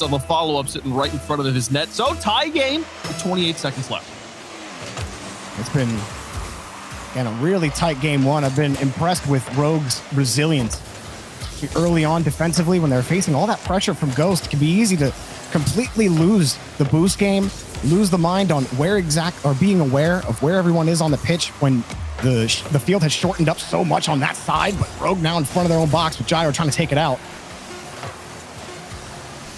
of a follow-up sitting right in front of his net. So tie game with 28 seconds left. It's been a really tight game one. I've been impressed with Rogue's resilience. Early on defensively, when they're facing all that pressure from Ghost, it can be easy to completely lose the boost game, lose the mind on being aware of where everyone is on the pitch when the field has shortened up so much on that side, but Rogue now in front of their own box with Gyro trying to take it out.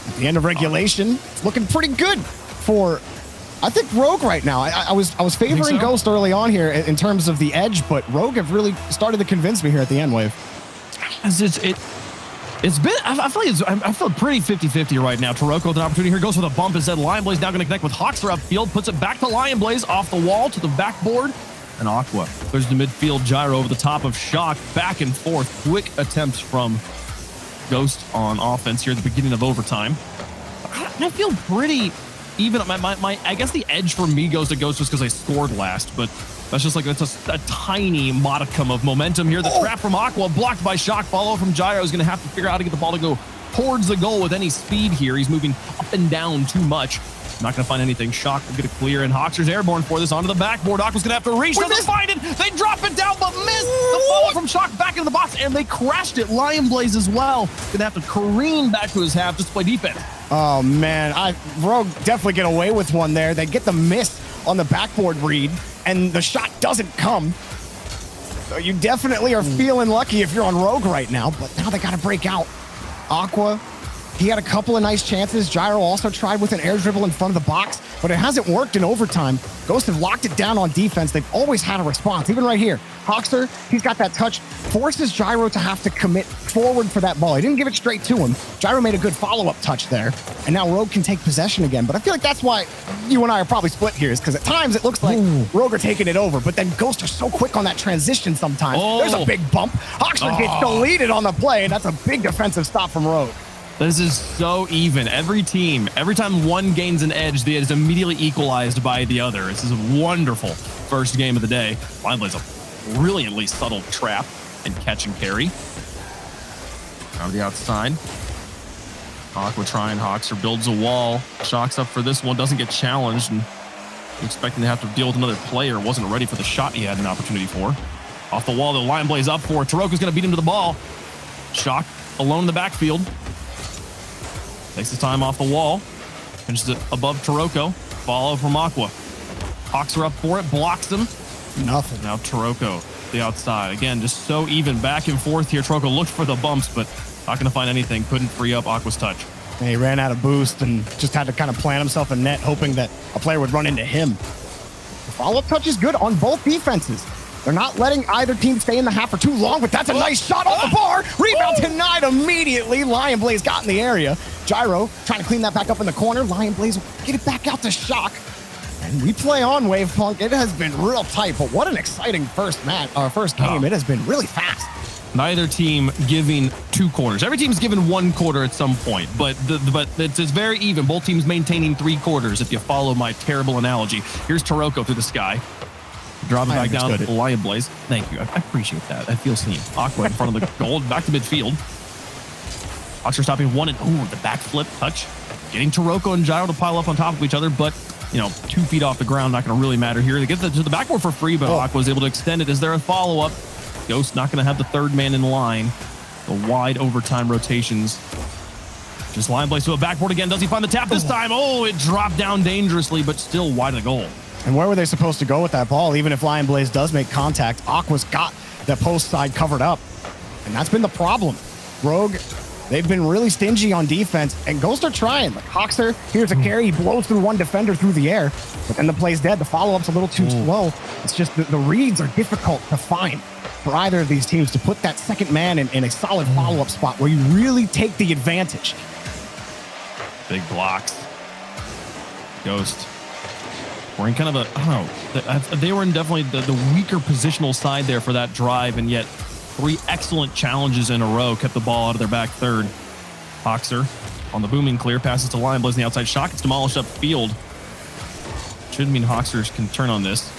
At the end of regulation, it's looking pretty good for, I think, Rogue right now. I was favoring Ghost early on here in terms of the edge, but Rogue have really started to convince me here at the end wave. It's been, I feel pretty 50-50 right now. Taroko with an opportunity here, goes for the bump instead. Lion Blaze now going to connect with Hawkster upfield, puts it back to Lion Blaze off the wall to the backboard, and Aqua goes to midfield. Gyro over the top of Shock, back and forth. Quick attempts from Ghost on offense here at the beginning of overtime. I feel pretty even. I guess the edge for me goes to Ghost just because I scored last, but that's just like a tiny modicum of momentum here. The trap from Aqua blocked by Shock. Follow from Gyro is going to have to figure out how to get the ball to go towards the goal with any speed here. He's moving up and down too much. Not going to find anything. Shock will get a clear, and Hawkster's airborne for this onto the backboard. Aqua's going to have to reach. Doesn't find it. They drop it down, but miss. The follow from Shock back into the box, and they crashed it. Lion Blaze as well. Going to have to careen back to his half just to play defense. Oh, man. Rogue definitely get away with one there. They get the miss on the backboard read, and the shot doesn't come. So you definitely are feeling lucky if you're on Rogue right now, but now they got to break out. Aqua, he had a couple of nice chances. Gyro also tried with an air dribble in front of the box, but it hasn't worked in overtime. Ghost have locked it down on defense. They've always had a response, even right here. Hawkster, he's got that touch, forces Gyro to have to commit forward for that ball. He didn't give it straight to him. Gyro made a good follow-up touch there, and now Rogue can take possession again. But I feel like that's why you and I are probably split here, is because at times it looks like Rogue are taking it over, but then Ghost are so quick on that transition sometimes. There's a big bump. Hawkster gets deleted on the play, and that's a big defensive stop from Rogue. This is so even. Every team, every time one gains an edge, it is immediately equalized by the other. This is a wonderful first game of the day. Lion Blaze a brilliantly subtle trap and catch and carry. On the outside. Aqua trying. Hawkster builds a wall. Shock's up for this one. Doesn't get challenged. And expecting to have to deal with another player. Wasn't ready for the shot he had an opportunity for. Off the wall, the Lion Blaze up for. Taroka's going to beat him to the ball. Shock alone in the backfield. Takes his time off the wall. Finishes it above Taroko. Follow from Aqua. Hawks are up for it. Blocks him. Nothing. Now Taroko, the outside. Again, just so even back and forth here. Taroko looked for the bumps, but not going to find anything. Couldn't free up Aqua's touch. And he ran out of boost and just had to kind of plant himself a net, hoping that a player would run into him. The follow-up touch is good on both defenses. They're not letting either team stay in the half for too long, but that's a nice shot off the bar. Rebound denied immediately. Lion Blaze got in the area. Gyro trying to clean that back up in the corner. Lion Blaze will get it back out to Shock. And we play on, Wave Punk. It has been real tight, but what an exciting first game. It has been really fast. Neither team giving 2 quarters. Every team's given 1 quarter at some point, but it's very even. Both teams maintaining 3 quarters, if you follow my terrible analogy. Here's Taroko through the sky. Drop it back down to the Lion Blaze. Thank you. I appreciate that. I feel seen. Aqua in front of the goal. Back to midfield. Hawkster stopping one and the backflip touch. Getting Taroko and Gyro to pile up on top of each other, but 2 feet off the ground, not going to really matter here. They get to the backboard for free, but Aqua was able to extend it. Is there a follow-up? Ghost not going to have the third man in line. The wide overtime rotations. Just Lion Blaze to a backboard again. Does he find the tap this time? It dropped down dangerously, but still wide of the goal. And where were they supposed to go with that ball? Even if Lion Blaze does make contact, Aqua's got the post side covered up. And that's been the problem. Rogue, they've been really stingy on defense, and Ghost are trying. Like Hawkster, here's a carry. He blows through one defender through the air, but then the play's dead. The follow-up's a little too slow. It's just the reads are difficult to find for either of these teams to put that second man in a solid follow-up spot where you really take the advantage. Big blocks. Ghost. We're in kind of they were in definitely the weaker positional side there for that drive, and yet 3 excellent challenges in a row kept the ball out of their back third. Hawkster on the booming clear, passes to Lion Blaze in the outside. Shock gets demolished up field. Should mean Hawksters can turn on this.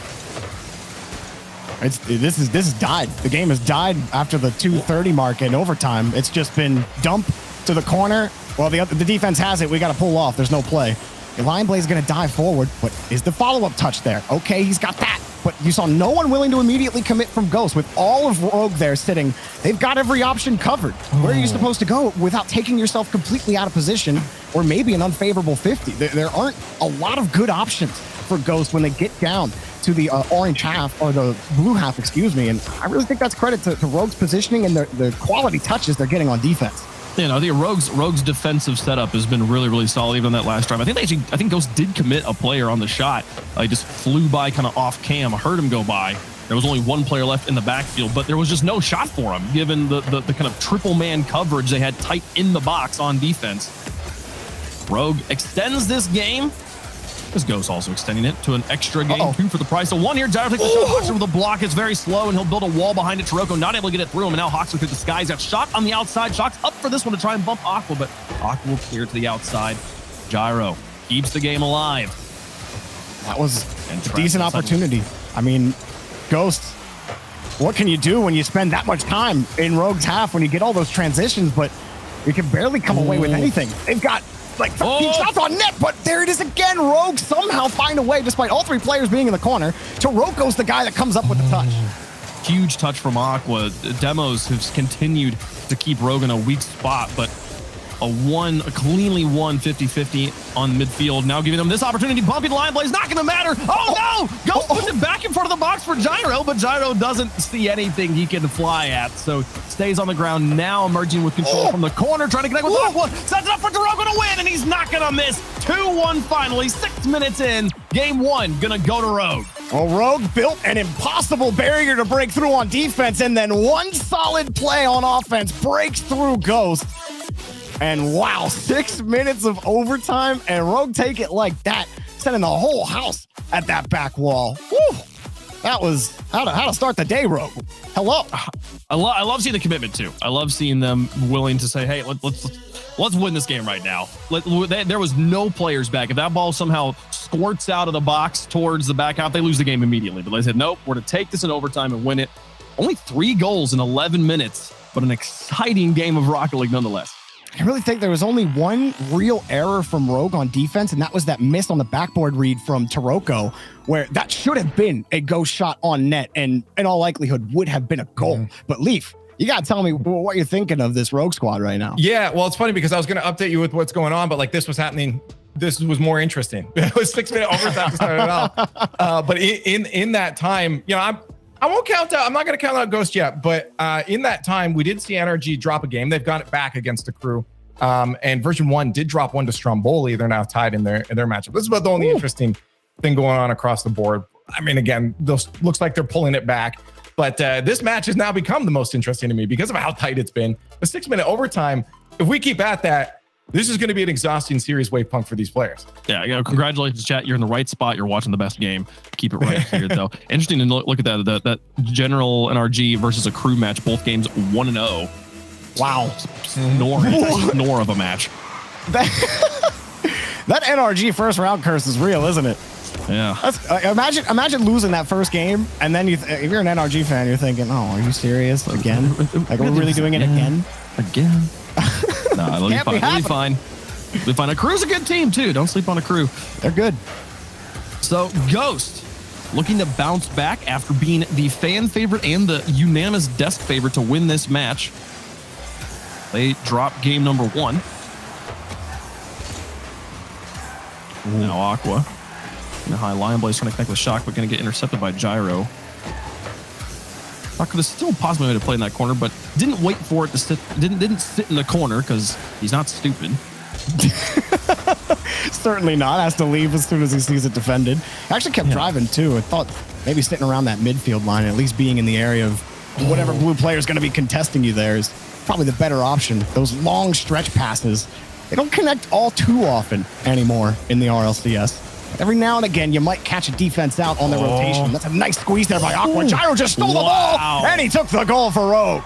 This is died. The game has died after the 2:30 mark in overtime. It's just been dump to the corner, Well, the defense has it. We got to pull off. There's no play. Lion Blaze is going to dive forward, but is the follow-up touch there? Okay, he's got that. But you saw no one willing to immediately commit from Ghost. With all of Rogue there sitting, they've got every option covered. Where are you supposed to go without taking yourself completely out of position or maybe an unfavorable 50? There aren't a lot of good options for Ghost when they get down to the orange half, or the blue half, excuse me. And I really think that's credit to Rogue's positioning and the quality touches they're getting on defense. You know, the Rogue's defensive setup has been really, really solid even on that last drive. I think Ghost did commit a player on the shot. He just flew by kind of off cam. I heard him go by. There was only one player left in the backfield, but there was just no shot for him, given the kind of triple man coverage they had tight in the box on defense. Rogue extends this game. This Ghost also extending it to an extra game, 2 for the price of 1 here. Gyro takes the shot. Hawkster with a block. It's very slow, and he'll build a wall behind it. Taroko not able to get it through him, and now Hawkster through the skies. That shot on the outside. Shock's up for this one to try and bump Aqua, but Aqua will clear to the outside. Gyro keeps the game alive. That was a decent opportunity. I mean, Ghost, what can you do when you spend that much time in Rogue's half when you get all those transitions, but you can barely come away with anything? They've got like 15 shots on net, but there it is again. Rogue somehow find a way, despite all 3 players being in the corner. Taroko's the guy that comes up with the touch. Huge touch from Aqua. Demos have continued to keep Rogue in a weak spot, but a cleanly won 50-50 on midfield. Now giving them this opportunity. Bumping Lion Blaze, not going to matter. Oh no! Ghost puts it back in front of the box for Gyro, but Gyro doesn't see anything he can fly at, so stays on the ground now, emerging with control from the corner, trying to connect with Aqua. Sets it up for Taroko to win, and he's not going to miss. 2-1 finally, 6 minutes in. Game 1 going to go to Rogue. Well, Rogue built an impossible barrier to break through on defense, and then one solid play on offense breaks through Ghost. And wow, 6 minutes of overtime, and Rogue take it like that, sending the whole house at that back wall. Woo! That was how to start the day, Rogue. Hello. I love seeing the commitment too. I love seeing them willing to say, "Hey, let's win this game right now." There was no players back. If that ball somehow squirts out of the box towards the back half, they lose the game immediately. But they said, "Nope, we're to take this in overtime and win it." Only 3 goals in 11 minutes, but an exciting game of Rocket League nonetheless. I really think there was only one real error from Rogue on defense, and that was that miss on the backboard read from Taroko, where that should have been a Ghost shot on net and in all likelihood would have been a goal. But Leaf, you got to tell me what you're thinking of this Rogue squad right now. Yeah, well, it's funny because I was going to update you with what's going on, but like this was happening. This was more interesting. It was 6-minute overtime to start it off. But in that time, you know, I won't count out. I'm not going to count out Ghost yet, but in that time, we did see NRG drop a game. They've got it back against Acrew. And version 1 did drop one to Stromboli. They're now tied in their matchup. This is about the only interesting thing going on across the board. I mean, again, those looks like they're pulling it back. But this match has now become the most interesting to me because of how tight it's been. The 6-minute overtime, if we keep at that, this is going to be an exhausting series wave punk for these players. Yeah, you know, congratulations, chat. You're in the right spot. You're watching the best game. Keep it right here, though. Interesting to look at that General NRG versus Acrew match. Both games 1-0. Wow. Snore of a match. That NRG first round curse is real, isn't it? Yeah. Imagine losing that first game, and then if you're an NRG fan, you're thinking, "Oh, are you serious again? Like we're really doing it again?" Again? No, it'll be fine. It'll be fine. Acrew's a good team too. Don't sleep on Acrew. They're good. So Ghost looking to bounce back after being the fan favorite and the unanimous desk favorite to win this match. They drop game number 1. Now Aqua. In the high Lion Blaze trying to connect with Shock, but going to get intercepted by Gyro. Aqua, there's still a possible way to play in that corner, but didn't wait for it to sit. Didn't sit in the corner because he's not stupid. Certainly not. Has to leave as soon as he sees it defended. Actually kept driving too. I thought maybe sitting around that midfield line, at least being in the area of whatever blue player is going to be contesting you there is probably the better option. Those long stretch passes, they don't connect all too often anymore in the RLCS. Every now and again, you might catch a defense out on the rotation. That's a nice squeeze there by Aqua. Gyro just stole the ball, and he took the goal for Rogue.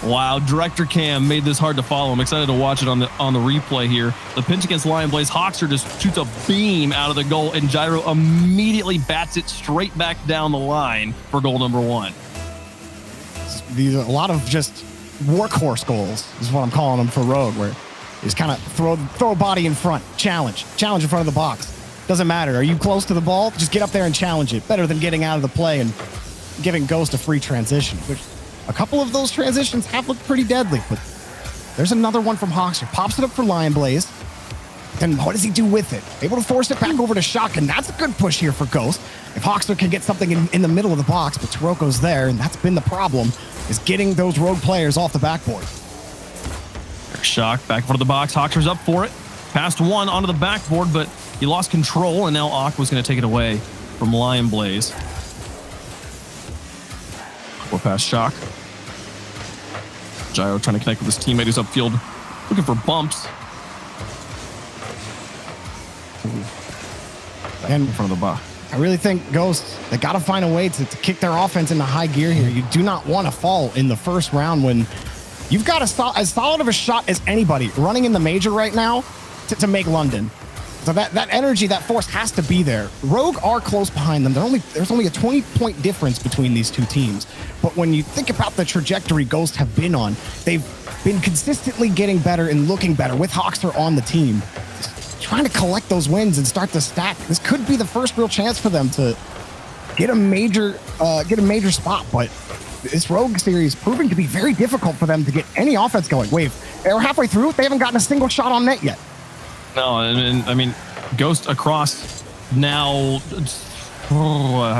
Wow, Director Cam made this hard to follow. I'm excited to watch it on the replay here. The pinch against Lion Blaze. Hawkster just shoots a beam out of the goal, and Gyro immediately bats it straight back down the line for goal number 1. These are a lot of just workhorse goals is what I'm calling them for Rogue, where is kind of throw a body in front, challenge in front of the box. Doesn't matter. Are you close to the ball? Just get up there and challenge it. Better than getting out of the play and giving Ghost a free transition, which a couple of those transitions have looked pretty deadly, but there's another one from Hoxer. Pops it up for Lion Blaze. Then what does he do with it? Able to force it back over to Shock, and that's a good push here for Ghost. If Hoxer can get something in the middle of the box, but Taroko's there, and that's been the problem, is getting those rogue players off the backboard. Shock back in front of the box. Hoxer's up for it. Passed one onto the backboard, but he lost control, and now Aqua's going to take it away from Lion Blaze. Aqua past Shock. Gyro trying to connect with his teammate who's upfield, looking for bumps. And in front of the box. I really think Ghost, they got to find a way to kick their offense into high gear here. You do not want to fall in the first round when you've got as solid of a shot as anybody running in the major right now to make London. So that energy, that force has to be there. Rogue are close behind them. There's only a 20-point difference between these two teams. But when you think about the trajectory Ghost have been on, they've been consistently getting better and looking better with Hoxer on the team. Just trying to collect those wins and start to stack. This could be the first real chance for them to get a major spot. But this Rogue series proving to be very difficult for them to get any offense going. Wait, they're halfway through. They haven't gotten a single shot on net yet. No, I mean, Ghost across now,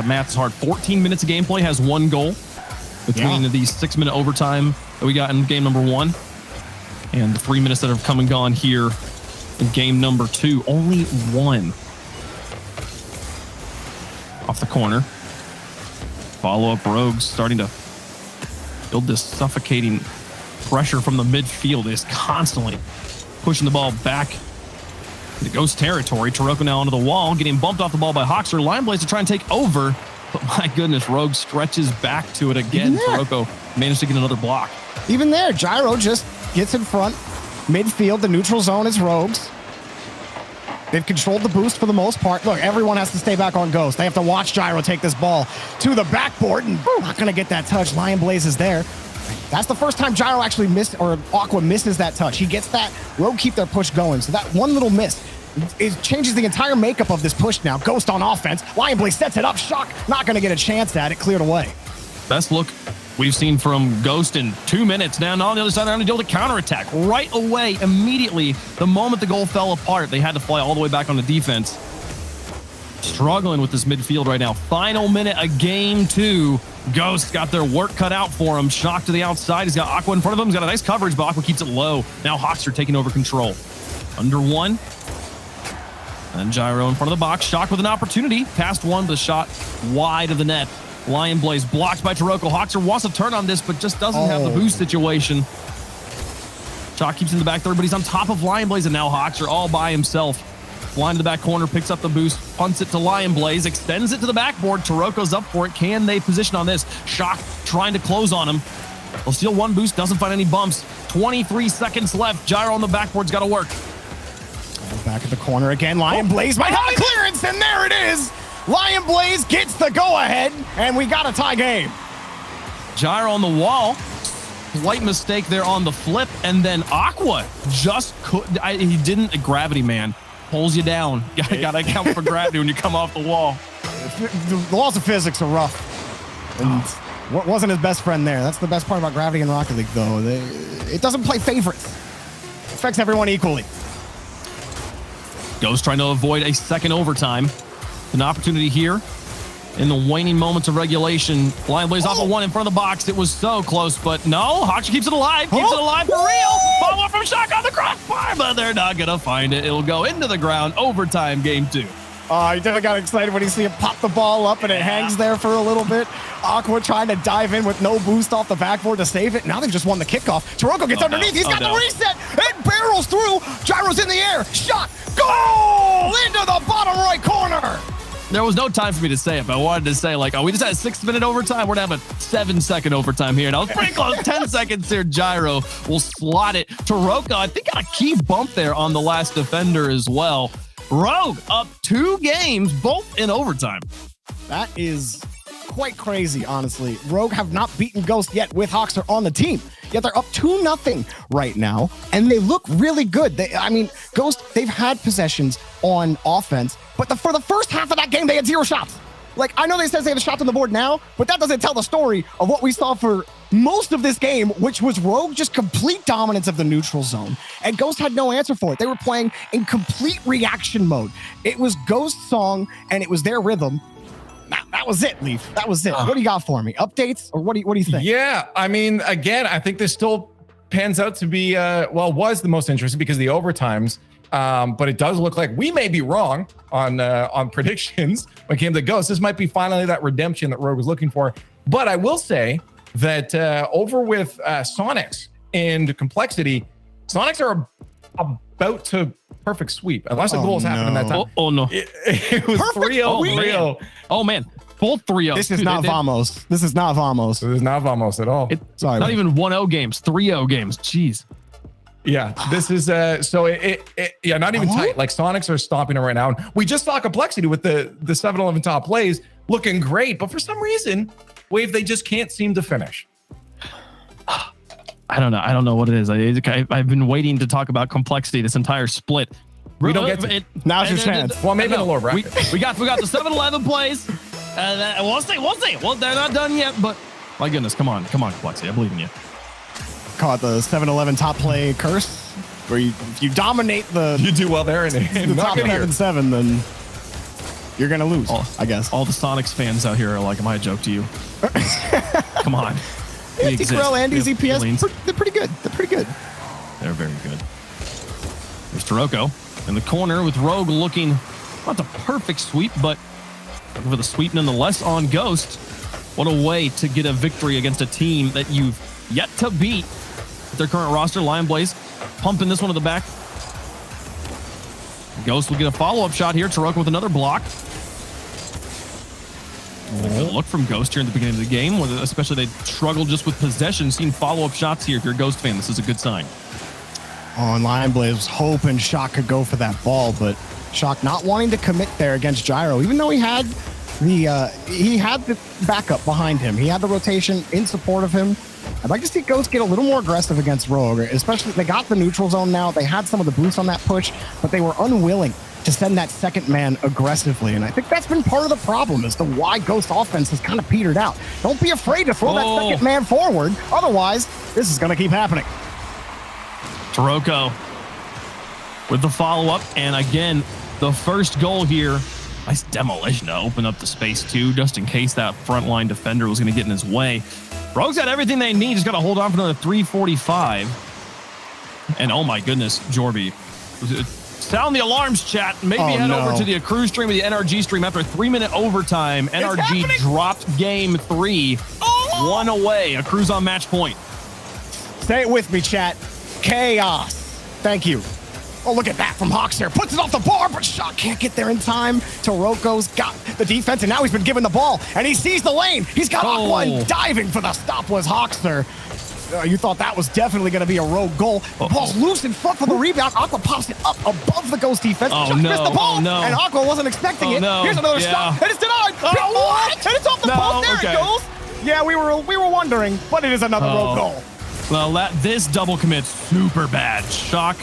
math's hard. 14 minutes of gameplay, has one goal between the 6-minute overtime that we got in game number 1 and the 3 minutes that have come and gone here in game number 2. Only one. Off the corner. Follow-up Rogues starting to build this suffocating pressure from the midfield. Is constantly pushing the ball back the Ghost territory. Taroko now onto the wall, getting bumped off the ball by Hoxer. Lion Blaze to try and take over, but my goodness, Rogue stretches back to it again. Taroko managed to get another block. Even there, Gyro just gets in front. Midfield, the neutral zone is Rogues. They've controlled the boost for the most part. Look, everyone has to stay back on Ghost. They have to watch Gyro take this ball to the backboard, and not going to get that touch. Lion Blaze is there. That's the first time Gyro actually missed, or Aqua misses that touch. He gets that. Rogue keep their push going. So that one little miss, it changes the entire makeup of this push now. Ghost on offense. Lion Blaze sets it up. Shock not going to get a chance at it. Cleared away. Best look we've seen from Ghost in 2 minutes. Now on the other side, they're going to deal with a counterattack right away, immediately. The moment the goal fell apart, they had to fly all the way back on the defense. Struggling with this midfield right now. Final minute of game 2. Ghost got their work cut out for him. Shock to the outside. He's got Aqua in front of him. He's got a nice coverage, but Aqua keeps it low. Now Hoxer taking over control. Under 1. And Gyro in front of the box. Shock with an opportunity. Past 1, but a shot wide of the net. Lion Blaze blocked by Taroko. Hoxer wants to turn on this, but just doesn't have the boost situation. Shock keeps in the back third, but he's on top of Lion Blaze, and now Hoxer all by himself. Flying to the back corner, picks up the boost, punts it to Lion Blaze, extends it to the backboard. Taroko's up for it. Can they position on this? Shock trying to close on him. They'll steal one boost, doesn't find any bumps. 23 seconds left. Gyro on the backboard's got to work. Back at the corner again. Lion Blaze might have a clearance, and there it is. Lion Blaze gets the go-ahead, and we got a tie game. Gyro on the wall. Slight mistake there on the flip, and then Aqua just couldn't. He didn't. Gravity, man. Pulls you down. Gotta account for gravity when you come off the wall. The laws of physics are rough. And wasn't his best friend there. That's the best part about gravity in Rocket League, though. It doesn't play favorites. It affects everyone equally. Ghost trying to avoid a second overtime. An opportunity here in the waning moments of regulation. Lion Blaze off of 1 in front of the box. It was so close, but no. Hoxer keeps it alive. Keeps it alive for real. Follow up from Shock on the crossbar, but they're not going to find it. It'll go into the ground. Overtime, game 2. You definitely got excited when you see him pop the ball up and it hangs there for a little bit. Aqua trying to dive in with no boost off the backboard to save it. Now they've just won the kickoff. Taroko gets underneath. He's got the reset. It barrels through. Gyro's in the air. Shot. Goal into the bottom right corner. There was no time for me to say it, but I wanted to say, like, we just had a 6-minute overtime. We're going to have a 7-second overtime here. And I was pretty close. 10 seconds here. Gyro will slot it. Taroko, I think, got a key bump there on the last defender as well. Rogue up 2 games, both in overtime. That is quite crazy, honestly. Rogue have not beaten Ghost yet with Hoxer on the team. Yet they're up 2-0 right now, and they look really good. Ghost, they've had possessions on offense, but for the first half of that game, they had 0 shots. Like, I know they said they have a shot on the board now, but that doesn't tell the story of what we saw for most of this game, which was Rogue just complete dominance of the neutral zone. And Ghost had no answer for it. They were playing in complete reaction mode. It was Ghost's song, and it was their rhythm. That was it, Leaf. That was it. What do you got for me? Updates, or what do you think? Yeah, I mean, again, I think this still pans out to be, was the most interesting because of the overtimes. But it does look like we may be wrong on predictions when it came to Ghost. This might be finally that redemption that Rogue was looking for. But I will say that over with Sonics and Complexity, Sonics are about to perfect sweep, unless a goal has happened in that time. Oh no. It was 3-0, 3-0. Oh man, both 3-0. This is not Vamos. This is not Vamos. This is not Vamos at all. Sorry, not even 1-0 games, 3-0 games. Jeez. Yeah, this is not even tight. Like Sonics are stomping it right now. And we just saw Complexity with the 7-11 top plays looking great, but for some reason, Wave, they just can't seem to finish. I don't know. I don't know what it is. I've been waiting to talk about Complexity this entire split. We don't get to it. Now's your chance. Well, maybe in the lower bracket. We got the 7-11 plays. We'll see. Well, they're not done yet, but my goodness, come on, Complexity. I believe in you. Call it the 7-11 top play curse, where if you dominate you do well there and the top 7-7, then you're gonna lose. I guess all the Sonics fans out here are like, "Am I a joke to you?" Come on. T-Corel and EZPS, they're pretty good. They're very good. There's Taroko in the corner with Rogue looking not the perfect sweep, but looking for the sweep nonetheless on Ghost. What a way to get a victory against a team that you've yet to beat. Their current roster, Lion Blaze, pumping this one to the back. Ghost will get a follow-up shot here. Taroko with another block. Good look from Ghost here in the beginning of the game, especially they struggled just with possession. Seeing follow-up shots here. If you're a Ghost fan, this is a good sign. Oh, and Lion Blaze was hoping Shock could go for that ball, but Shock not wanting to commit there against Gyro, even though he had the backup behind him. He had the rotation in support of him. I'd like to see Ghost get a little more aggressive against Rogue, especially they got the neutral zone now. They had some of the boosts on that push, but they were unwilling to send that second man aggressively. And I think that's been part of the problem as to why Ghost offense has kind of petered out. Don't be afraid to throw that second man forward. Otherwise, this is going to keep happening. Taroko with the follow-up. And again, the first goal here. Nice demolition to open up the space too, just in case that frontline defender was going to get in his way. Rogue's got everything they need. Just got to hold on for another 3:45. And oh my goodness, Jorby. Sound the alarms, chat. Maybe head over to the Acrew stream or the NRG stream after a 3-minute overtime. NRG dropped game 3. 1 away. Acrew's on match point. Say it with me, chat. Chaos. Thank you. Oh, look at that from Hawks there. Puts it off the bar, but Shock can't get there in time. Taroko's got the defense, and now he's been given the ball, and he sees the lane. He's got Aqua, and diving for the stop was Hawkster. You thought that was definitely going to be a Rogue goal. Ball's loose in front for the rebound. Aqua pops it up above the Ghost defense. Shock missed the ball, and Aqua wasn't expecting it. Here's another stop, and it's denied. What? And it's off the post. There it goes. Yeah, we were wondering, but it is another Rogue goal. Well, this double commit super bad. Shock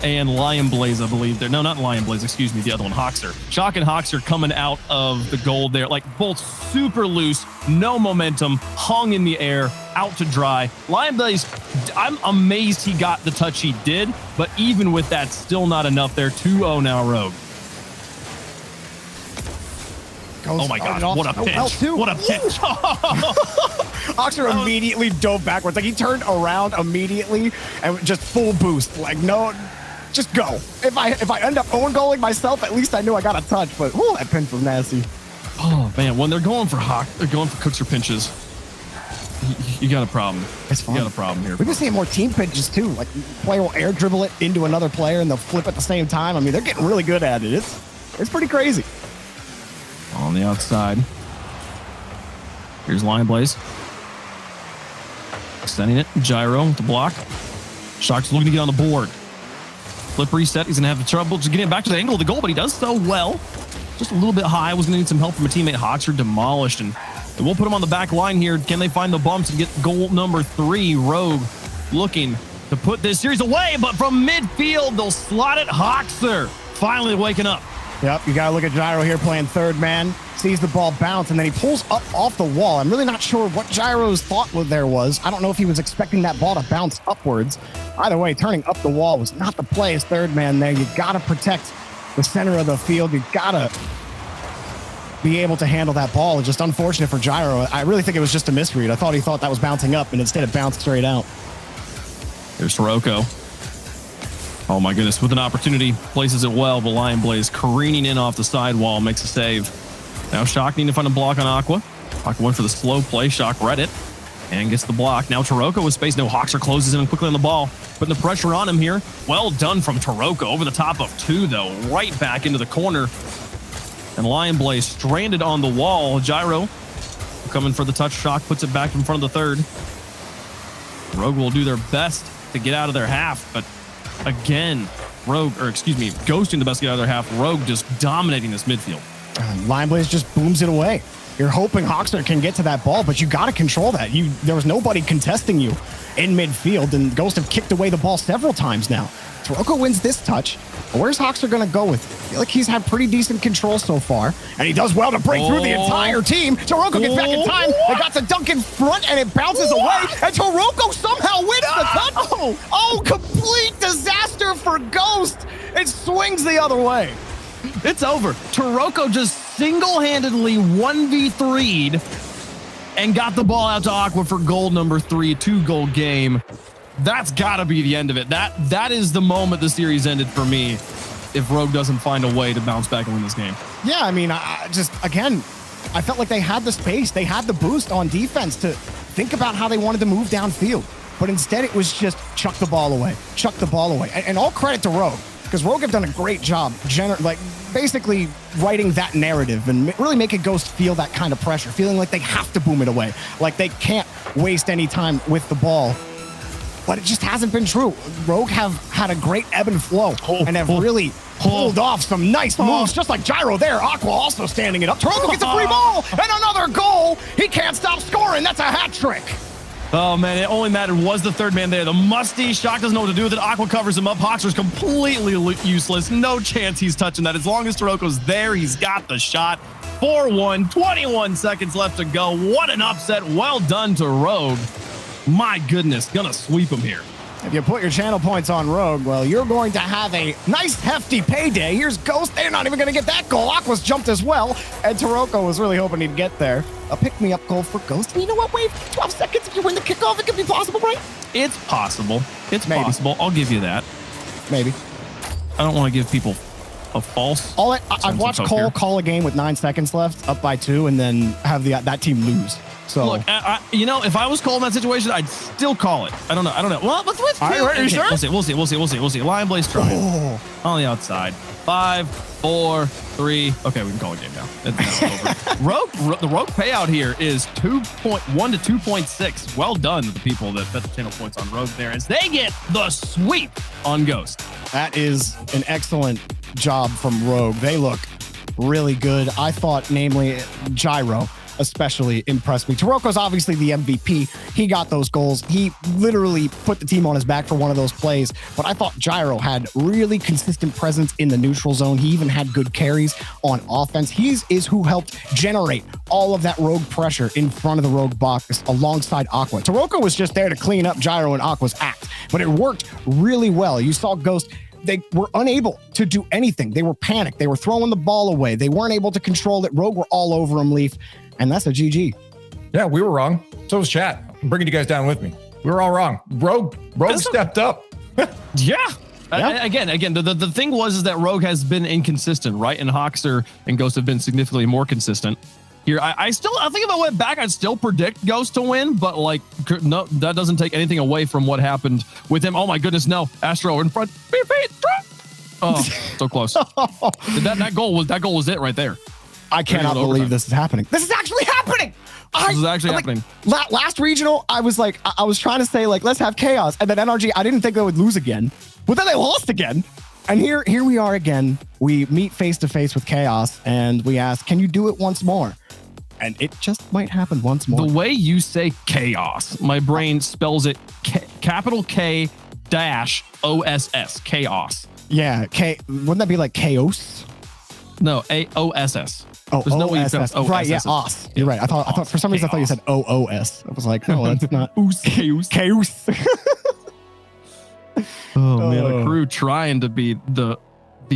and Lion Blaze, I believe. No, not Lion Blaze, excuse me, the other one, Hawkster. Shock and Hawkster coming out of the goal there, like both super loose, no momentum, hung in the air, out to dry. Lion Blaze, I'm amazed he got the touch he did, but even with that, still not enough there. 2-0 now, Rogue. Oh my God, what a pitch. What a pitch. Hawkster immediately dove backwards. Like he turned around immediately and just full boost. Like, no, just go. If I end up own goaling myself, at least I knew I got a touch, but whoo, that pinch was nasty. Oh man, when they're going for cooks or pinches, you got a problem. It's fun. You got a problem here. We've been seeing more team pinches too. Like player will air dribble it into another player and they'll flip at the same time. I mean, they're getting really good at it. It's pretty crazy. On the outside. Here's Lion Blaze. Extending it. Gyro with the block. Shock's looking to get on the board. Flip reset. He's going to have the trouble just getting back to the angle of the goal, but he does so well. Just a little bit high. Was going to need some help from a teammate. Hawks are demolished, and we'll put him on the back line here. Can they find the bumps and get goal number 3? Rogue looking to put this series away, but from midfield, they'll slot it. Hoxer finally waking up. Yep, you got to look at Gyro here playing third man. Sees the ball bounce, and then he pulls up off the wall. I'm really not sure what Gyro's thought there was. I don't know if he was expecting that ball to bounce upwards. Either way, turning up the wall was not the play as third man there. You got to protect the center of the field. You got to be able to handle that ball. It's just unfortunate for Gyro. I really think it was just a misread. I thought he thought that was bouncing up, and instead it bounced straight out. Here's Sirocco. Oh my goodness, with an opportunity, places it well, but Lion Blaze careening in off the sidewall, makes a save. Now Shock needing to find a block on Aqua. Aqua went for the slow play, Shock read it, and gets the block. Now Taroko with space, no Hoxer closes in quickly on the ball, putting the pressure on him here. Well done from Taroko, over the top of two though, right back into the corner. And Lion Blaze stranded on the wall. Gyro coming for the touch, Shock puts it back in front of the third. Rogue will do their best to get out of their half, but again, Ghosting the best to get out of their half. Rogue just dominating this midfield. Lion Blaze just booms it away. You're hoping Hoxer can get to that ball, but you got to control that. There was nobody contesting you in midfield, and Ghost have kicked away the ball several times now. Taroko wins this touch. But where's Hoxer going to go with it? I feel like he's had pretty decent control so far, and he does well to break through the entire team. Taroko gets back in time. They got the dunk in front, and it bounces away, and Taroko somehow wins the touch. Oh, complete disaster for Ghost. It swings the other way. It's over. Taroko just single-handedly 1v3'd and got the ball out to Aqua for goal number 3, 2-goal game. That's got to be the end of it. That is the moment the series ended for me if Rogue doesn't find a way to bounce back and win this game. Yeah, I mean, I felt like they had the space. They had the boost on defense to think about how they wanted to move downfield. But instead, it was just chuck the ball away. And all credit to Rogue, because Rogue have done a great job basically writing that narrative and really making Ghost feel that kind of pressure, feeling like they have to boom it away, like they can't waste any time with the ball. But it just hasn't been true. Rogue have had a great ebb and flow and have really pulled off some nice moves, just like Gyro there. Aqua also standing it up. Taroko gets a free ball and another goal. He can't stop scoring. That's a hat trick. Oh, man, it only mattered was the third man there. The musty Shock doesn't know what to do with it. Aqua covers him up. Hoxer's completely useless. No chance he's touching that. As long as Taroko's there, he's got the shot. 4-1, 21 seconds left to go. What an upset. Well done to Rogue. My goodness, gonna sweep him here. If you put your channel points on Rogue, well, you're going to have a nice hefty payday. Here's Ghost. They're not even going to get that goal. Aqua's jumped as well, and Taroko was really hoping he'd get there. A pick-me-up goal for Ghost. And you know what, Wave? 12 seconds. If you win the kickoff, it could be possible, right? It's possible. It's Maybe. possible. I'll give you that. Maybe. I don't want to give people a false. I've watched Cole call a game with 9 seconds left, up by 2, and then have that team lose. So look, if I was Cole in that situation, I'd still call it. I don't know. Well, let's All right, are you sure? We'll see. Lion Blaze trying on the outside. 5, 4, 3. Okay, we can call a game now. It's over. The Rogue payout here is 2.1 to 2.6. Well done to the people that bet the channel points on Rogue there as they get the sweep on Ghost. That is an excellent job from Rogue. They look really good. I thought, namely, Gyro especially impressed me. Taroko's obviously the MVP. He got those goals. He literally put the team on his back for one of those plays. But I thought Gyro had really consistent presence in the neutral zone. He even had good carries on offense. He is who helped generate all of that Rogue pressure in front of the Rogue box alongside Aqua. Taroko was just there to clean up Gyro and Aqua's act, but it worked really well. You saw Ghost. They were unable to do anything. They were panicked. They were throwing the ball away. They weren't able to control it. Rogue were all over him, Leaf. And that's a GG. Yeah, we were wrong. So was chat. I'm bringing you guys down with me. We were all wrong. Rogue stepped up. Yeah. Again, the thing was that Rogue has been inconsistent, right? And Hoxer and Ghost have been significantly more consistent. Here, I think if I went back, I'd still predict Ghost to win, but no, that doesn't take anything away from what happened with him. Oh my goodness, no. Astro in front. Oh, so close. that goal was it right there. I cannot believe this is happening. This is actually happening. This is actually happening. Last regional, I was trying to say, let's have chaos. And then NRG, I didn't think they would lose again. But then they lost again. And here we are again. We meet face to face with chaos and we ask, can you do it once more? And it just might happen once more. The way you say chaos, my brain spells it capital K dash OSS, chaos. Yeah, wouldn't that be like chaos? No, AOSS. Oh, there's no way you pronounce OSS. Right, yeah, OSS. os. You're right. I thought for some reason I thought you said OOS. I was like, no, that's not. Chaos. Chaos. Oh man, Acrew trying to be the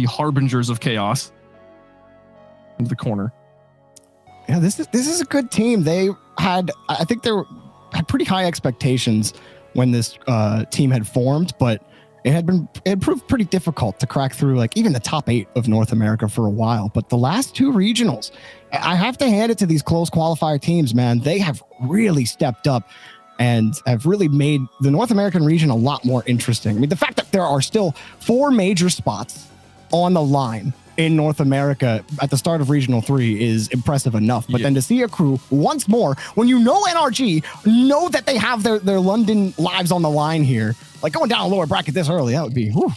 harbingers of chaos into the corner. Yeah, this is a good team. I think they had pretty high expectations when this team had formed, but it had proved pretty difficult to crack through like even the top 8 of North America for a while. But the last 2 regionals, I have to hand it to these close qualifier teams, man. They have really stepped up and have really made the North American region a lot more interesting. I mean, the fact that there are still 4 major spots on the line in North America at the start of Regional 3 is impressive enough. But then to see Acrew once more, when you know NRG, know that they have their London lives on the line here, like going down a lower bracket this early, that would be, whew.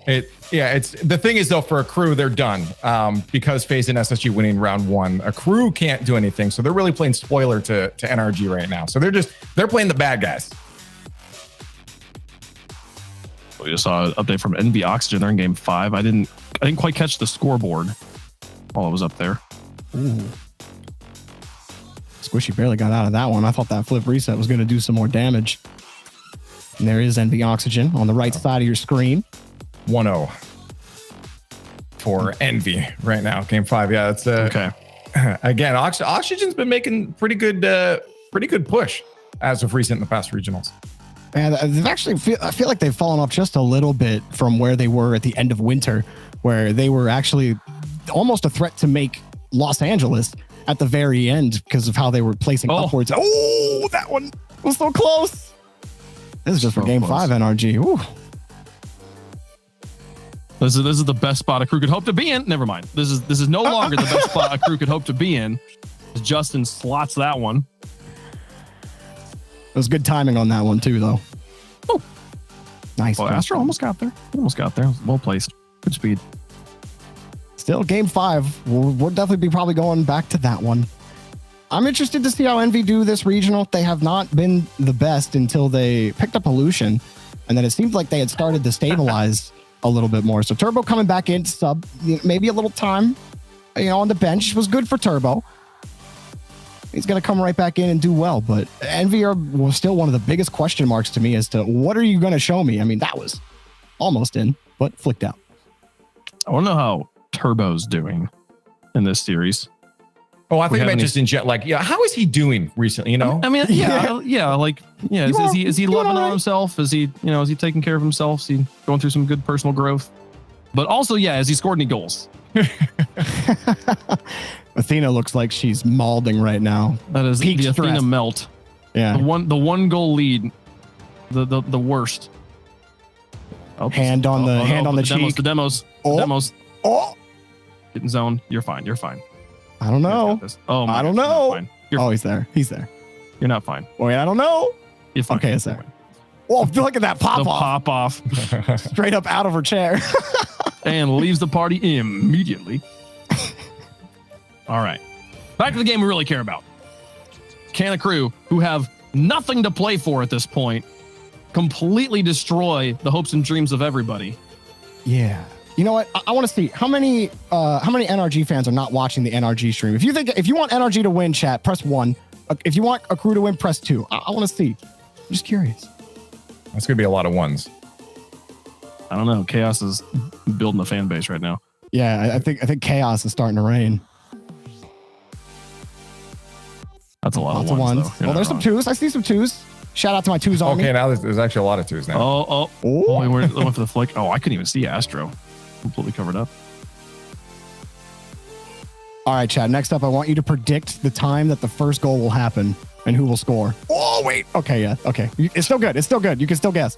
It's the thing is though, for Acrew, they're done because FaZe and SSG winning round 1. Acrew can't do anything, so they're really playing spoiler to NRG right now. So they're playing the bad guys. We just saw an update from NB Oxygen. They're in game 5. I didn't quite catch the scoreboard while I was up there. Ooh. Squishy barely got out of that one. I thought that flip reset was going to do some more damage. And there is NB Oxygen on the right side of your screen. 1-0 for Envy right now. Game 5. Yeah, it's okay. Again, Oxygen's been making pretty good push as of recent in the past regionals. And they've actually I feel like they've fallen off just a little bit from where they were at the end of winter, where they were actually almost a threat to make Los Angeles at the very end because of how they were placing upwards. Oh, that one was so close. This is just for game 5 NRG. Ooh. This is the best spot Acrew could hope to be in. Never mind. This is no longer the best spot Acrew could hope to be in. Justin slots that one. It was good timing on that one too, though. Oh, nice. Well, Astro almost got there. Well placed. Good speed. Still game 5. We'll definitely be probably going back to that one. I'm interested to see how Envy do this regional. They have not been the best until they picked up Pollution, and then it seemed like they had started to stabilize a little bit more. So Turbo coming back in to sub, maybe a little time, on the bench was good for Turbo. He's going to come right back in and do well, but Envy was still one of the biggest question marks to me as to what are you going to show me? I mean, that was almost in, but flicked out. I want to know how Turbo's doing in this series. Oh, I think I meant just in how is he doing recently? I mean, yeah. Is he loving on himself? Is he taking care of himself? Is he going through some good personal growth? But also, has he scored any goals? Athena looks like she's maulding right now. That is peak the stress. Athena melt. Yeah. The one goal lead. The worst. Oh, hand on the cheek. The demos. Oh. Get in zone. You're fine. I don't know. Oh, I don't know. Oh, he's there. You're not fine. Wait, I don't know. You're fine. Okay, it's there. Oh, look at that pop off. Straight up out of her chair. And leaves the party immediately. All right. Back to the game we really care about. Can Acrew, who have nothing to play for at this point, completely destroy the hopes and dreams of everybody? Yeah. You know what? I want to see how many NRG fans are not watching the NRG stream. If you want NRG to win, chat, press 1. If you want Acrew to win, press 2. I want to see. I'm just curious. That's gonna be a lot of ones. I don't know. Chaos is building a fan base right now. Yeah, I think Chaos is starting to reign. That's a lot Lots of ones. Well, there's some 2s. I see some 2s. Shout out to my 2s army. Okay, now there's actually a lot of 2s now. Oh, we went for the flick. Oh, I couldn't even see Astro. Completely covered up. All right, Chad. Next up, I want you to predict the time that the first goal will happen and who will score. Oh, wait. Okay, yeah. Okay. It's still good. You can still guess.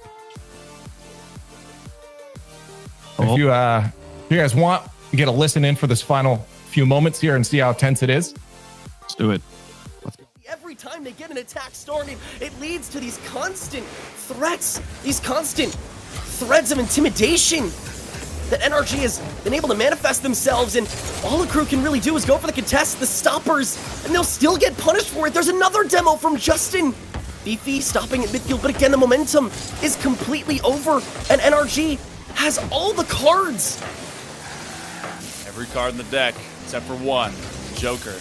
If you guys want, you get a listen in for this final few moments here and see how tense it is. Let's do it. Every time they get an attack started, it leads to these constant threats, these constant threads of intimidation that NRG has been able to manifest themselves, and all Acrew can really do is go for the contest, the stoppers, and they'll still get punished for it. There's another demo from Justin. Fifi stopping at midfield, but again, the momentum is completely over, and NRG has all the cards. Every card in the deck, except for one, Joker.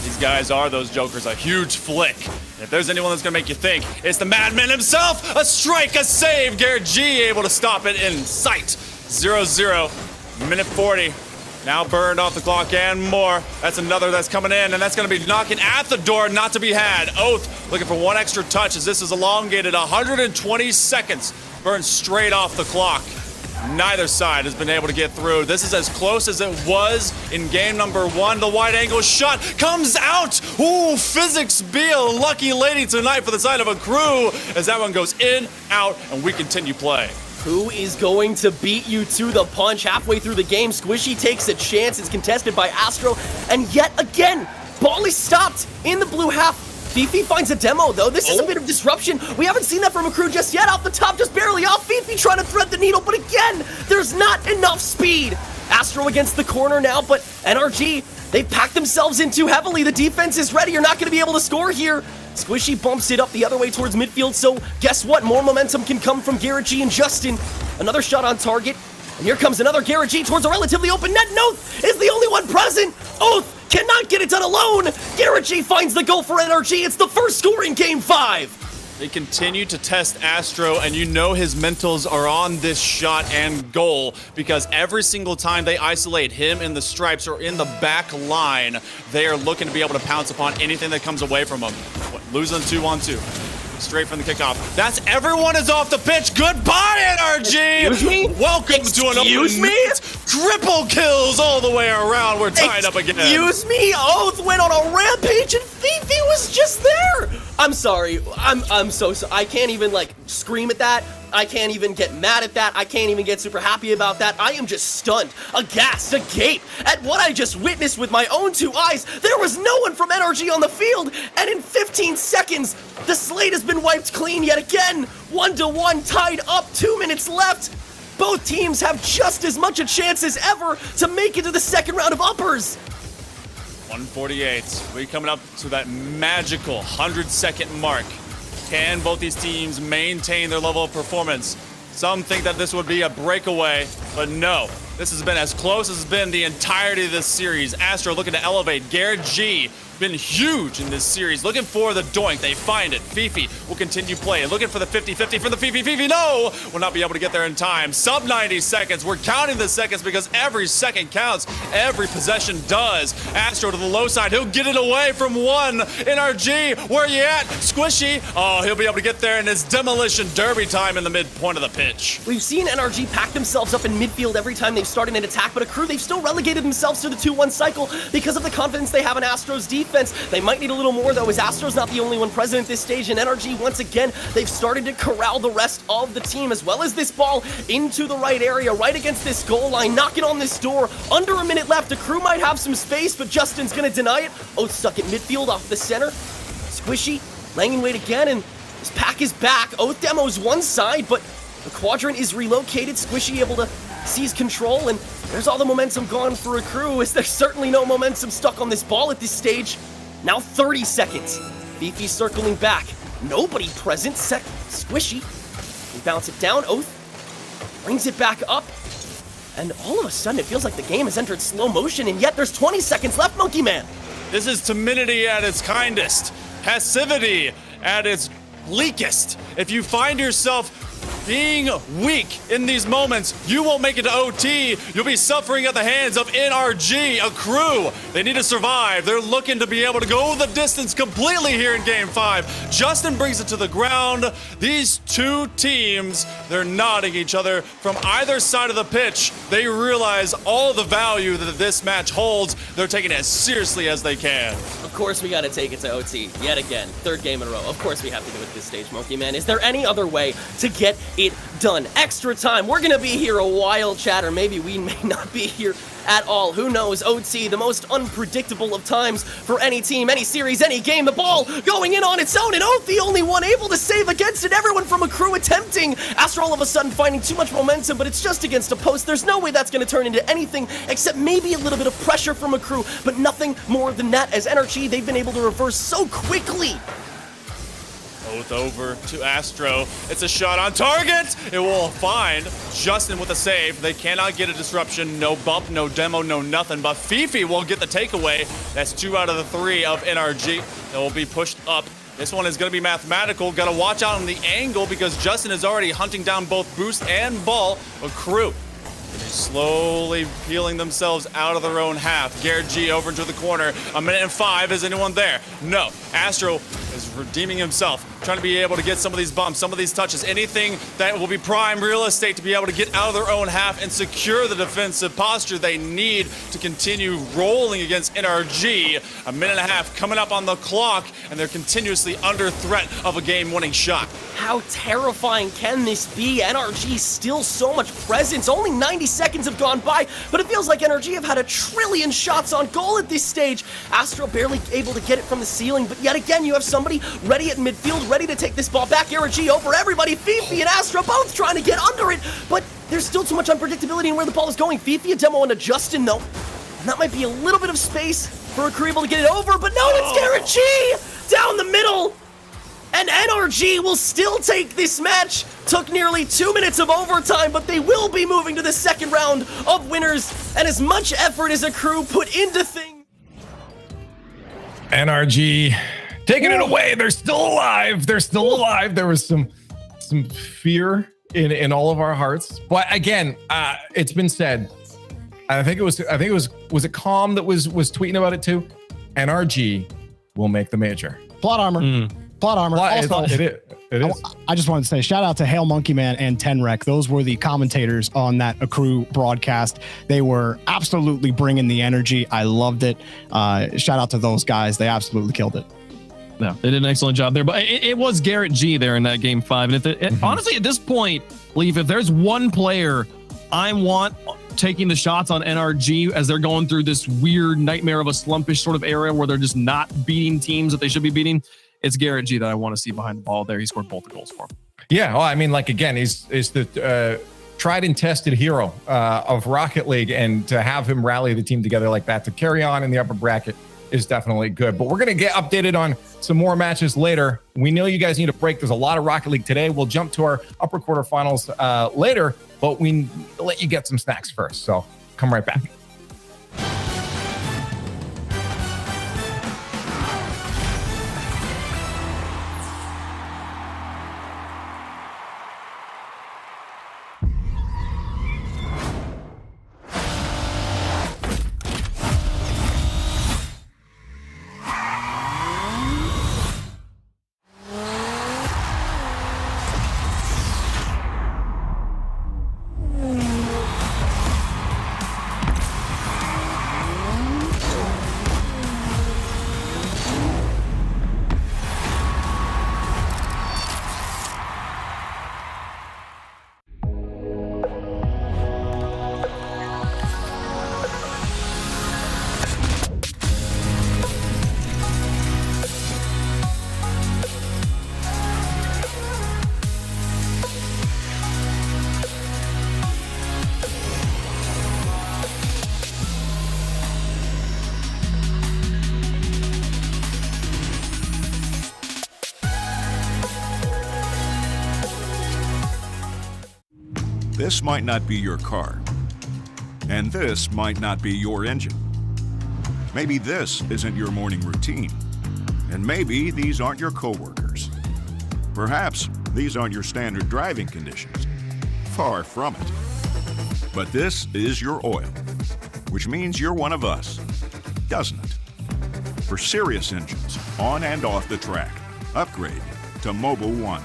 These guys are those Jokers, a huge flick. And if there's anyone that's gonna make you think, it's the Madman himself! A strike, a save! Garrett G able to stop it in sight. 0-0, minute 40. Now burned off the clock and more. That's another that's coming in, and that's gonna be knocking at the door, not to be had. Oath looking for one extra touch as this is elongated. 120 seconds burned straight off the clock. Neither side has been able to get through. This is as close as it was in game number 1. The wide angle shot comes out. Ooh, physics be a lucky lady tonight for the side of Acrew as that one goes in, out, and we continue play. Who is going to beat you to the punch halfway through the game? Squishy takes a chance. It's contested by Astro. And yet again, ball is stopped in the blue half. Fifi finds a demo, though. This is a bit of disruption. We haven't seen that from Acrew just yet. Off the top, just barely off. Fifi trying to thread the needle, but again, there's not enough speed. Astro against the corner now, but NRG, they've packed themselves in too heavily. The defense is ready. You're not going to be able to score here. Squishy bumps it up the other way towards midfield, so guess what? More momentum can come from Garrett G and Justin. Another shot on target, and here comes another Garrett G towards a relatively open net. Oath is the only one present. Oath cannot get it done alone. Garrett G finds the goal for NRG. It's the first score in Game 5. They continue to test Astro, and you know his mentals are on this shot and goal because every single time they isolate him in the stripes or in the back line, they are looking to be able to pounce upon anything that comes away from him. Losing 2-on-2. Straight from the kickoff. That's everyone is off the pitch. Goodbye, NRG! Excuse me? Welcome to an open net. Triple kills all the way around. We're tied up again. Excuse me? Oath went on a rampage and Fifi was just there! I'm sorry. I'm so sorry. I can't even, scream at that. I can't even get mad at that. I can't even get super happy about that. I am just stunned, aghast, agape at what I just witnessed with my own 2 eyes. There was no one from NRG on the field, and in 15 seconds, the slate has been wiped clean yet again. 1-1, tied up, 2 minutes left. Both teams have just as much a chance as ever to make it to the second round of uppers. 148. We coming up to that magical 100-second mark. Can both these teams maintain their level of performance? Some think that this would be a breakaway, but no. This has been as close as it's been the entirety of this series. Astro looking to elevate. Garrett G been huge in this series. Looking for the doink. They find it. Fifi will continue playing. Looking for the 50-50 for the Fifi. Fifi, no! Will not be able to get there in time. Sub 90 seconds. We're counting the seconds because every second counts. Every possession does. Astro to the low side. He'll get it away from one. NRG, where you at? Squishy. Oh, he'll be able to get there in his demolition derby time in the midpoint of the pitch. We've seen NRG pack themselves up in midfield every time they've started an attack, but Acrew, they've still relegated themselves to the 2-1 cycle because of the confidence they have in Astro's defense. They might need a little more, though, as Astro's not the only one present at this stage, and NRG, once again, they've started to corral the rest of the team, as well as this ball into the right area, right against this goal line, knocking on this door. Under a minute left. Acrew might have some space, but Justin's gonna deny it. Oath stuck at midfield off the center. Squishy, laying in wait again, and his pack is back. Oath demos one side, but the quadrant is relocated. Squishy able to seize control, and there's all the momentum gone for Acrew, as there's certainly no momentum stuck on this ball at this stage. Now 30 seconds. Fifi circling back. Nobody present. Squishy. We bounce it down. Oath brings it back up. And all of a sudden, it feels like the game has entered slow motion, and yet there's 20 seconds left, Monkey Man. This is timidity at its kindest. Passivity at its bleakest. If you find yourself being weak in these moments, you won't make it to OT. You'll be suffering at the hands of NRG, Acrew. They need to survive. They're looking to be able to go the distance completely here in Game 5. Justin brings it to the ground. These two teams, they're nodding each other from either side of the pitch. They realize all the value that this match holds. They're taking it as seriously as they can. Of course we gotta take it to OT, yet again. Third game in a row. Of course we have to do it at this stage, Monkey Man. Is there any other way to get it done? Extra time. We're gonna be here a while, chat, or maybe we may not be here at all. Who knows? OT, the most unpredictable of times for any team, any series, any game. The ball going in on its own, and Oath the only one able to save against it. Everyone from Acrew attempting. Astro all of a sudden finding too much momentum, but it's just against a post. There's no way that's going to turn into anything except maybe a little bit of pressure from Acrew, but nothing more than that, as NRG, they've been able to reverse so quickly. Both over to Astro. It's a shot on target. It will find Justin with a save. They cannot get a disruption. No bump, no demo, no nothing. But Fifi will get the takeaway. That's 2 out of the 3 of NRG. That will be pushed up. This one is going to be mathematical. Got to watch out on the angle because Justin is already hunting down both Boost and Ball. Acrew slowly peeling themselves out of their own half. Garrett G over into the corner. 1:05. Is anyone there? No. Astro is redeeming himself, trying to be able to get some of these bumps, some of these touches, anything that will be prime real estate to be able to get out of their own half and secure the defensive posture they need to continue rolling against NRG. 1.5 coming up on the clock, and they're continuously under threat of a game-winning shot. How terrifying can this be? NRG still so much presence. Only 90 seconds have gone by, but it feels like NRG have had 1 trillion shots on goal at this stage. Astro barely able to get it from the ceiling, but yet again, you have somebody ready at midfield, ready to take this ball back. Garrett G over everybody. Fifi and Astro both trying to get under it, but there's still too much unpredictability in where the ball is going. Fifi a demo into Justin, though. And that might be a little bit of space for Acrew able to get it over, but no, it's Garrett G down the middle. And NRG will still take this match. Took nearly 2 minutes of overtime, but they will be moving to the second round of winners. And as much effort as Acrew put into things. NRG taking it away. They're still alive. They're still alive. There was some fear in all of our hearts. But again, it's been said. I think it was it Calm that was tweeting about it too? NRG will make the major. Plot armor. Plot armor. Also, it is. I just wanted to say shout out to Hail Monkey Man and Tenrec. Those were the commentators on that Acrew broadcast. They were absolutely bringing the energy. I loved it. Shout out to those guys. They absolutely killed it. No, they did an excellent job there. But it was Garrett G there in that game 5. And honestly, at this point, Leaf, if there's one player I want taking the shots on NRG as they're going through this weird nightmare of a slumpish sort of area where they're just not beating teams that they should be beating, it's Garrett G that I want to see behind the ball there. He scored both the goals for him. Yeah, well, I mean, like, again, he's the tried and tested hero of Rocket League, and to have him rally the team together like that to carry on in the upper bracket is definitely good. But we're going to get updated on some more matches later. We know you guys need a break. There's a lot of Rocket League today. We'll jump to our upper quarterfinals later, but we let you get some snacks first. So come right back. This might not be your car, and this might not be your engine. Maybe this isn't your morning routine, and maybe these aren't your coworkers. Perhaps these aren't your standard driving conditions. Far from it. But this is your oil, which means you're one of us, doesn't it? For serious engines, on and off the track, upgrade to Mobil 1.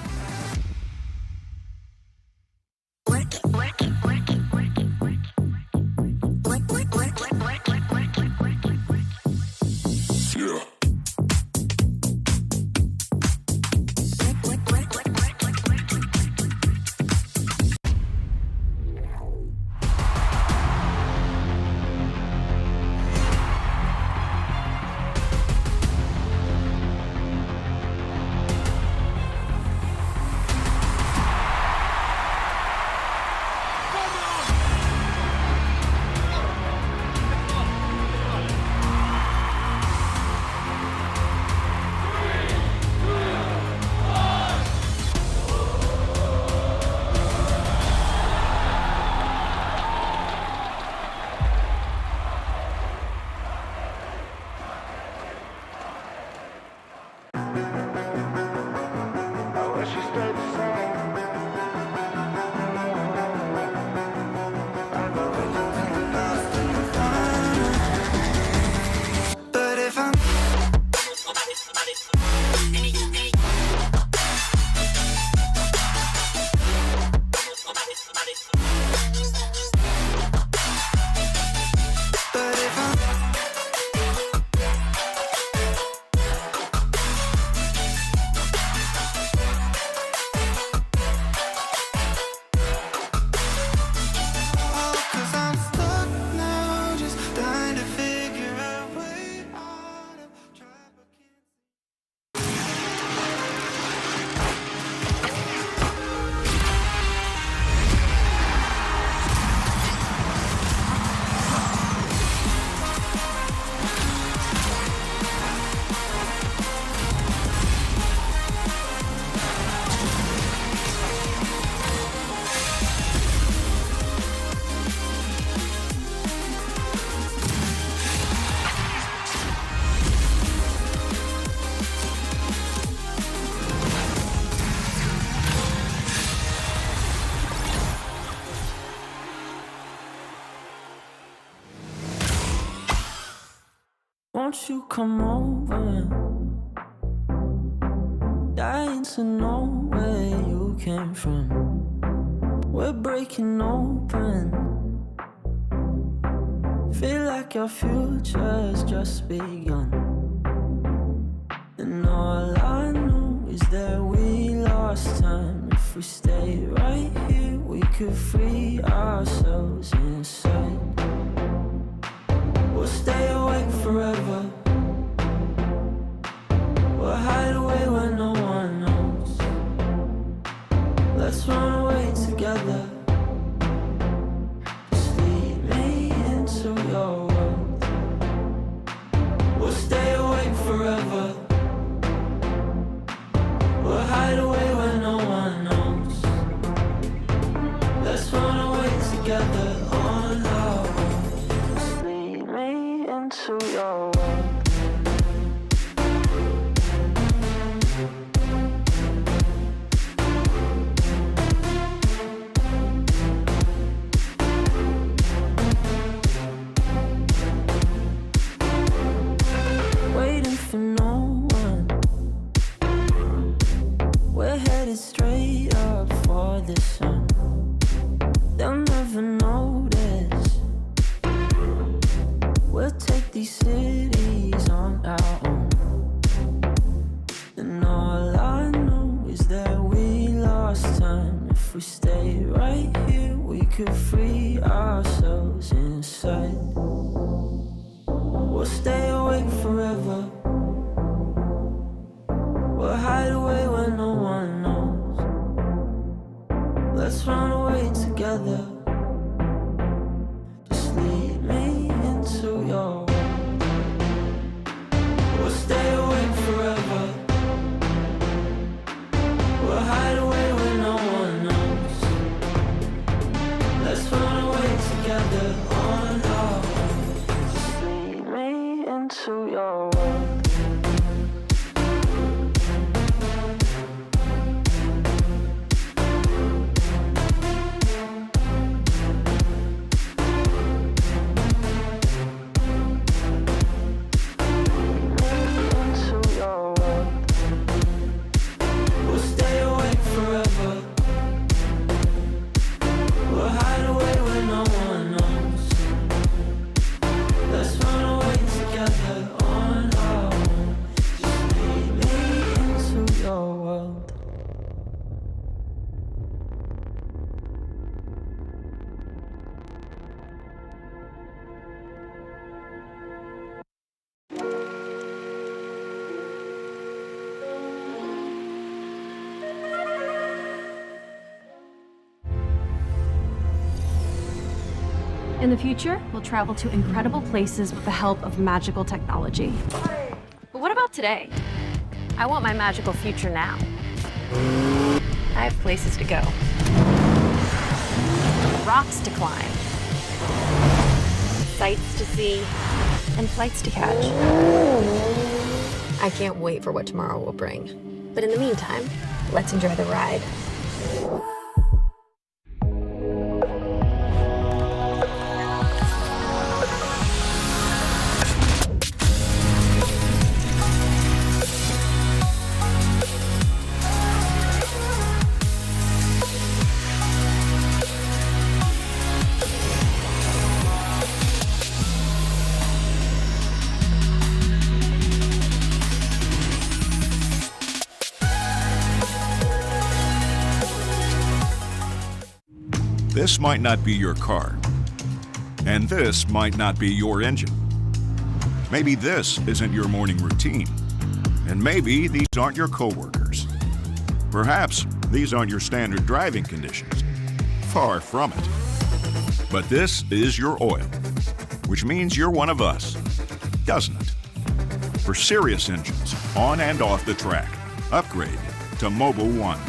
Won't you come over? Dying to know where you came from. We're breaking open. Feel like your future's just begun. And all I know is that we lost time. If we stay right here, we could free ourselves inside. We'll stay awake forever. We'll hide away where no one knows. Let's run away together. Just lead me into your world. We'll stay awake forever. We'll hide away where no one knows. Let's run away together on our own. Just lead me into your world. Waiting for no one. We're headed straight up for the sun. They'll never notice. We'll take these cities on our own. And all I know is that we lost time. If we stay right here, we could free ourselves inside. We'll stay awake forever. We'll hide away where no one knows. Let's run away together. Just lead me into your world. We'll stay awake forever. We'll hide away where no one knows. Let's run away together on our own. Just lead me into your world. In the future, we'll travel to incredible places with the help of magical technology. But what about today? I want my magical future now. I have places to go. Rocks to climb. Sights to see. And flights to catch. I can't wait for what tomorrow will bring. But in the meantime, let's enjoy the ride. This might not be your car. And this might not be your engine. Maybe this isn't your morning routine. And maybe these aren't your coworkers. Perhaps these aren't your standard driving conditions. Far from it. But this is your oil, which means you're one of us, doesn't it? For serious engines, on and off the track, upgrade to Mobil 1.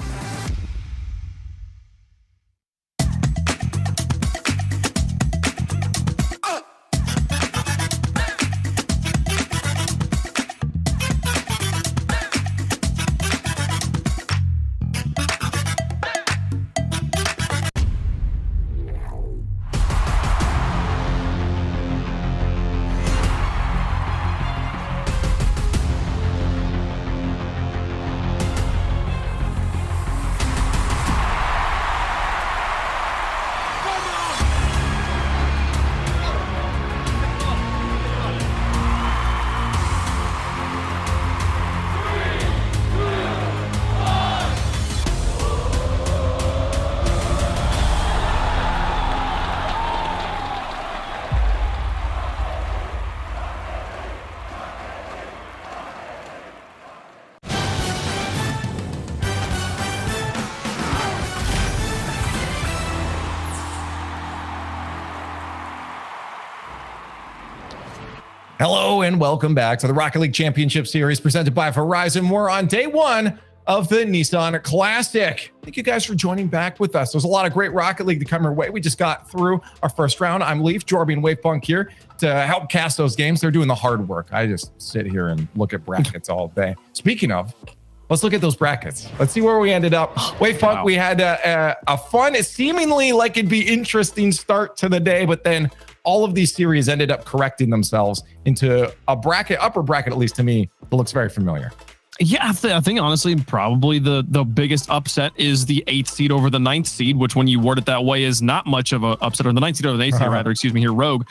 Hello and welcome back to the Rocket League Championship Series presented by Verizon. We're on day one of the Nissan Classic. Thank you guys for joining back with us. There's a lot of great Rocket League to come your way. We just got through our first round. I'm Leaf, Jorby, and Wavepunk here to help cast those games. They're doing the hard work. I just sit here and look at brackets all day. Speaking of, let's look at those brackets. Let's see where we ended up. Wavepunk, wow. We had a fun, seemingly like it'd be interesting start to the day, but then all of these series ended up correcting themselves into a bracket, upper bracket, at least to me, that looks very familiar. Yeah, I think honestly, probably the biggest upset is the 8th seed over the 9th seed, which when you word it that way is not much of an upset, or the 9th seed over the 8th seed, rather, excuse me here, Rogue,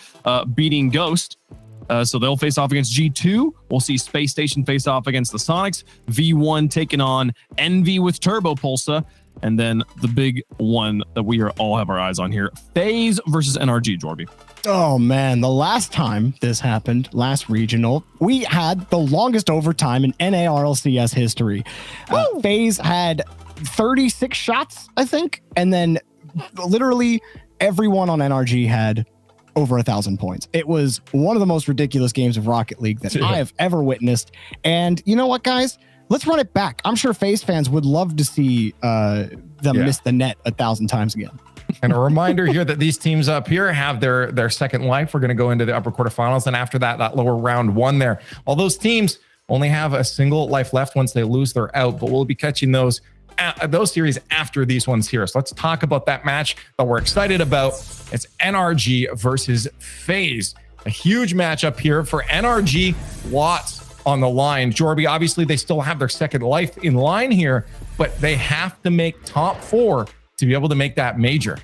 beating Ghost. So they'll face off against G2. We'll see Space Station face off against the Sonics. V1 taking on Envy with Turbo Pulsa. And then the big one that we all have our eyes on here, FaZe versus NRG, Jorby. Oh, man. The last time this happened, last regional, we had the longest overtime in NA RLCS history. FaZe had 36 shots, I think. And then literally everyone on NRG had over 1,000 points. It was one of the most ridiculous games of Rocket League that I have ever witnessed. And you know what, guys? Let's run it back. I'm sure FaZe fans would love to see them miss the net 1,000 times again. And a reminder here that these teams up here have their second life. We're going to go into the upper quarterfinals. And after that lower round one there, all those teams only have a single life left. Once they lose, they're out. But we'll be catching those series after these ones here. So let's talk about that match that we're excited about. It's NRG versus FaZe. A huge matchup here for NRG. Lots on the line. Jorby, obviously they still have their second life in line here, but they have to make top 4 to be able to make that major.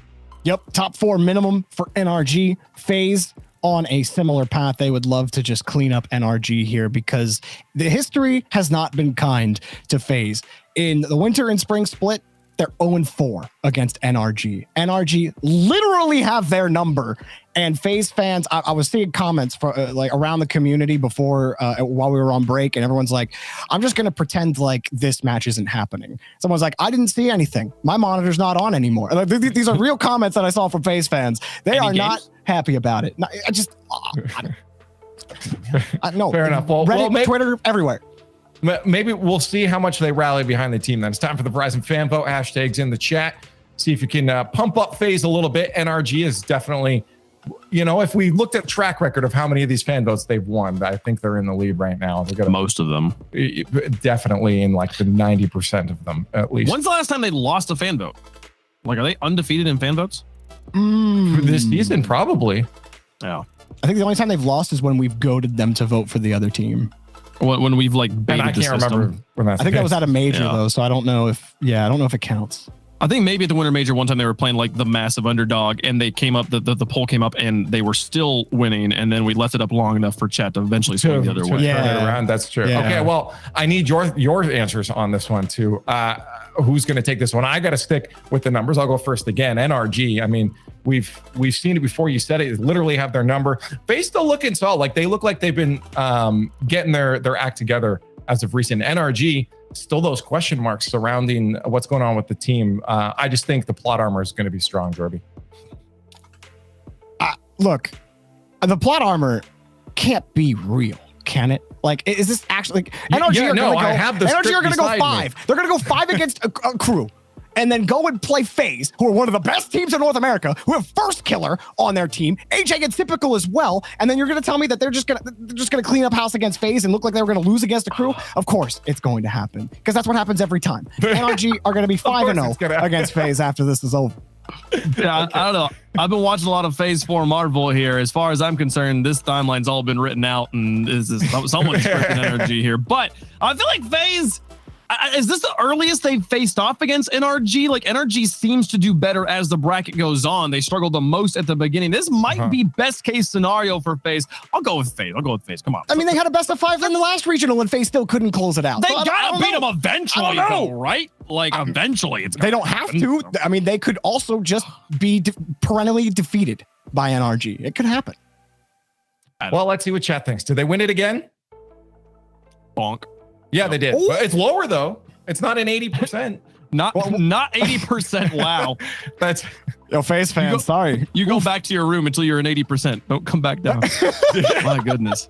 Yep, top 4 minimum for NRG. FaZe on a similar path. They would love to just clean up NRG here because the history has not been kind to FaZe. In the winter and spring split, they're 0-4 against NRG. NRG literally have their number. And FaZe fans, I was seeing comments for like around the community before while we were on break, and everyone's like, I'm just going to pretend like this match isn't happening. Someone's like, I didn't see anything. My monitor's not on anymore. Like, these are real comments that I saw from FaZe fans. They are not happy about it. No, fair enough. Reddit, maybe, Twitter, everywhere. Maybe we'll see how much they rally behind the team then. It's time for the Verizon fan vote. Hashtags in the chat. See if you can pump up FaZe a little bit. NRG is definitely, if we looked at track record of how many of these fan votes they've won, I think they're in the lead right now. They got most of them. Definitely in like the 90% of them, at least. When's the last time they lost a fan vote? Like, are they undefeated in fan votes? For this season, probably. Yeah. I think the only time they've lost is when we've goaded them to vote for the other team. When we've like baited I can't remember when that's I think that was at a major though, so I don't know if it counts. I think maybe at the Winter Major one time they were playing like the massive underdog, and they came up, the poll came up, and they were still winning, and then we left it up long enough for chat to eventually swing the other way. Yeah, around. That's true. Yeah. Okay, well, I need your answers on this one too. Who's going to take this one? I got to stick with the numbers. I'll go first again. NRG. I mean, we've seen it before. You said it. They literally have their number. FaZe still looking solid. Like they look like they've been getting their act together as of recent. NRG. Still those question marks surrounding what's going on with the team. I just think the plot armor is going to be strong, Jorby. Look, the plot armor can't be real, can it? Like, is this actually like NRG are going to go 5. They're going to go 5 against a crew. And then go and play FaZe, who are one of the best teams in North America, who have First Killer on their team, AJ and Typical as well. And then you're going to tell me that they're just going to clean up house against FaZe and look like they were going to lose against a crew? Of course, it's going to happen because that's what happens every time. NRG are going to be 5-0 against FaZe after this is over. Yeah, I don't know. I've been watching a lot of FaZe 4 Marvel here. As far as I'm concerned, this timeline's all been written out, and someone's scripting NRG here. But I feel like FaZe. Is this the earliest they've faced off against NRG? Like NRG seems to do better as the bracket goes on. They struggled the most at the beginning. This might be best case scenario for FaZe. I'll go with FaZe. Come on. I mean, they had a best of 5 in the last regional and FaZe still couldn't close it out. They gotta beat them eventually, though, right? Like eventually, they don't have to. I mean, they could also just be perennially defeated by NRG. It could happen. Well, let's see what chat thinks. Did they win it again? Bonk. Yeah, they did. But it's lower though. It's not an 80%. Not 80%. Wow. That's FaZe fans. Sorry. You go back to your room until you're an 80%. Don't come back down. My goodness.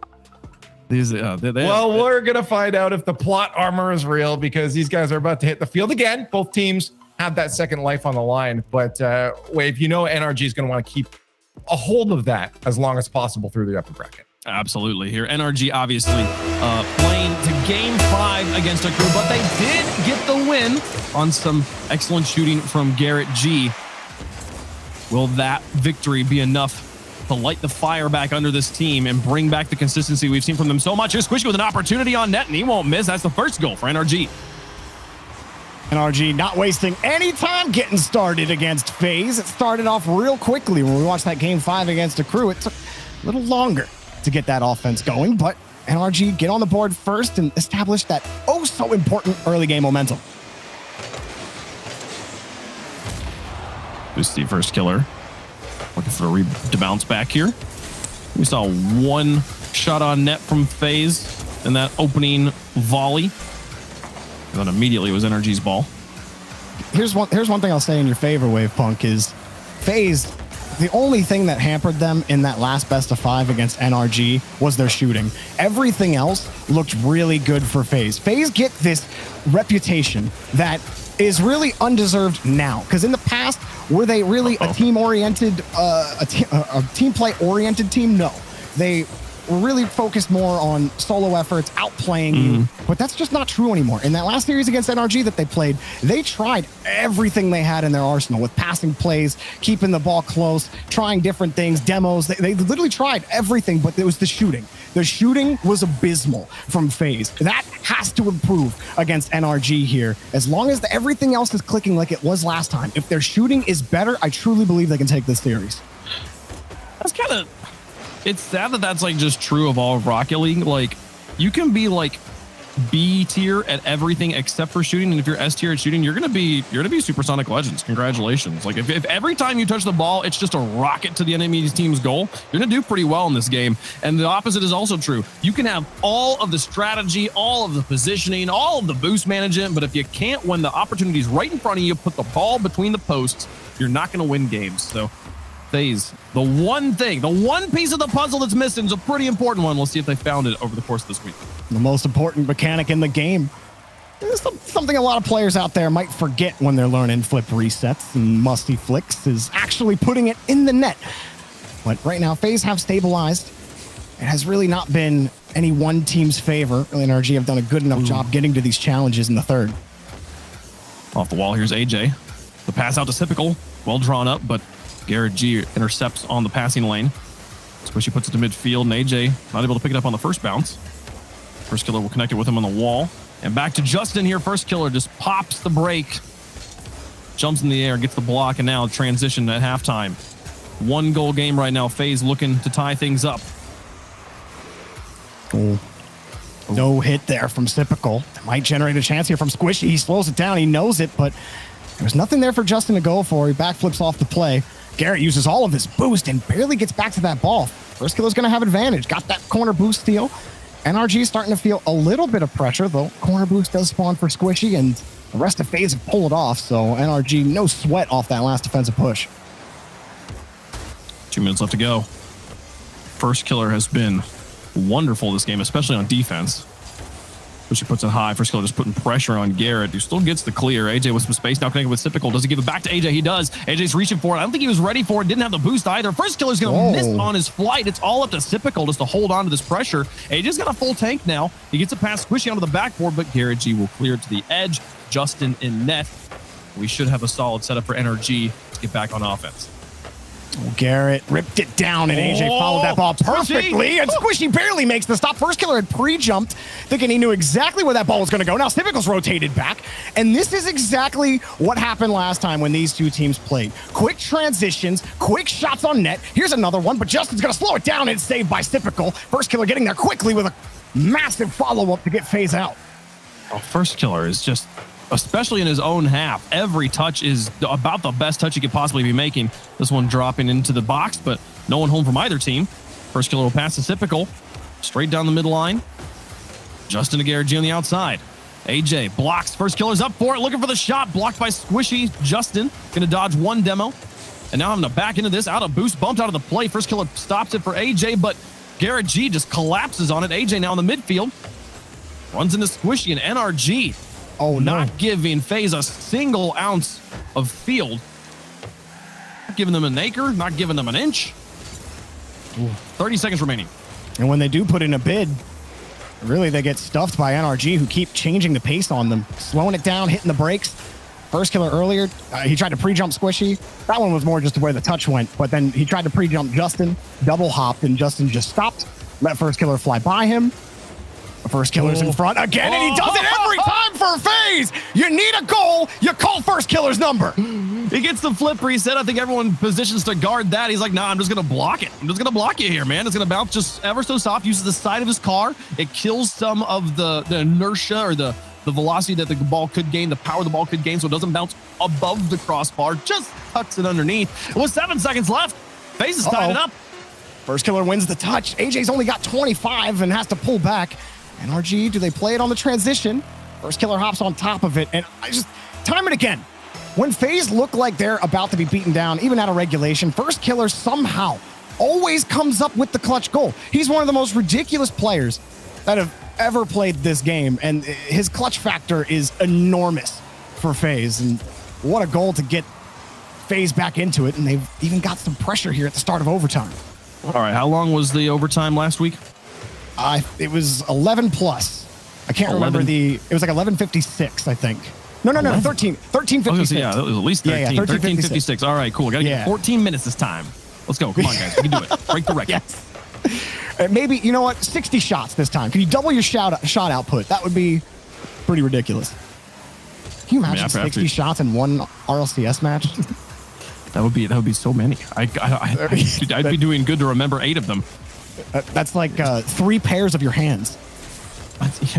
These, Well, we're going to find out if the plot armor is real because these guys are about to hit the field again. Both teams have that second life on the line. But Wave, NRG is going to want to keep a hold of that as long as possible through the upper bracket. Absolutely. Here, NRG obviously playing to game 5 against Acrew, but they did get the win on some excellent shooting from Garrett G. Will that victory be enough to light the fire back under this team and bring back the consistency we've seen from them so much? Here's Squishy with an opportunity on net, and he won't miss. That's the first goal for NRG. NRG not wasting any time getting started against FaZe. It started off real quickly. When we watched that game 5 against Acrew, it took a little longer to get that offense going, but NRG get on the board first and establish that so important early game momentum. Who's the first killer? Looking for to bounce back here. We saw one shot on net from FaZe in that opening volley. And then immediately it was NRG's ball. Here's one thing I'll say in your favor, Wave Punk, is FaZe, the only thing that hampered them in that last best of 5 against NRG was their shooting. Everything else looked really good for FaZe. FaZe get this reputation that is really undeserved now, because in the past, were they really a team-oriented, a team play-oriented team? No. They were really focused more on solo efforts, outplaying you, but that's just not true anymore. In that last series against NRG that they played, they tried everything they had in their arsenal with passing plays, keeping the ball close, trying different things, demos. They literally tried everything, but it was the shooting. The shooting was abysmal from FaZe. That has to improve against NRG here. As long as everything else is clicking like it was last time, if their shooting is better, I truly believe they can take this series. That's kind of... It's sad that that's like just true of all of Rocket League. Like, you can be like B tier at everything except for shooting, and if you're S tier at shooting, you're gonna be Supersonic Legends. Congratulations! Like, if every time you touch the ball, it's just a rocket to the enemy team's goal, you're gonna do pretty well in this game. And the opposite is also true. You can have all of the strategy, all of the positioning, all of the boost management, but if you can't, when the opportunity's right in front of you, put the ball between the posts, you're not gonna win games. So FaZe, the one piece of the puzzle that's missing is a pretty important one. We'll see if they found it over the course of this week. The most important mechanic in the game. It's something a lot of players out there might forget when they're learning flip resets and musty flicks is actually putting it in the net. But right now, FaZe have stabilized. It has really not been any one team's favor. NRG have done a good enough job getting to these challenges in the third. Off the wall, here's AJ. The pass out to Typical. Well drawn up, but Garrett G intercepts on the passing lane. Squishy puts it to midfield, and AJ not able to pick it up on the first bounce. First killer will connect it with him on the wall. And back to Justin here. First killer just pops the break. Jumps in the air, gets the block, and now transition at halftime. 1 goal game right now. FaZe looking to tie things up. No hit there from Typical. Might generate a chance here from Squishy. He slows it down. He knows it, but there's nothing there for Justin to go for. He backflips off the play. Garrett uses all of his boost and barely gets back to that ball. First killer's going to have advantage. Got that corner boost steal. NRG is starting to feel a little bit of pressure, though. Corner boost does spawn for Squishy, and the rest of FaZe have pulled it off, so NRG, no sweat off that last defensive push. 2 minutes left to go. First killer has been wonderful this game, especially on defense. She puts it high. First killer just putting pressure on Garrett, who still gets the clear. AJ with some space now connected with Typical. Does he give it back to AJ? He does. AJ's reaching for it. I don't think he was ready for it. Didn't have the boost either. First killer's going to miss on his flight. It's all up to Typical just to hold on to this pressure. AJ's got a full tank now. He gets it past Squishy onto the backboard, but Garrett G will clear it to the edge. Justin in net. We should have a solid setup for NRG to get back on offense. Garrett ripped it down, and AJ followed that ball perfectly, and Squishy barely makes the stop. First killer had pre-jumped, thinking he knew exactly where that ball was going to go. Now Typical's rotated back, and this is exactly what happened last time when these two teams played. Quick transitions, quick shots on net. Here's another one, but Justin's going to slow it down, and it's saved by Typical. First killer getting there quickly with a massive follow-up to get FaZe out. Oh, first killer is just... especially in his own half. Every touch is about the best touch he could possibly be making. This one dropping into the box, but no one home from either team. First killer will pass to Typical. Straight down the midline. Justin to Garrett G on the outside. AJ blocks. First killer's up for it. Looking for the shot. Blocked by Squishy. Justin going to dodge one demo. And now having to back into this. Out of boost. Bumped out of the play. First killer stops it for AJ, but Garrett G just collapses on it. AJ now in the midfield. Runs into Squishy and NRG. Oh, no. Not giving FaZe a single ounce of field. Not giving them an acre, not giving them an inch. 30 seconds remaining. And when they do put in a bid, really they get stuffed by NRG, who keep changing the pace on them, slowing it down, hitting the brakes. First killer earlier, he tried to pre-jump Squishy. That one was more just where the touch went, but then he tried to pre-jump Justin, double hopped, and Justin just stopped, let first killer fly by him. The first killer's in front again, and he does it every time for FaZe. You need a goal, you call first killer's number. He gets the flip reset. I think everyone positions to guard that. He's like, nah, I'm just going to block it. I'm just going to block you here, man. It's going to bounce just ever so soft, uses the side of his car. It kills some of the inertia or the velocity that the ball could gain, the power the ball could gain, so it doesn't bounce above the crossbar, just tucks it underneath. With 7 seconds left, FaZe is tied it up. First killer wins the touch. AJ's only got 25 and has to pull back. NRG, do they play it on the transition? First killer hops on top of it, and I just time it again. When FaZe look like they're about to be beaten down, even out of regulation, first killer somehow always comes up with the clutch goal. He's one of the most ridiculous players that have ever played this game, and his clutch factor is enormous for FaZe. And what a goal to get FaZe back into it, and they've even got some pressure here at the start of overtime. All right, how long was the overtime last week? It was 11 plus. I can't remember it was like 11:56, I think. No, 13:56. Yeah, that was at least 13. 13:56. All right, cool. Got to get 14 minutes this time. Let's go. Come on, guys. We can do it. Break the record. Yes. Maybe, you know what? 60 shots this time. Can you double your shot output? That would be pretty ridiculous. Can you imagine 60 shots in one RLCS match? That would be so many. I'd be doing good to remember 8 of them. That's like 3 pairs of your hands.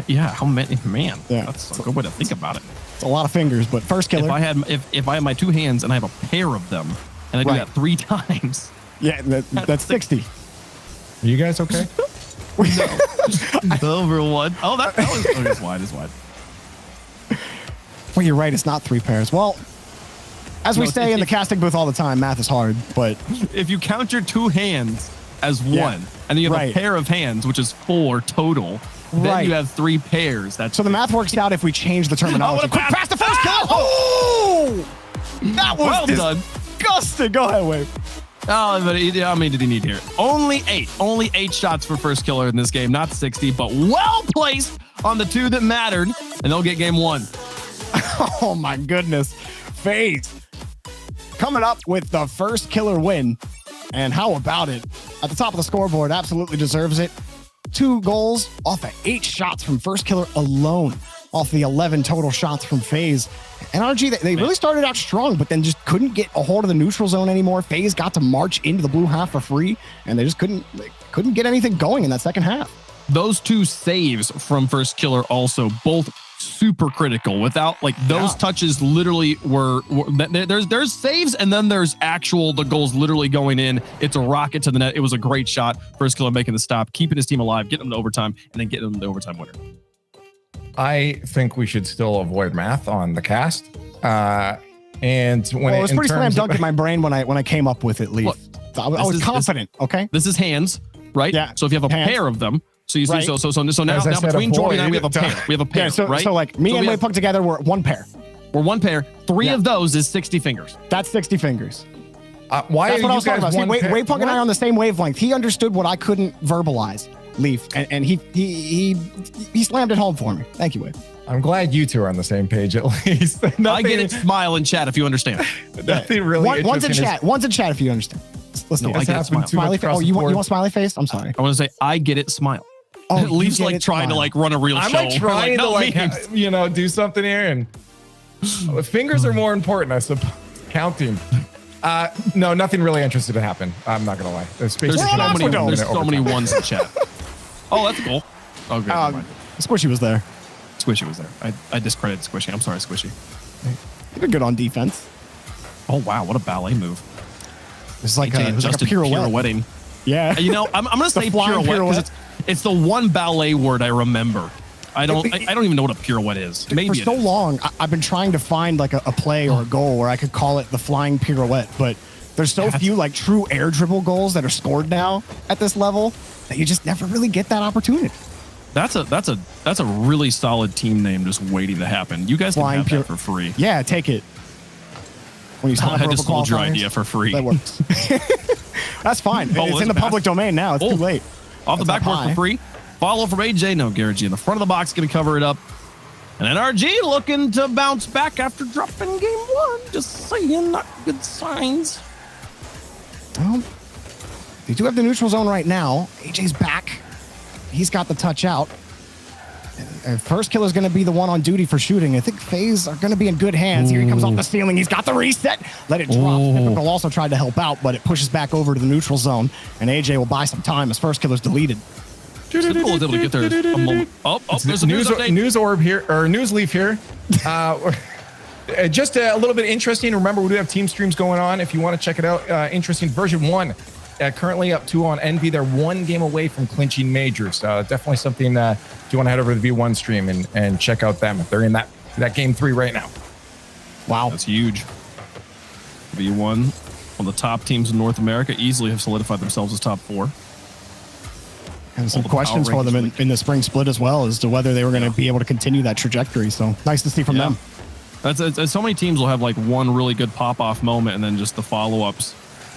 Yeah, how many? Man, yeah, that's a good way to think about it. It's a lot of fingers, but first killer. If I had my 2 hands and I have a pair of them, and I do that 3 times. Yeah, that's 60. Are you guys okay? No. Over one. Oh, that was it's wide. It's wide. Well, you're right. It's not 3 pairs. Well, as we say in the casting booth all the time, math is hard. But if you count your 2 hands as one, and then you have a pair of hands, which is 4 total, then you have 3 pairs. So the math works out if we change the terminology. Quick pass the first killer. Oh! That was well done. Disgusting. Go ahead, Wave. Oh, but how many did he need here? Only 8 shots for first killer in this game, not 60, but well placed on the 2 that mattered, and they'll get game 1. Oh my goodness. FaZe coming up with the first killer win. And how about it? At the top of the scoreboard, absolutely deserves it. 2 goals off of 8 shots from first killer alone, off the 11 total shots from FaZe. NRG, they really started out strong, but then just couldn't get a hold of the neutral zone anymore. FaZe got to march into the blue half for free, and they just couldn't get anything going in that second half. Those 2 saves from first killer also both super critical. Without those touches literally were there's saves, and then there's the goals literally going in. It's a rocket to the net. It was a great shot. First killer making the stop, keeping his team alive, getting them to overtime, and then getting them the overtime winner. I think we should still avoid math on the cast. And when it was pretty slam dunk in my brain when I came up with it, Leaf. Look, I was confident. Okay. This is hands, right? Yeah. So if you have a pair of them. So you see, so now between Jordy and I, we have a pair. We have a pair, right? So like me and Wade put together, we're 1 pair. We're 1 pair. 3 of those is 60 fingers. That's 60 fingers. Why That's are what I you was talking guys about. one pair? Wade Punk and I are on the same wavelength. He understood what I couldn't verbalize, Leaf, and he slammed it home for me. Thank you, Wade. I'm glad you 2 are on the same page at least. I get it. Smile in chat if you understand. Nothing really. One's in chat. One's in chat if you understand. Let's do it. I get it. Smiley face. Oh, you want smiley face? I'm sorry. I want to say I get it. Smile. Oh, Leaf's trying to run a real show. I'm trying to do something here, and fingers are more important, I suppose. Counting. No, nothing really interested to happen. I'm not gonna lie. There's so many ones in chat. Oh, that's cool. Oh, great. Squishy was there. Squishy was there. I discredited Squishy. I'm sorry, Squishy. You did good on defense. Oh wow, what a ballet move! It's like a pirouette. Pirouetting. Yeah. You know, I'm gonna say pirouette because it's the one ballet word I remember. I don't even know what a pirouette is. Maybe for so long, I've been trying to find like a play or a goal where I could call it the flying pirouette, but There's so few like true air dribble goals that are scored now at this level that you just never really get that opportunity. That's a really solid team name just waiting to happen. You guys can have that for free. Yeah, take it. When you sign up I for just sold your qualifiers, idea for free. that works. That's fine. Oh, It's in the public domain now. It's too late. Off the That's backboard up for free. Follow from AJ. No, Garrett G in the front of the box going to cover it up. And NRG looking to bounce back after dropping game one. Just saying, not good signs. Well, they do have the neutral zone right now. AJ's back. He's got the touch out. And first kill is going to be the one on duty for shooting. I think FaZe are going to be in good hands. Here he comes off the ceiling. He's got the reset. Let it drop. Typical also tried to help out, but it pushes back over to the neutral zone. And AJ will buy some time as first killer's deleted. Typical was able to get there a moment. Oh, there's a news update. News orb here, or news leaf here. Just a little bit interesting. Remember, we do have team streams going on. If you want to check it out, interesting. Version 1, currently up 2 on Envy. They're 1 game away from clinching majors. Definitely something if you want to head over to the V1 stream and check out them. They're in that game 3 right now. Wow. That's huge. V1, one of the top teams in North America, easily have solidified themselves as top 4. And some questions for them in the spring split as well as to whether they were going to be able to continue that trajectory. So nice to see from them. That's so many teams will have like one really good pop-off moment and then just the follow-ups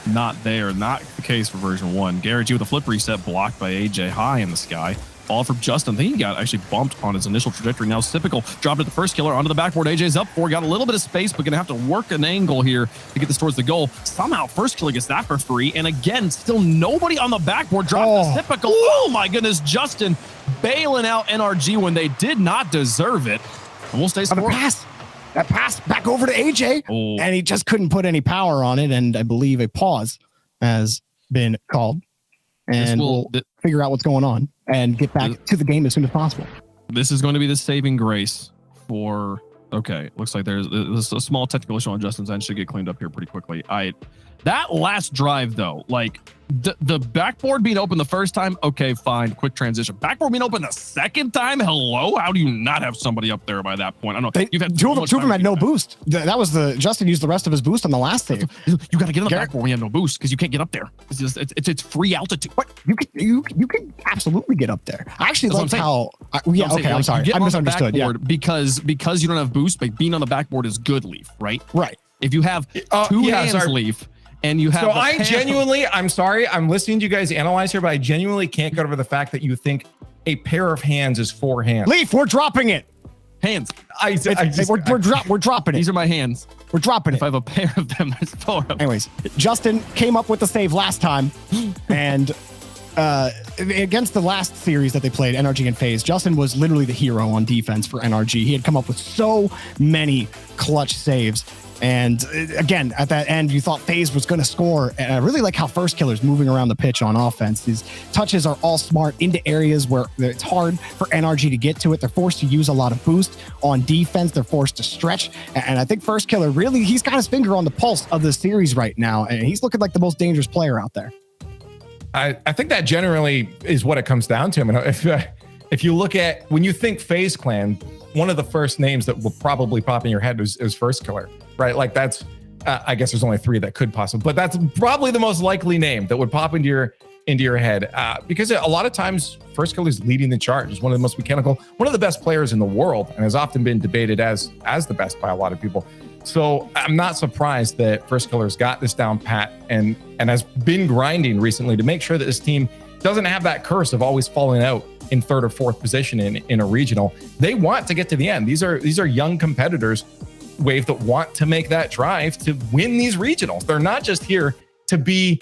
not there. Not the case for version 1. Garrett G with a flip reset blocked by AJ high in the sky. Ball from Justin. I think he got actually bumped on his initial trajectory. Now Typical dropped at the first killer onto the backboard. AJ's up 4. Got a little bit of space, but going to have to work an angle here to get this towards the goal. Somehow first killer gets that for free. And again, still nobody on the backboard. Dropped the Typical. Oh my goodness. Justin bailing out NRG when they did not deserve it. And we'll stay scoring. That pass back over to AJ. And he just couldn't put any power on it. And I believe a pause has been called. And we'll figure out what's going on and get back to the game as soon as possible. This is going to be the saving grace for... Okay, looks like there's a small technical issue on Justin's end. Should get cleaned up here pretty quickly. That last drive, though, like the backboard being open the first time, okay, fine, quick transition. Backboard being open the second time, hello? How do you not have somebody up there by that point? I don't know. You've had two of them had no boost. That was Justin used the rest of his boost on the last save. You got to get on the backboard when you have no boost because you can't get up there. It's free altitude. What? You can absolutely get up there. I actually like how. I'm sorry. I misunderstood. Because you don't have boost, but being on the backboard is good, Leaf, right? Right. If you have two hands, Leaf. And you have so I genuinely, I'm sorry, I'm listening to you guys analyze here, but I genuinely can't get over the fact that you think a pair of hands is 4 hands. Leaf, we're dropping it. Hands. We're dropping it. These are my hands. We're dropping it. If I have a pair of them, there's 4 of them. Anyways, Justin came up with the save last time, and against the last series that they played, NRG and FaZe, Justin was literally the hero on defense for NRG. He had come up with so many clutch saves. And again, at that end, you thought FaZe was going to score. And I really like how first killer's moving around the pitch on offense. These touches are all smart into areas where it's hard for NRG to get to it. They're forced to use a lot of boost on defense. They're forced to stretch. And I think first killer really, he's got his finger on the pulse of the series right now. And he's looking like the most dangerous player out there. I think that generally is what it comes down to. I mean, if you look at, when you think FaZe Clan, one of the first names that will probably pop in your head is first killer, right? Like that's, I guess there's only 3 that could possibly, but that's probably the most likely name that would pop into your head because a lot of times first killer is leading the charge. He's one of the most mechanical, one of the best players in the world, and has often been debated as the best by a lot of people. So I'm not surprised that first killer's got this down pat and has been grinding recently to make sure that this team doesn't have that curse of always falling out in 3rd or 4th position in a regional. They want to get to the end. These are young competitors, Wave, that want to make that drive to win these regionals. They're not just here to be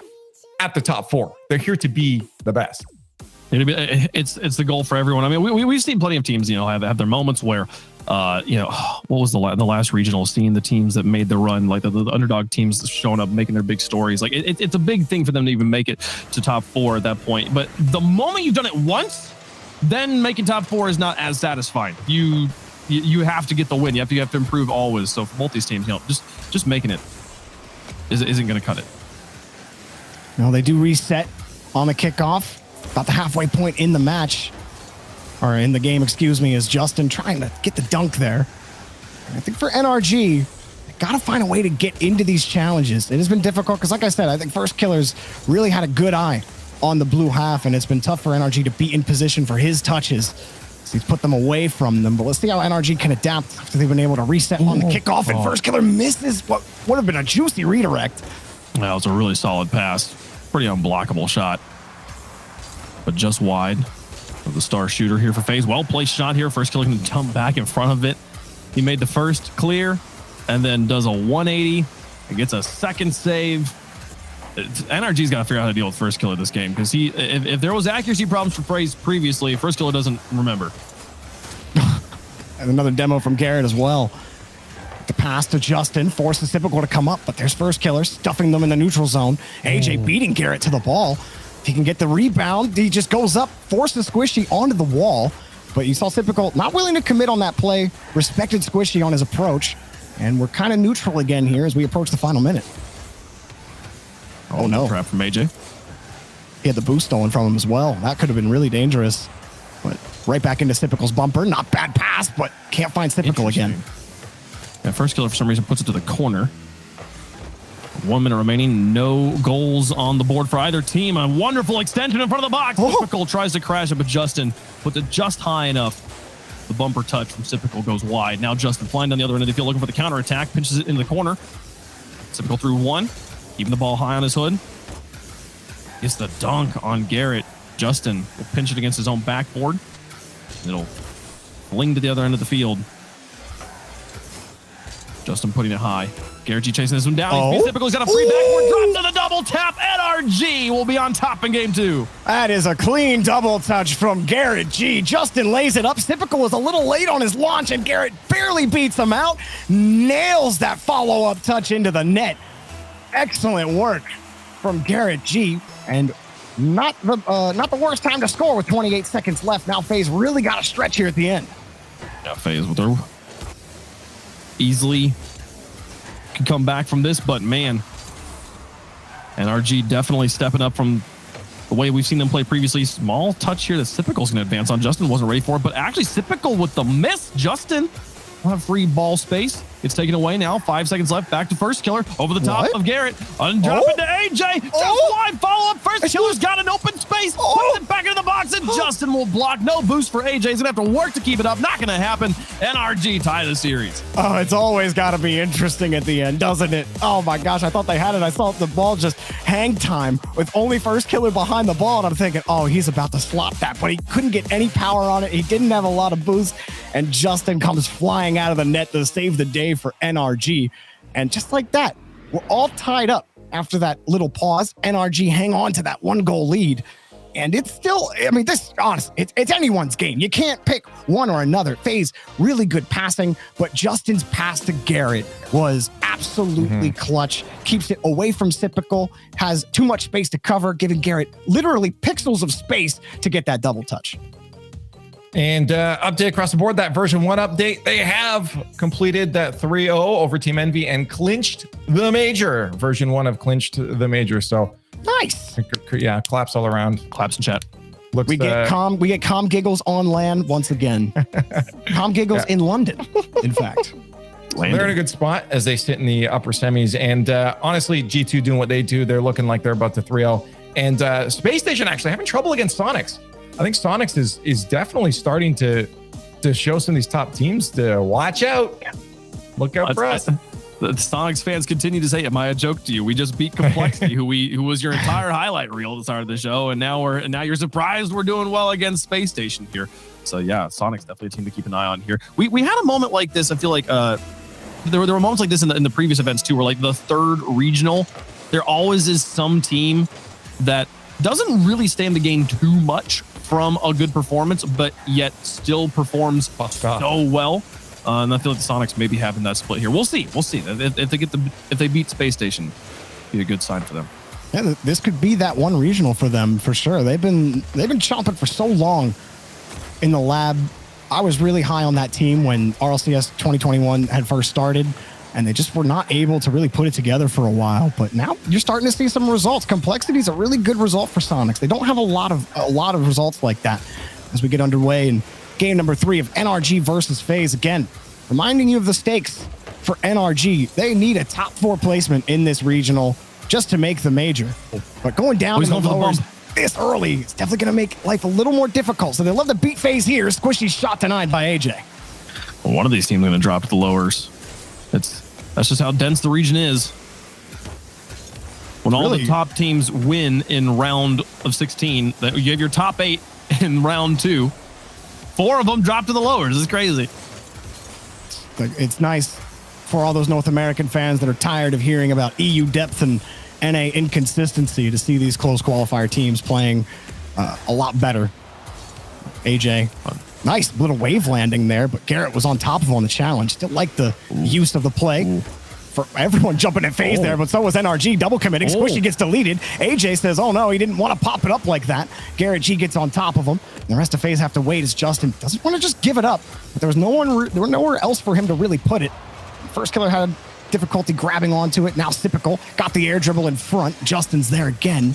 at the top 4. They're here to be the best. It's the goal for everyone. I mean, we've seen plenty of teams, have their moments where, what was the last regional? Seeing the teams that made the run, like the underdog teams showing up, making their big stories. Like it's a big thing for them to even make it to top 4 at that point. But the moment you've done it once, then making top 4 is not as satisfying. You have to get the win. You have to improve always. So for both these teams, just making it isn't going to cut it. No, they do reset on the kickoff. About the halfway point in the match, or in the game, excuse me, is Justin trying to get the dunk there. And I think for NRG, got to find a way to get into these challenges. It has been difficult because, like I said, I think First Killer's really had a good eye on the blue half, and it's been tough for NRG to be in position for his touches. So he's put them away from them. But let's see how NRG can adapt after they've been able to reset on the kickoff, and First Killer misses what would have been a juicy redirect. That was a really solid pass. Pretty unblockable shot, but just wide of the star shooter here for FaZe. Well placed shot here. First Killer can jump back in front of it. He made the first clear and then does a 180 and gets a second save. NRG's got to figure out how to deal with First Killer this game, because if there was accuracy problems for FaZe previously, First Killer doesn't remember. And another demo from Garrett as well. The pass to Justin forces Typical to come up, but there's First Killer stuffing them in the neutral zone. AJ beating Garrett to the ball. If he can get the rebound, he just goes up, forces Squishy onto the wall. But you saw Typical not willing to commit on that play, respected Squishy on his approach. And we're kind of neutral again here as we approach the final minute. Oh no. Trap from AJ. He had the boost stolen from him as well. That could have been really dangerous. But right back into Typical's bumper. Not bad pass, but can't find Typical again. Yeah, First Killer for some reason puts it to the corner. 1 minute remaining. No goals on the board for either team. A wonderful extension in front of the box. Typical tries to crash it, but Justin puts it just high enough. The bumper touch from Typical goes wide. Now Justin flying down the other end of the field looking for the counterattack. Pinches it into the corner. Typical through one. Keeping the ball high on his hood. Gets the dunk on Garrett. Justin will pinch it against his own backboard. It'll fling to the other end of the field. Justin putting it high. Garrett G chasing this one down. He's Typical. He's got a free backboard drop to the double tap. NRG will be on top in game 2. That is a clean double touch from Garrett G. Justin lays it up. Typical was a little late on his launch, and Garrett barely beats him out. Nails that follow-up touch into the net. Excellent work from Garrett G. And not the worst time to score with 28 seconds left. Now FaZe really got a stretch here at the end. Yeah, FaZe with their easily can come back from this, but man, NRG definitely stepping up from the way we've seen them play previously. Small touch here that Typical's going to advance on. Justin wasn't ready for it, but actually Typical with the miss. Justin will have free ball space. It's taken away now. 5 seconds left. Back to First Killer. Over the top of Garrett. Undrop into AJ. Just wide follow-up. First Killer's got an open space. Puts it back into the box, and Justin will block. No boost for AJ. He's going to have to work to keep it up. Not going to happen. NRG tie the series. Oh, it's always got to be interesting at the end, doesn't it? Oh, my gosh. I thought they had it. I saw the ball just hang time with only First Killer behind the ball, and I'm thinking, oh, he's about to slop that, but he couldn't get any power on it. He didn't have a lot of boost, and Justin comes flying out of the net to save the day for NRG. And just like that, we're all tied up after that little pause. NRG hang on to that 1-goal lead. And it's still, I mean, this, honestly, it's anyone's game. You can't pick one or another. FaZe, really good passing, but Justin's pass to Garrett was absolutely clutch. Keeps it away from Typical, has too much space to cover, giving Garrett literally pixels of space to get that double touch. And update across the board, that version 1 update, they have completed that 3-0 over Team Envy and clinched the major. Version 1 have clinched the major. So nice. Yeah, claps all around. Claps in chat. We get calm giggles on land once again. Calm giggles in London, in fact. They're in a good spot as they sit in the upper semis. And honestly, G2 doing what they do, they're looking like they're about to 3-0. And Space Station actually having trouble against Sonics. I think Sonics is definitely starting to show some of these top teams to watch out. Look out for us. The Sonics fans continue to say, "Am I a joke to you? We just beat Complexity, who was your entire highlight reel at the start of the show, and now you're surprised we're doing well against Space Station here." So yeah, Sonics definitely a team to keep an eye on here. We had a moment like this. I feel like there were moments like this in the previous events too, where like the third regional, there always is some team that doesn't really stand to gain too much from a good performance, but yet still performs so well. And I feel like the Sonics may be having that split here. We'll see. If they beat Space Station, be a good sign for them. Yeah, this could be that one regional for them for sure. They've been chomping for so long in the lab. I was really high on that team when RLCS 2021 had first started, and they just were not able to really put it together for a while. But now you're starting to see some results. Complexity is a really good result for Sonics. They don't have a lot of results like that as we get underway in game number 3 of NRG versus FaZe. Again, reminding you of the stakes. for NRG. They need a top 4 placement in this regional just to make the major. But going down he's in the going for the lowers bump. this early, it's definitely going to make life a little more difficult. So they love to beat FaZe here. Squishy shot denied by AJ. Well, one of these teams are going to drop to the lowers. That's just how dense the region is. When all the top teams win in round of 16, that you have your top 8 in round 2. 4 of them drop to the lowers. It's crazy. It's nice for all those North American fans that are tired of hearing about EU depth and NA inconsistency to see these close qualifier teams playing a lot better. AJ, nice little wave landing there, but Garrett was on top of him on the challenge. Still like the use of the play. For everyone jumping at FaZe there, but so was NRG double committing. Squishy gets deleted. AJ says, oh no, he didn't want to pop it up like that. Garrett G gets on top of him. The rest of FaZe have to wait as Justin doesn't want to just give it up. But there was nowhere else for him to really put it. First killer had difficulty grabbing onto it. Now Typical got the air dribble in front. Justin's there again.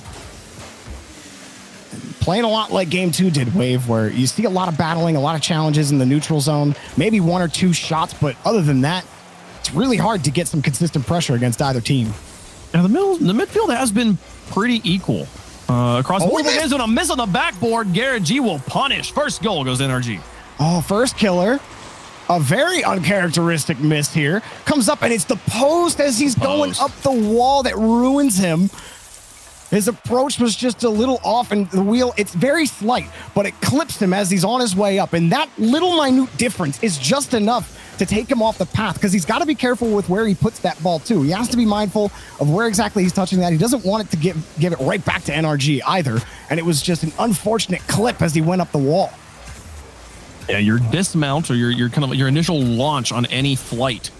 Playing a lot like Game 2 did, Wave, where you see a lot of battling, a lot of challenges in the neutral zone, maybe 1 or 2 shots, but other than that, it's really hard to get some consistent pressure against either team. Now the midfield has been pretty equal across multiple games. When a miss on the backboard, Garrett G will punish. First goal goes NRG. Oh, first killer. A very uncharacteristic miss here. Comes up and it's the post as he's going up the wall that ruins him. His approach was just a little off, and the wheel, it's very slight, but it clips him as he's on his way up. And that little minute difference is just enough to take him off the path, because he's got to be careful with where he puts that ball too. He has to be mindful of where exactly he's touching that. He doesn't want it to give it right back to NRG either. And it was just an unfortunate clip as he went up the wall. Yeah, your dismount or your initial launch on any flight,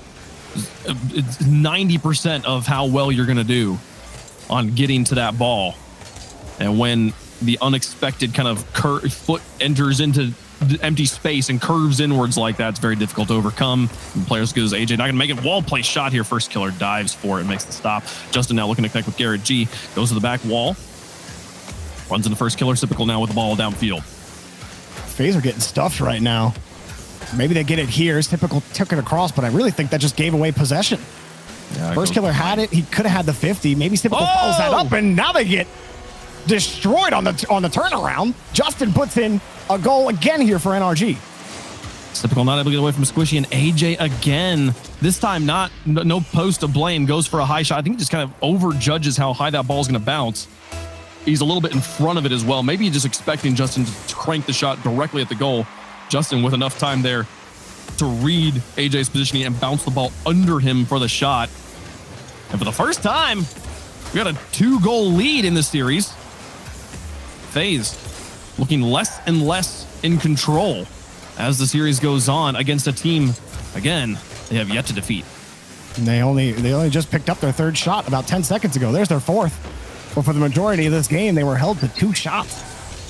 it's 90% of how well you're going to do on getting to that ball. And when the unexpected kind of foot enters into empty space and curves inwards like that, it's very difficult to overcome. And players good as AJ not gonna make it. Wall play shot here. First killer dives for it and makes the stop. Justin now looking to connect with Garrett G. Goes to the back wall. Runs in the first killer. Typical now with the ball downfield. FaZe are getting stuffed right now. Maybe they get it here. Typical took it across, but I really think that just gave away possession. Yeah, first killer had it. He could have had the 50. Maybe Typical follows that up, and now they get destroyed on the turnaround. Justin puts in a goal again here for NRG. Typical not able to get away from Squishy, and AJ again. This time no post to blame. Goes for a high shot. I think he just kind of overjudges how high that ball is going to bounce. He's a little bit in front of it as well. Maybe just expecting Justin to crank the shot directly at the goal. Justin with enough time there to read AJ's positioning and bounce the ball under him for the shot. And for the first time, we got a 2-goal lead in this series. FaZe looking less and less in control as the series goes on against a team, again, they have yet to defeat. And they only just picked up their 3rd shot about 10 seconds ago. There's their 4th. But for the majority of this game, they were held to 2 shots.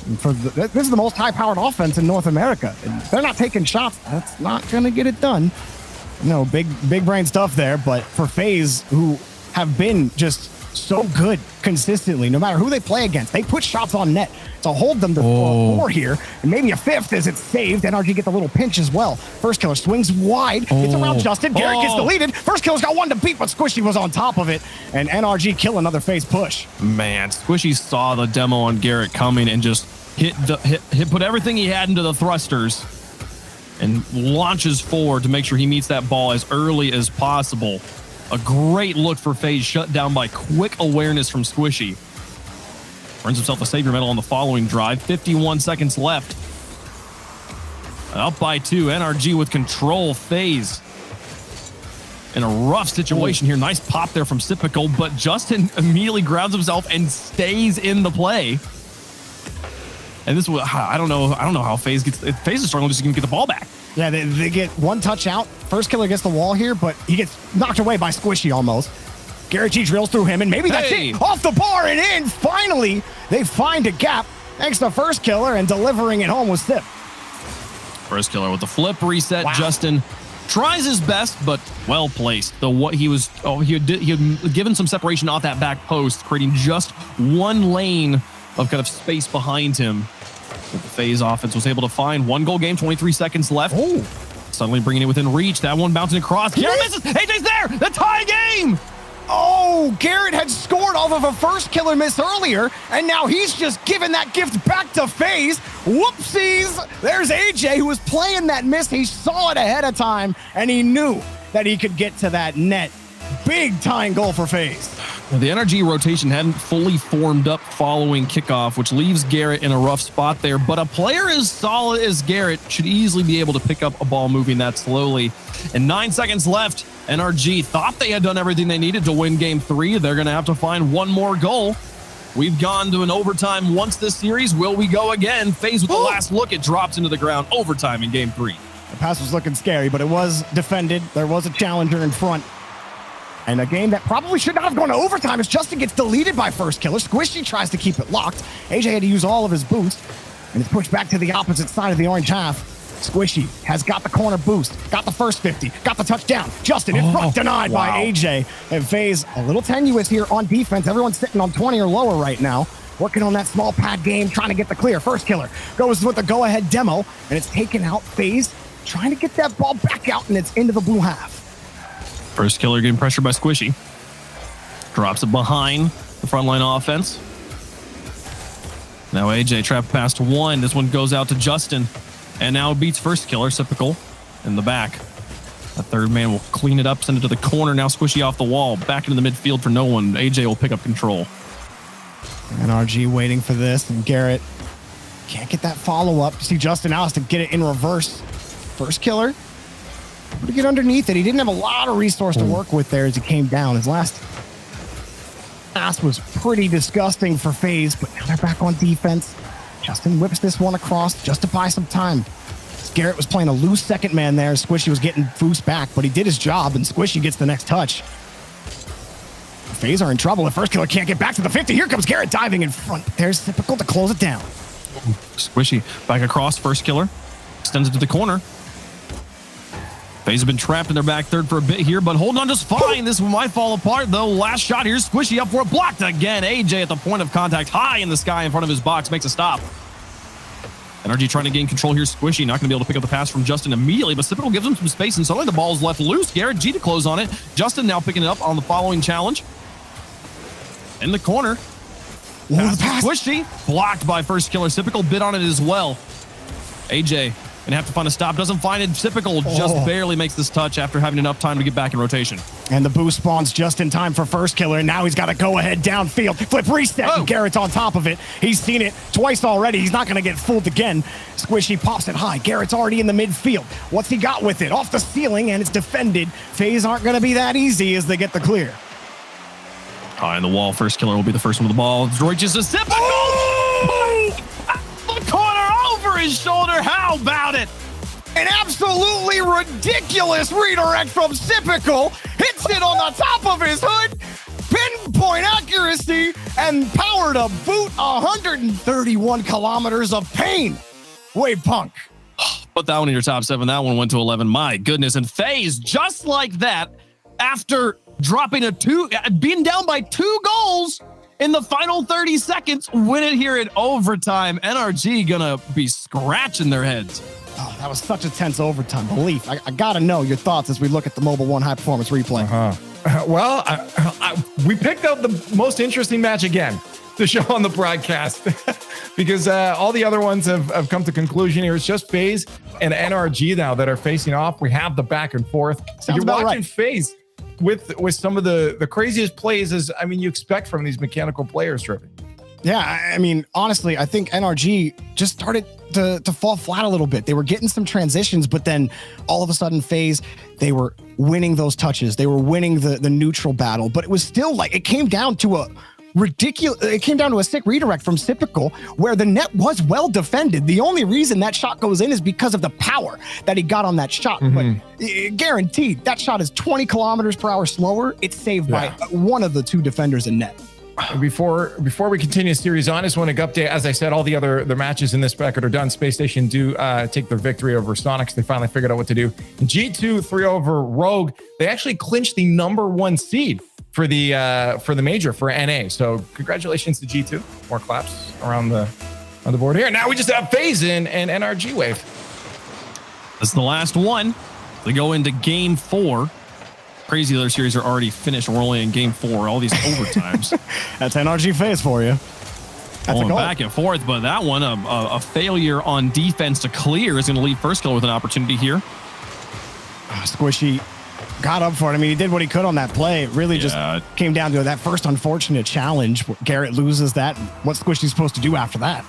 And this is the most high-powered offense in North America. And if they're not taking shots, that's not going to get it done. No, big brain stuff there. But for FaZe, who have been just so good consistently, no matter who they play against, they put shots on net to hold them to 4 here, and maybe a 5th as it's saved. NRG gets a little pinch as well. First killer swings wide, gets around Justin. Garrett gets deleted. First killer's got 1 to beat, but Squishy was on top of it, and NRG kill another FaZe push. Man, Squishy saw the demo on Garrett coming and just put everything he had into the thrusters and launches forward to make sure he meets that ball as early as possible. A great look for FaZe, shut down by quick awareness from Squishy. Earns himself a savior medal on the following drive. 51 seconds left. Up by 2. NRG with control. FaZe in a rough situation here. Nice pop there from Typical, but Justin immediately grounds himself and stays in the play. And this was, I don't know how FaZe is struggling just to get the ball back. Yeah, they get 1 touch out. First killer gets the wall here, but he gets knocked away by Squishy almost. Garrett G drills through him, and maybe that's it. Off the bar and in. Finally, they find a gap. Thanks to first killer, and delivering it home with Sip. First killer with the flip reset. Wow. Justin tries his best, but well placed. He had given some separation off that back post, creating just 1 lane of kind of space behind him. But the FaZe offense was able to find 1 goal game, 23 seconds left. Suddenly bringing it within reach. That one bouncing across. Garrett misses. AJ's there. The tie game. Oh, Garrett had scored off of a first killer miss earlier, and now he's just giving that gift back to FaZe. Whoopsies. There's AJ, who was playing that miss. He saw it ahead of time, and he knew that he could get to that net. Big tying goal for FaZe. The NRG rotation hadn't fully formed up following kickoff, which leaves Garrett in a rough spot there. But a player as solid as Garrett should easily be able to pick up a ball moving that slowly. And 9 seconds left. NRG thought they had done everything they needed to win game 3. They're going to have to find one more goal. We've gone to an overtime once this series. Will we go again? FaZe with the last look. It drops into the ground. Overtime in game 3. The pass was looking scary, but it was defended. There was a challenger in front. And a game that probably should not have gone to overtime as Justin gets deleted by first killer. Squishy tries to keep it locked. AJ had to use all of his boost, and it's pushed back to the opposite side of the orange half. Squishy has got the corner boost, got the first 50, got the touchdown. Justin in front, denied by AJ. And FaZe a little tenuous here on defense. Everyone's sitting on 20 or lower right now. Working on that small pad game, trying to get the clear. First killer goes with the go-ahead demo, and it's taken out. FaZe trying to get that ball back out, and it's into the blue half. First killer getting pressured by Squishy. Drops it behind the frontline offense. Now AJ trapped past 1. This one goes out to Justin. And now beats first killer, Typical, in the back. The third man will clean it up, send it to the corner. Now Squishy off the wall. Back into the midfield for no one. AJ will pick up control. NRG waiting for this. And Garrett can't get that follow-up. See Justin Alice to get it in reverse. First killer. To get underneath it. He didn't have a lot of resource to work with there as he came down. His last pass was pretty disgusting for FaZe, but now they're back on defense. Justin whips this one across just to buy some time. Garrett was playing a loose second man there. Squishy was getting boost back, but he did his job, and Squishy gets the next touch. FaZe are in trouble. The first killer can't get back to the 50. Here comes Garrett diving in front. There's Typical to close it down. Squishy back across, first killer. Extends it to the corner. FaZe have been trapped in their back third for a bit here, but holding on just fine. This one might fall apart, though. Last shot here. Squishy up for it. Blocked again. AJ at the point of contact, high in the sky in front of his box, makes a stop. NRG trying to gain control here. Squishy not going to be able to pick up the pass from Justin immediately, but Typical gives him some space, and suddenly the ball's left loose. Garrett G to close on it. Justin now picking it up on the following challenge. In the corner. Pass. Squishy. Blocked by first killer. Typical bid on it as well. AJ gonna have to find a stop. Doesn't find it. Typical just barely makes this touch after having enough time to get back in rotation. And the boost spawns just in time for first killer. And now he's got to go ahead downfield. Flip reset. And Garrett's on top of it. He's seen it twice already. He's not going to get fooled again. Squishy pops it high. Garrett's already in the midfield. What's he got with it? Off the ceiling, and it's defended. FaZe aren't going to be that easy as they get the clear. High in the wall. First killer will be the first one with the ball. Reaches a Typical. The corner over his shoulder. How about it? An absolutely ridiculous redirect from Typical. Hits it on the top of his hood. Pinpoint accuracy and power to boot. 131 kilometers of pain. Wave Punk. Put that one in your top 7. That one went to 11. My goodness. And FaZe, just like that, after dropping being down by 2 goals in the final 30 seconds, win it here in overtime. NRG gonna be scratching their heads. Oh, that was such a tense overtime. Belief. I gotta know your thoughts as we look at the Mobile One high performance replay. Well, we picked out the most interesting match again to show on the broadcast because all the other ones have come to conclusion here. It's just FaZe and NRG now that are facing off. We have the back and forth. Sounds You're about watching right. FaZe with some of the craziest plays as you expect from these mechanical players, Trippy. Yeah, I mean, honestly, I think NRG just started to fall flat a little bit. They were getting some transitions, but then all of a sudden FaZe, they were winning those touches. They were winning the neutral battle, but it was still like, it came down to a sick redirect from Typical where the net was well defended. The only reason that shot goes in is because of the power that he got on that shot. But guaranteed, that shot is 20 kilometers per hour slower. It's saved by one of the 2 defenders in net. Before we continue the series on, I just want to update. As I said, all the matches in this bracket are done. Space Station do take their victory over Sonics. They finally figured out what to do. G2 3 over Rogue. They actually clinched the #1 seed for the major for NA. So congratulations to G2. More claps around the board here. Now we just have FaZe and NRG Wave. That's the last one. They go into game 4. Crazy other series are already finished. We're only in game 4. All these overtimes. That's NRG FaZe for you. That's Going back and forth, but that one, a failure on defense to clear is going to leave First Killer with an opportunity here. Squishy got up for it. I mean, he did what he could on that play. It really just came down to that first unfortunate challenge. Garrett loses that. What's Squishy supposed to do after that?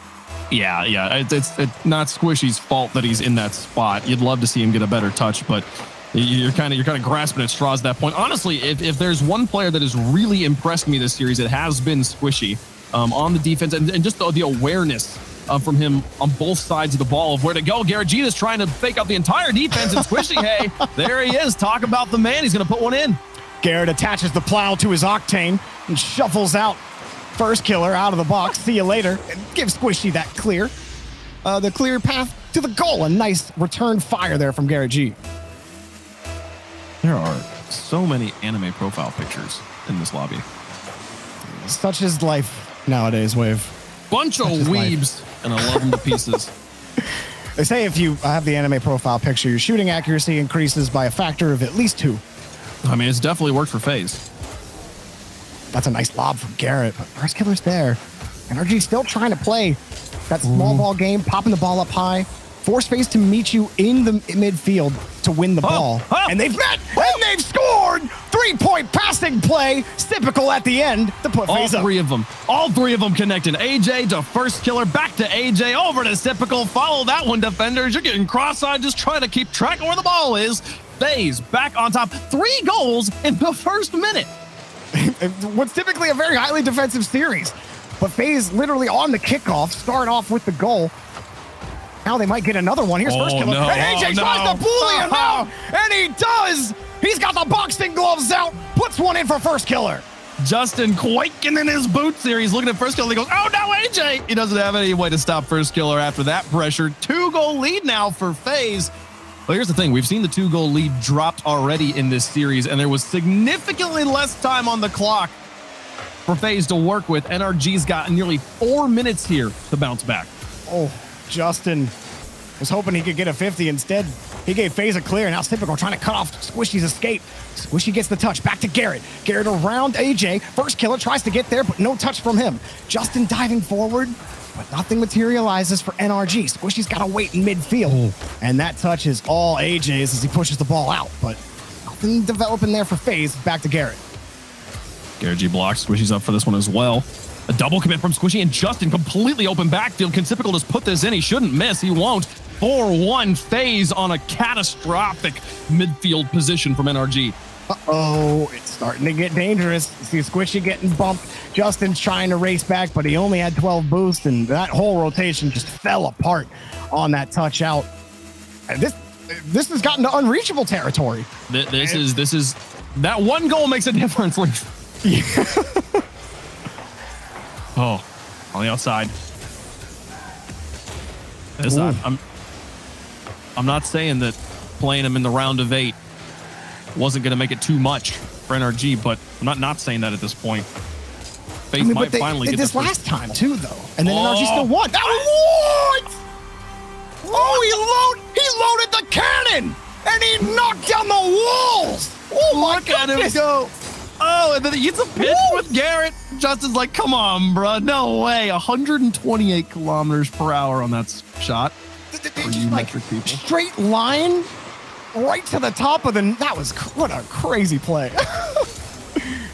Yeah. It's not Squishy's fault that he's in that spot. You'd love to see him get a better touch, but you're kind of grasping at straws at that point. Honestly, if there's one player that has really impressed me this series, it has been Squishy on the defense and just the awareness from him on both sides of the ball of where to go. Garrett G is trying to fake out the entire defense, and Squishy, hey, there he is. Talk about the man. He's going to put one in. Garrett attaches the plow to his Octane and shuffles out First Killer out of the box. See you later. And gives Squishy that the clear path to the goal. A nice return fire there from Garrett G. There are so many anime profile pictures in this lobby. Such is life nowadays, Wave. Bunch of weebs, and I love them to pieces. They say if you have the anime profile picture, your shooting accuracy increases by a factor of at least 2. I mean, it's definitely worked for FaZe. That's a nice lob from Garrett, but First Killer's there. NRG still trying to play that small ball game, popping the ball up high. Force FaZe to meet you in the midfield to win the ball. And they've met, and they've scored! 3-point passing play, typical at the end to put FaZe up. All three of them connected. AJ to First Killer, back to AJ, over to Typical. Follow that one, defenders. You're getting cross-eyed, just trying to keep track of where the ball is. FaZe back on top. 3 goals in the first minute. What's typically a very highly defensive series. But FaZe literally on the kickoff, start off with the goal. Now they might get another one. Here's First Killer. No, and AJ tries to bully him out, and he does. He's got the boxing gloves out, puts one in for First Killer. Justin quaking in his boots here. He's looking at First Killer. He goes, oh no, AJ. He doesn't have any way to stop First Killer after that pressure. 2-goal lead now for FaZe. Well, here's the thing. We've seen the 2-goal lead dropped already in this series, and there was significantly less time on the clock for FaZe to work with. NRG's got nearly 4 minutes here to bounce back. Oh, Justin was hoping he could get a 50. Instead, he gave FaZe a clear. Now Typical trying to cut off Squishy's escape. Squishy gets the touch. Back to Garrett. Garrett around AJ. First Killer tries to get there, but no touch from him. Justin diving forward, but nothing materializes for NRG. Squishy's got to wait in midfield. And that touch is all AJ's as he pushes the ball out. But nothing developing there for FaZe. Back to Garrett. Garrett G blocks. Squishy's up for this one as well. A double commit from Squishy, and Justin completely open backfield. Can Typical just put this in? He shouldn't miss. He won't. 4-1 FaZe on a catastrophic midfield position from NRG. Uh-oh, it's starting to get dangerous. See Squishy getting bumped. Justin's trying to race back, but he only had 12 boosts, and that whole rotation just fell apart on that touch out. And this has gotten to unreachable territory. This is that one goal makes a difference. Yeah. Oh, on the outside. I'm not saying that playing him in the round of 8 wasn't going to make it too much for NRG, but I'm not saying that at this point. FaZe might finally get this last time too, though, and then NRG still won. That was what? Oh, he loaded the cannon, and he knocked down the walls. Oh my goodness! Look at him go. Oh, and then he gets a pitch with Garrett. Justin's like, come on, bro. No way. 128 kilometers per hour on that shot. For you metric people. Straight line right to the top of the... That was... What a crazy play.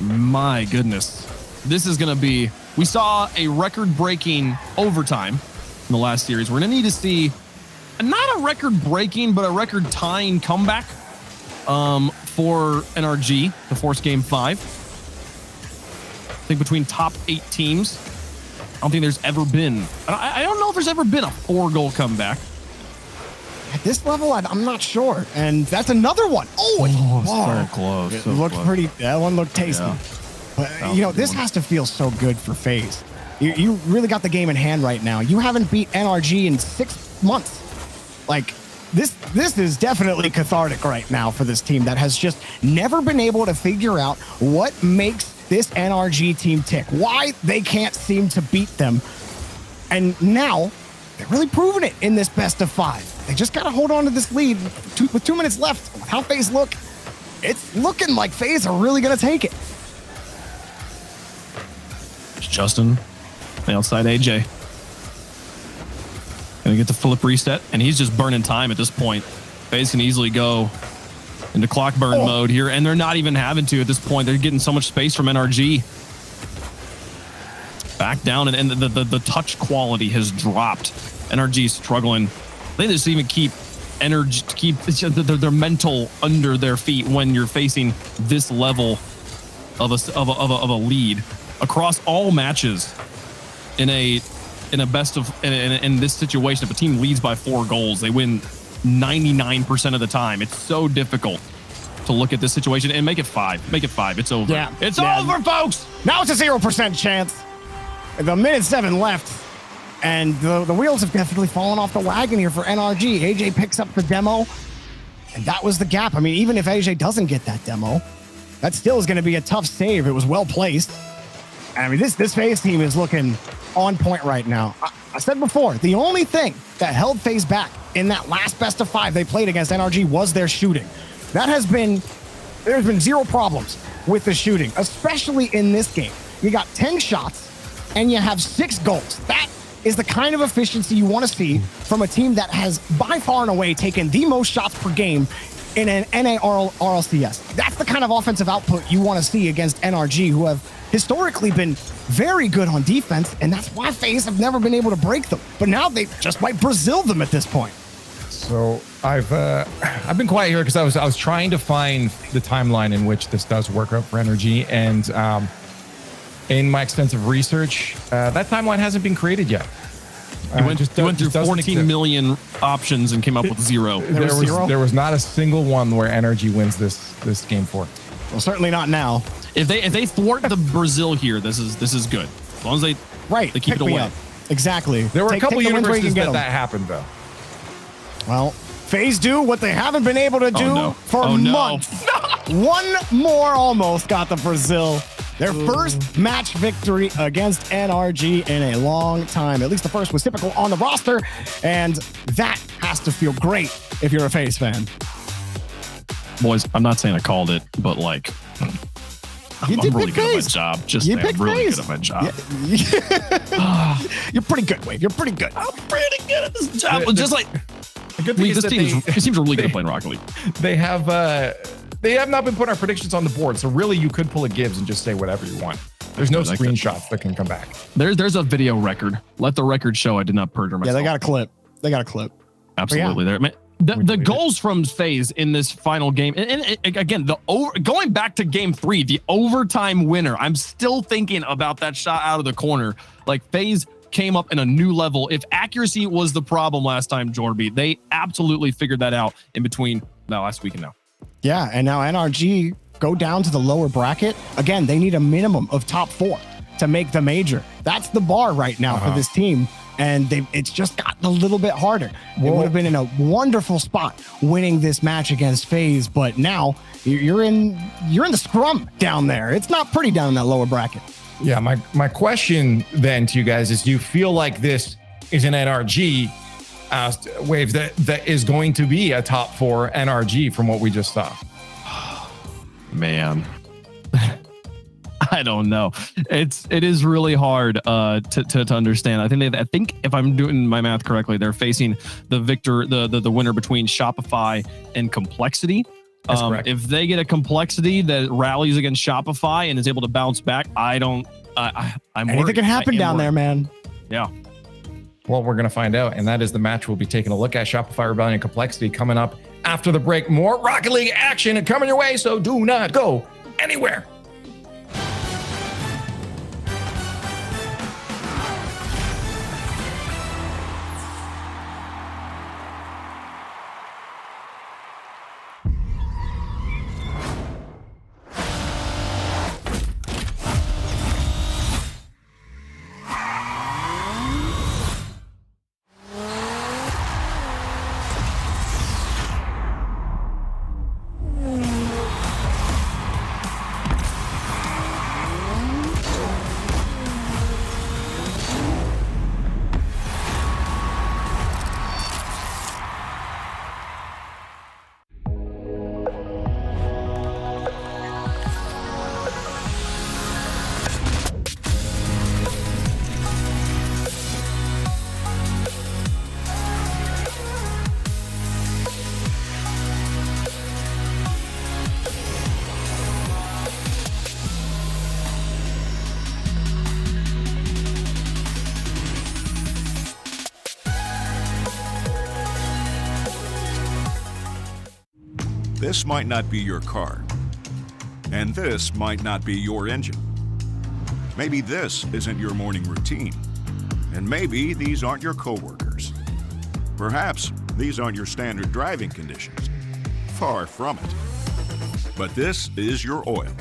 My goodness. This is going to be... We saw a record-breaking overtime in the last series. We're going to need to see not a record-breaking, but a record-tying comeback for NRG to force Game 5. I think between top 8 teams, I don't think there's ever been... I don't know if there's ever been a 4-goal comeback. At this level, I'm not sure. And that's another one. So close. It looked pretty... That one looked tasty. Yeah. But, this has to feel so good for FaZe. You really got the game in hand right now. You haven't beat NRG in 6 months. Like... This is definitely cathartic right now for this team that has just never been able to figure out what makes this NRG team tick, why they can't seem to beat them. And now they're really proving it in this best of 5. they just got to hold on to this lead with 2 minutes left. How FaZe look, it's looking like FaZe are really going to take it. It's Justin, the outside AJ. Gonna get the flip reset, and he's just burning time at this point. FaZe can easily go into clock burn mode here, and they're not even having to at this point. They're getting so much space from NRG. Back down, and the touch quality has dropped. NRG struggling. They just even keep energy, keep their mental under their feet when you're facing this level of a lead across all matches. In this situation, if a team leads by 4 goals, they win 99% of the time. It's so difficult to look at this situation and make it 5. Make it 5. It's over. Yeah. It's over, folks. Now it's a 0% chance. The minute 7 left, and the wheels have definitely fallen off the wagon here for NRG. AJ picks up the demo, and that was the gap. I mean, even if AJ doesn't get that demo, that still is going to be a tough save. It was well placed. I mean, this FaZe team is looking on point right now. I said before, the only thing that held FaZe back in that last best of 5 they played against NRG was their shooting. There's been 0 problems with the shooting, especially in this game. You got 10 shots and you have 6 goals. That is the kind of efficiency you want to see from a team that has by far and away taken the most shots per game in an NA RLCS. That's the kind of offensive output you want to see against NRG, who have historically been very good on defense, and that's why FaZe have never been able to break them. But now they just might Brazil them at this point. So I've been quiet here because I was trying to find the timeline in which this does work out for NRG, and in my extensive research, that timeline hasn't been created yet. You went through 14 million options and came up with 0. There was not a single one where NRG wins this game 4. Well, certainly not now. If they thwart the Brazil here, this is good. As long as they keep it away. Exactly. There were a couple universes that happened though. Well, FaZe do what they haven't been able to do for months. One more almost got the Brazil. Their first match victory against NRG in a long time. At least the first was typical on the roster, and that has to feel great if you're a FaZe fan. Boys, I'm not saying I called it, but like, I'm really good at my job. Just saying, I'm really good at my job. Yeah. You're pretty good, Wave. You're pretty good. I'm pretty good at this job. Just like, the good thing is this team's really good at playing Rocket League. They have not been putting our predictions on the board, so really you could pull a Gibbs and just say whatever you want. There's no screenshots that can come back. There's a video record. Let the record show I did not perjure myself. Yeah, they got a clip. Absolutely. There. The goals from FaZe in this final game, and again, going back to game 3, the overtime winner, I'm still thinking about that shot out of the corner. Like, FaZe came up in a new level. If accuracy was the problem last time, Jorby, they absolutely figured that out in between last week and now. Yeah, and now NRG go down to the lower bracket. Again, they need a minimum of top 4 to make the major. That's the bar right now for this team. And it's just gotten a little bit harder. They would have been in a wonderful spot winning this match against FaZe, but now you're in the scrum down there. It's not pretty down in that lower bracket. Yeah, my question then to you guys is, do you feel like this is an NRG Wave that is going to be a top 4 NRG from what we just saw? Man. I don't know. It is really hard to understand. I think if I'm doing my math correctly, they're facing the winner between Shopify and Complexity. That's correct. If they get a Complexity that rallies against Shopify and is able to bounce back, I'm anything can happen down there, man. Yeah. Well, we're going to find out, and that is the match we'll be taking a look at. Shopify Rebellion and Complexity coming up after the break. More Rocket League action coming your way, so do not go anywhere. This might not be your car. And this might not be your engine. Maybe this isn't your morning routine. And maybe these aren't your coworkers. Perhaps these aren't your standard driving conditions. Far from it. But this is your oil,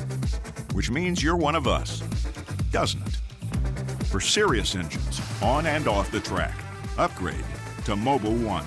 which means you're one of us, doesn't it? For serious engines, on and off the track, upgrade to Mobile One.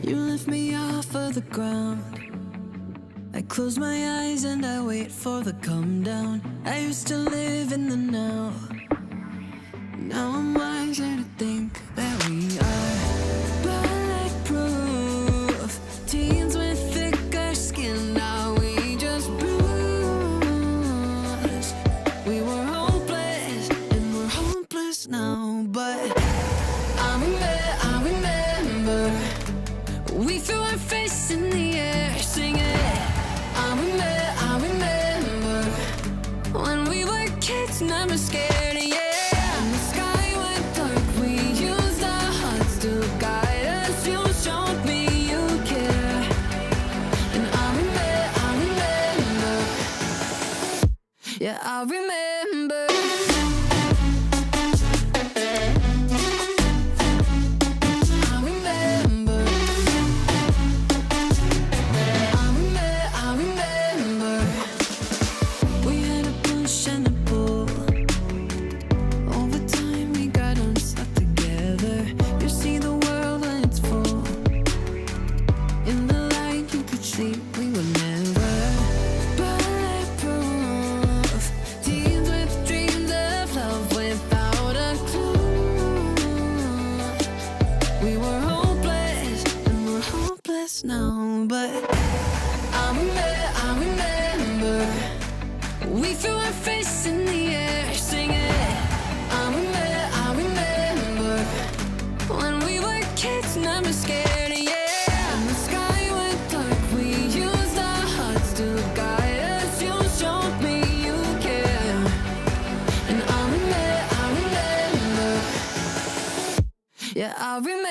You lift me off of the ground. I close my eyes and I wait for the come down. I used to live in the now. Now I'm wiser to think that we are bulletproof. Teens with thicker skin, now we just bruise. We were hopeless and we're hopeless now. But I remember we threw our fists in the air singing. I remember when we were kids, never scared, yeah. And the sky went dark, we used our hearts to guide us. You showed me you care. And I remember, yeah, I remember. Now, but I remember we threw our fists in the air singing. I remember when we were kids, never scared, yeah. And the sky went dark, we used our hearts to guide us. You showed me you care. And I remember, yeah, I remember.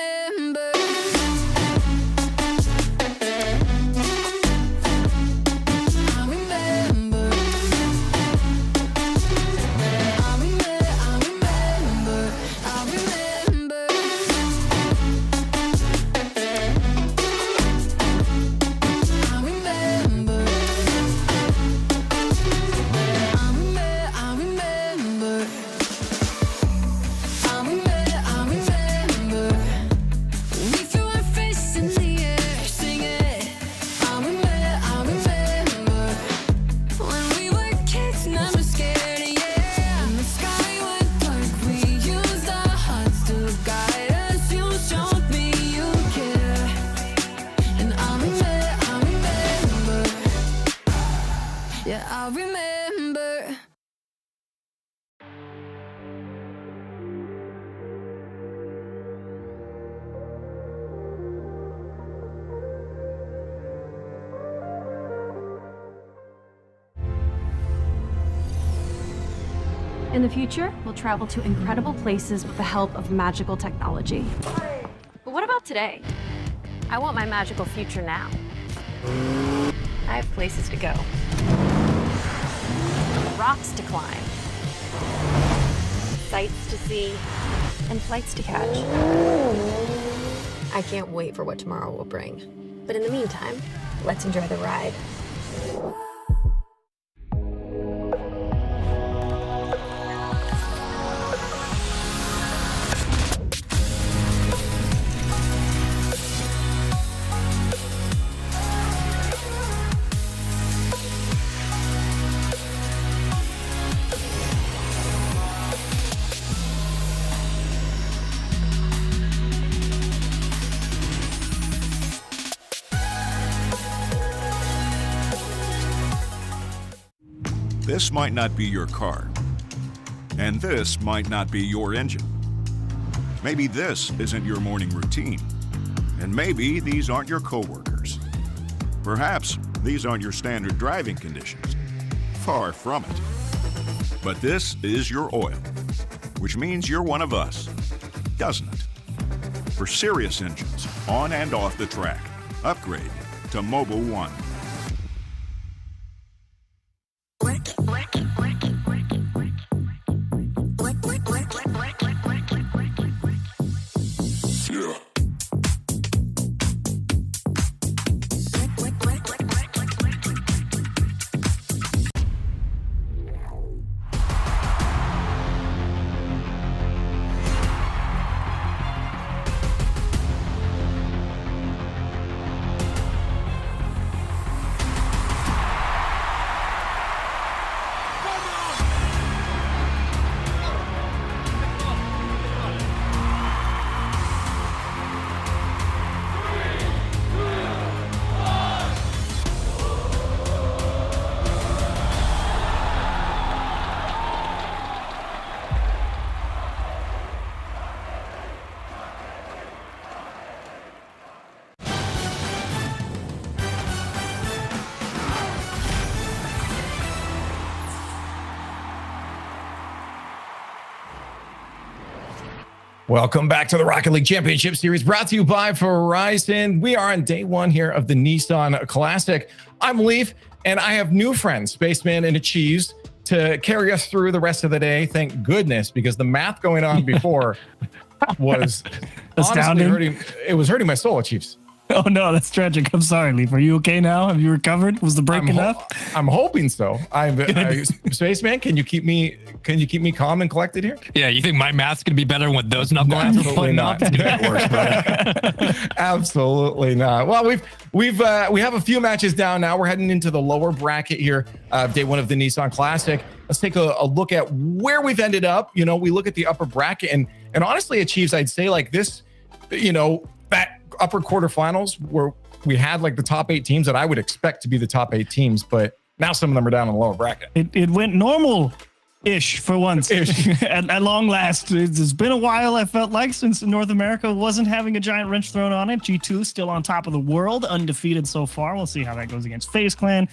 Yeah, I remember. In the future, we'll travel to incredible places with the help of magical technology. But what about today? I want my magical future now. I have places to go. Rocks to climb. Sights to see. And flights to catch. I can't wait for what tomorrow will bring. But in the meantime, let's enjoy the ride. This might not be your car, and this might not be your engine. Maybe this isn't your morning routine, and maybe these aren't your coworkers. Perhaps these aren't your standard driving conditions. Far from it. But this is your oil, which means you're one of us, doesn't it? For serious engines, on and off the track, upgrade to Mobil 1. Welcome back to the Rocket League Championship Series, brought to you by Verizon. We are on day one here of the Nissan Classic. I'm Leaf, and I have new friends, Spaceman and Cheese, to carry us through the rest of the day. Thank goodness, because the math going on before was Astounding. It was hurting my soul, Chiefs. Oh no, that's tragic. I'm sorry, Leaf. Are you okay now? Have you recovered? Was the break enough? I'm hoping so. Spaceman, can you keep me calm and collected here? Yeah, you think my math's gonna be better when those knuckleheads are Absolutely putting not. up? It's gonna get worse, brother. Absolutely not. Well, we have a few matches down now. We're heading into the lower bracket here, day one of the Nissan Classic. Let's take a look at where we've ended up. You know, we look at the upper bracket, and honestly, at Chiefs, I'd say like this, you know, that upper quarterfinals where we had like the top 8 teams that I would expect to be the top 8 teams, but now some of them are down in the lower bracket. It went normal-ish for once. At long last. It's been a while, I felt like, since North America wasn't having a giant wrench thrown on it. G2 still on top of the world, undefeated so far. We'll see how that goes against FaZe Clan.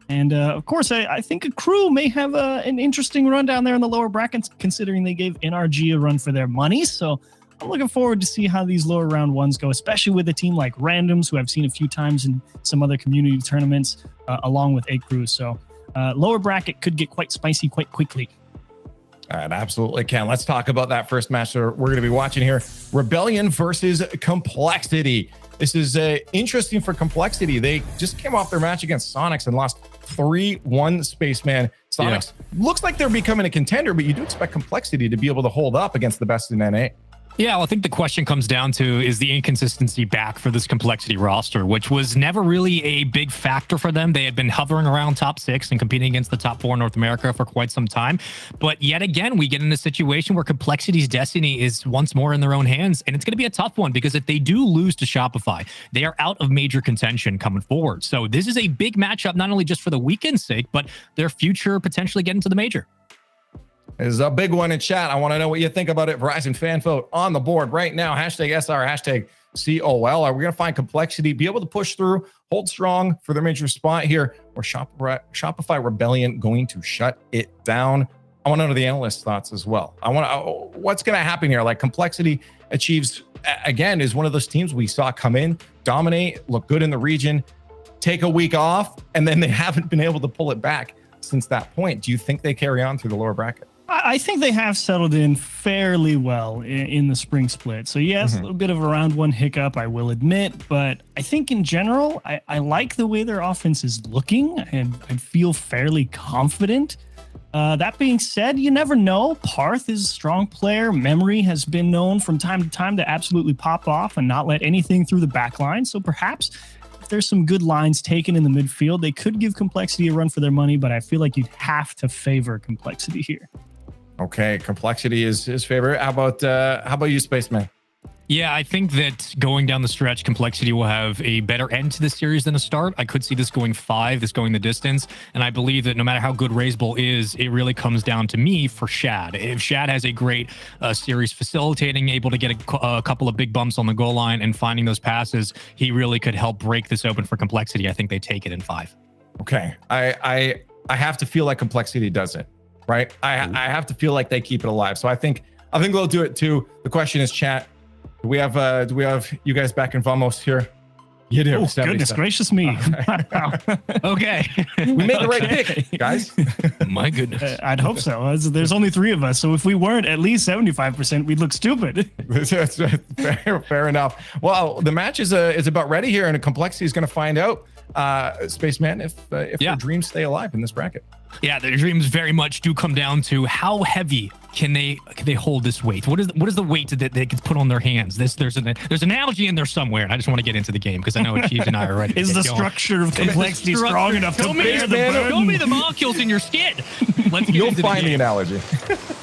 And of course, I think Acrew may have an interesting run down there in the lower brackets, considering they gave NRG a run for their money. So I'm looking forward to see how these lower round ones go, especially with a team like Randoms, who I've seen a few times in some other community tournaments, along with Acrew. So lower bracket could get quite spicy quite quickly. All right, absolutely can. Let's talk about that first match that we're going to be watching here. Rebellion versus Complexity. This is interesting for Complexity. They just came off their match against Sonics and lost 3-1. Spaceman. Sonics looks like they're becoming a contender, but you do expect Complexity to be able to hold up against the best in NA. Yeah, well, I think the question comes down to is the inconsistency back for this Complexity roster, which was never really a big factor for them. They had been hovering around top 6 and competing against the top 4 in North America for quite some time. But yet again, we get in a situation where Complexity's destiny is once more in their own hands. And it's going to be a tough one because if they do lose to Shopify, they are out of major contention coming forward. So this is a big matchup, not only just for the weekend's sake, but their future potentially getting to the major. This is a big one in chat. I want to know what you think about it. Verizon fan vote on the board right now. Hashtag SR, hashtag COL. Are we going to find Complexity, be able to push through, hold strong for their major spot here, or Shopify Rebellion going to shut it down? I want to know the analysts' thoughts as well. What's going to happen here? Like Complexity achieves, again, is one of those teams we saw come in, dominate, look good in the region, take a week off, and then they haven't been able to pull it back since that point. Do you think they carry on through the lower bracket? I think they have settled in fairly well in the spring split. So yes, a little bit of a round one hiccup, I will admit, but I think in general, I like the way their offense is looking, and I feel fairly confident. That being said, you never know. Parth is a strong player. Memory has been known from time to time to absolutely pop off and not let anything through the back line. So perhaps if there's some good lines taken in the midfield, they could give Complexity a run for their money, but I feel like you'd have to favor Complexity here. Okay, Complexity is his favorite. How about you, Spaceman? Yeah, I think that going down the stretch, Complexity will have a better end to this series than a start. I could see this going 5, this going the distance. And I believe that no matter how good Razebull is, it really comes down to me for Shad. If Shad has a great series facilitating, able to get a couple of big bumps on the goal line and finding those passes, he really could help break this open for Complexity. I think they take it in 5. Okay, I have to feel like Complexity does it, right? I have to feel like they keep it alive. So I think they'll do it too. The question is, chat, do we have you guys back in Vamos here? You do. Oh, goodness gracious me. Okay. We made the right pick, guys. My goodness. I'd hope so. There's only 3 of us. So if we weren't at least 75%, we'd look stupid. Fair enough. Well, the match is about ready here, and Complexity is going to find out, Spaceman, if their dreams stay alive in this bracket. Yeah, their dreams very much do come down to how heavy can they hold this weight? What is the weight that they can put on their hands? There's an analogy in there somewhere, and I just want to get into the game because I know Achieves and I are ready. Is the structure of Complexity strong enough to bear the burden? Show me the molecules in your skin. Let's get You'll into find the analogy.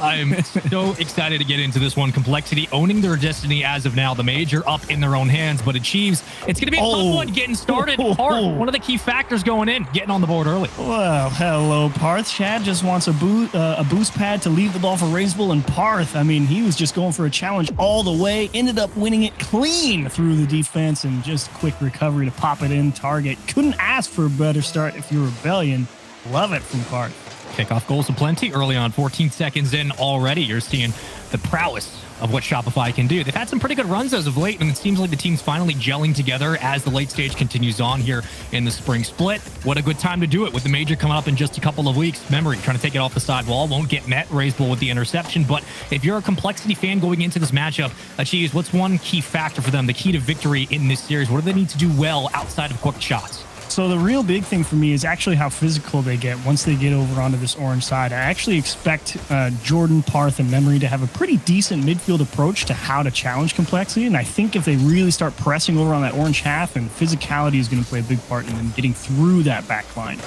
I'm so excited to get into this one. Complexity owning their destiny as of now. The major up in their own hands, but Achieves, it's going to be a tough one getting started hard. One of the key factors going in, getting on the board early. Well, hello, Parth. Shad just wants a boost pad to leave the ball for Razebull, and Parth, I mean, he was just going for a challenge all the way, ended up winning it clean through the defense and just quick recovery to pop it in target. Couldn't ask for a better start if you're Rebellion. Love it from Parth. Kickoff goals aplenty early on, 14 seconds in already. You're seeing the prowess of what Shopify can do. They've had some pretty good runs as of late, and it seems like the team's finally gelling together as the late stage continues on here in the spring split. What a good time to do it with the major coming up in just a couple of weeks. Memory trying to take it off the side wall, won't get met. Razebull with the interception, but if you're a Complexity fan going into this matchup, Achieves, what's one key factor for them, the key to victory in this series? What do they need to do well outside of quick shots? So the real big thing for me is actually how physical they get once they get over onto this orange side. I actually expect Jordan, Parth, and Memory to have a pretty decent midfield approach to how to challenge Complexity. And I think if they really start pressing over on that orange half, and physicality is going to play a big part in them getting through that back line.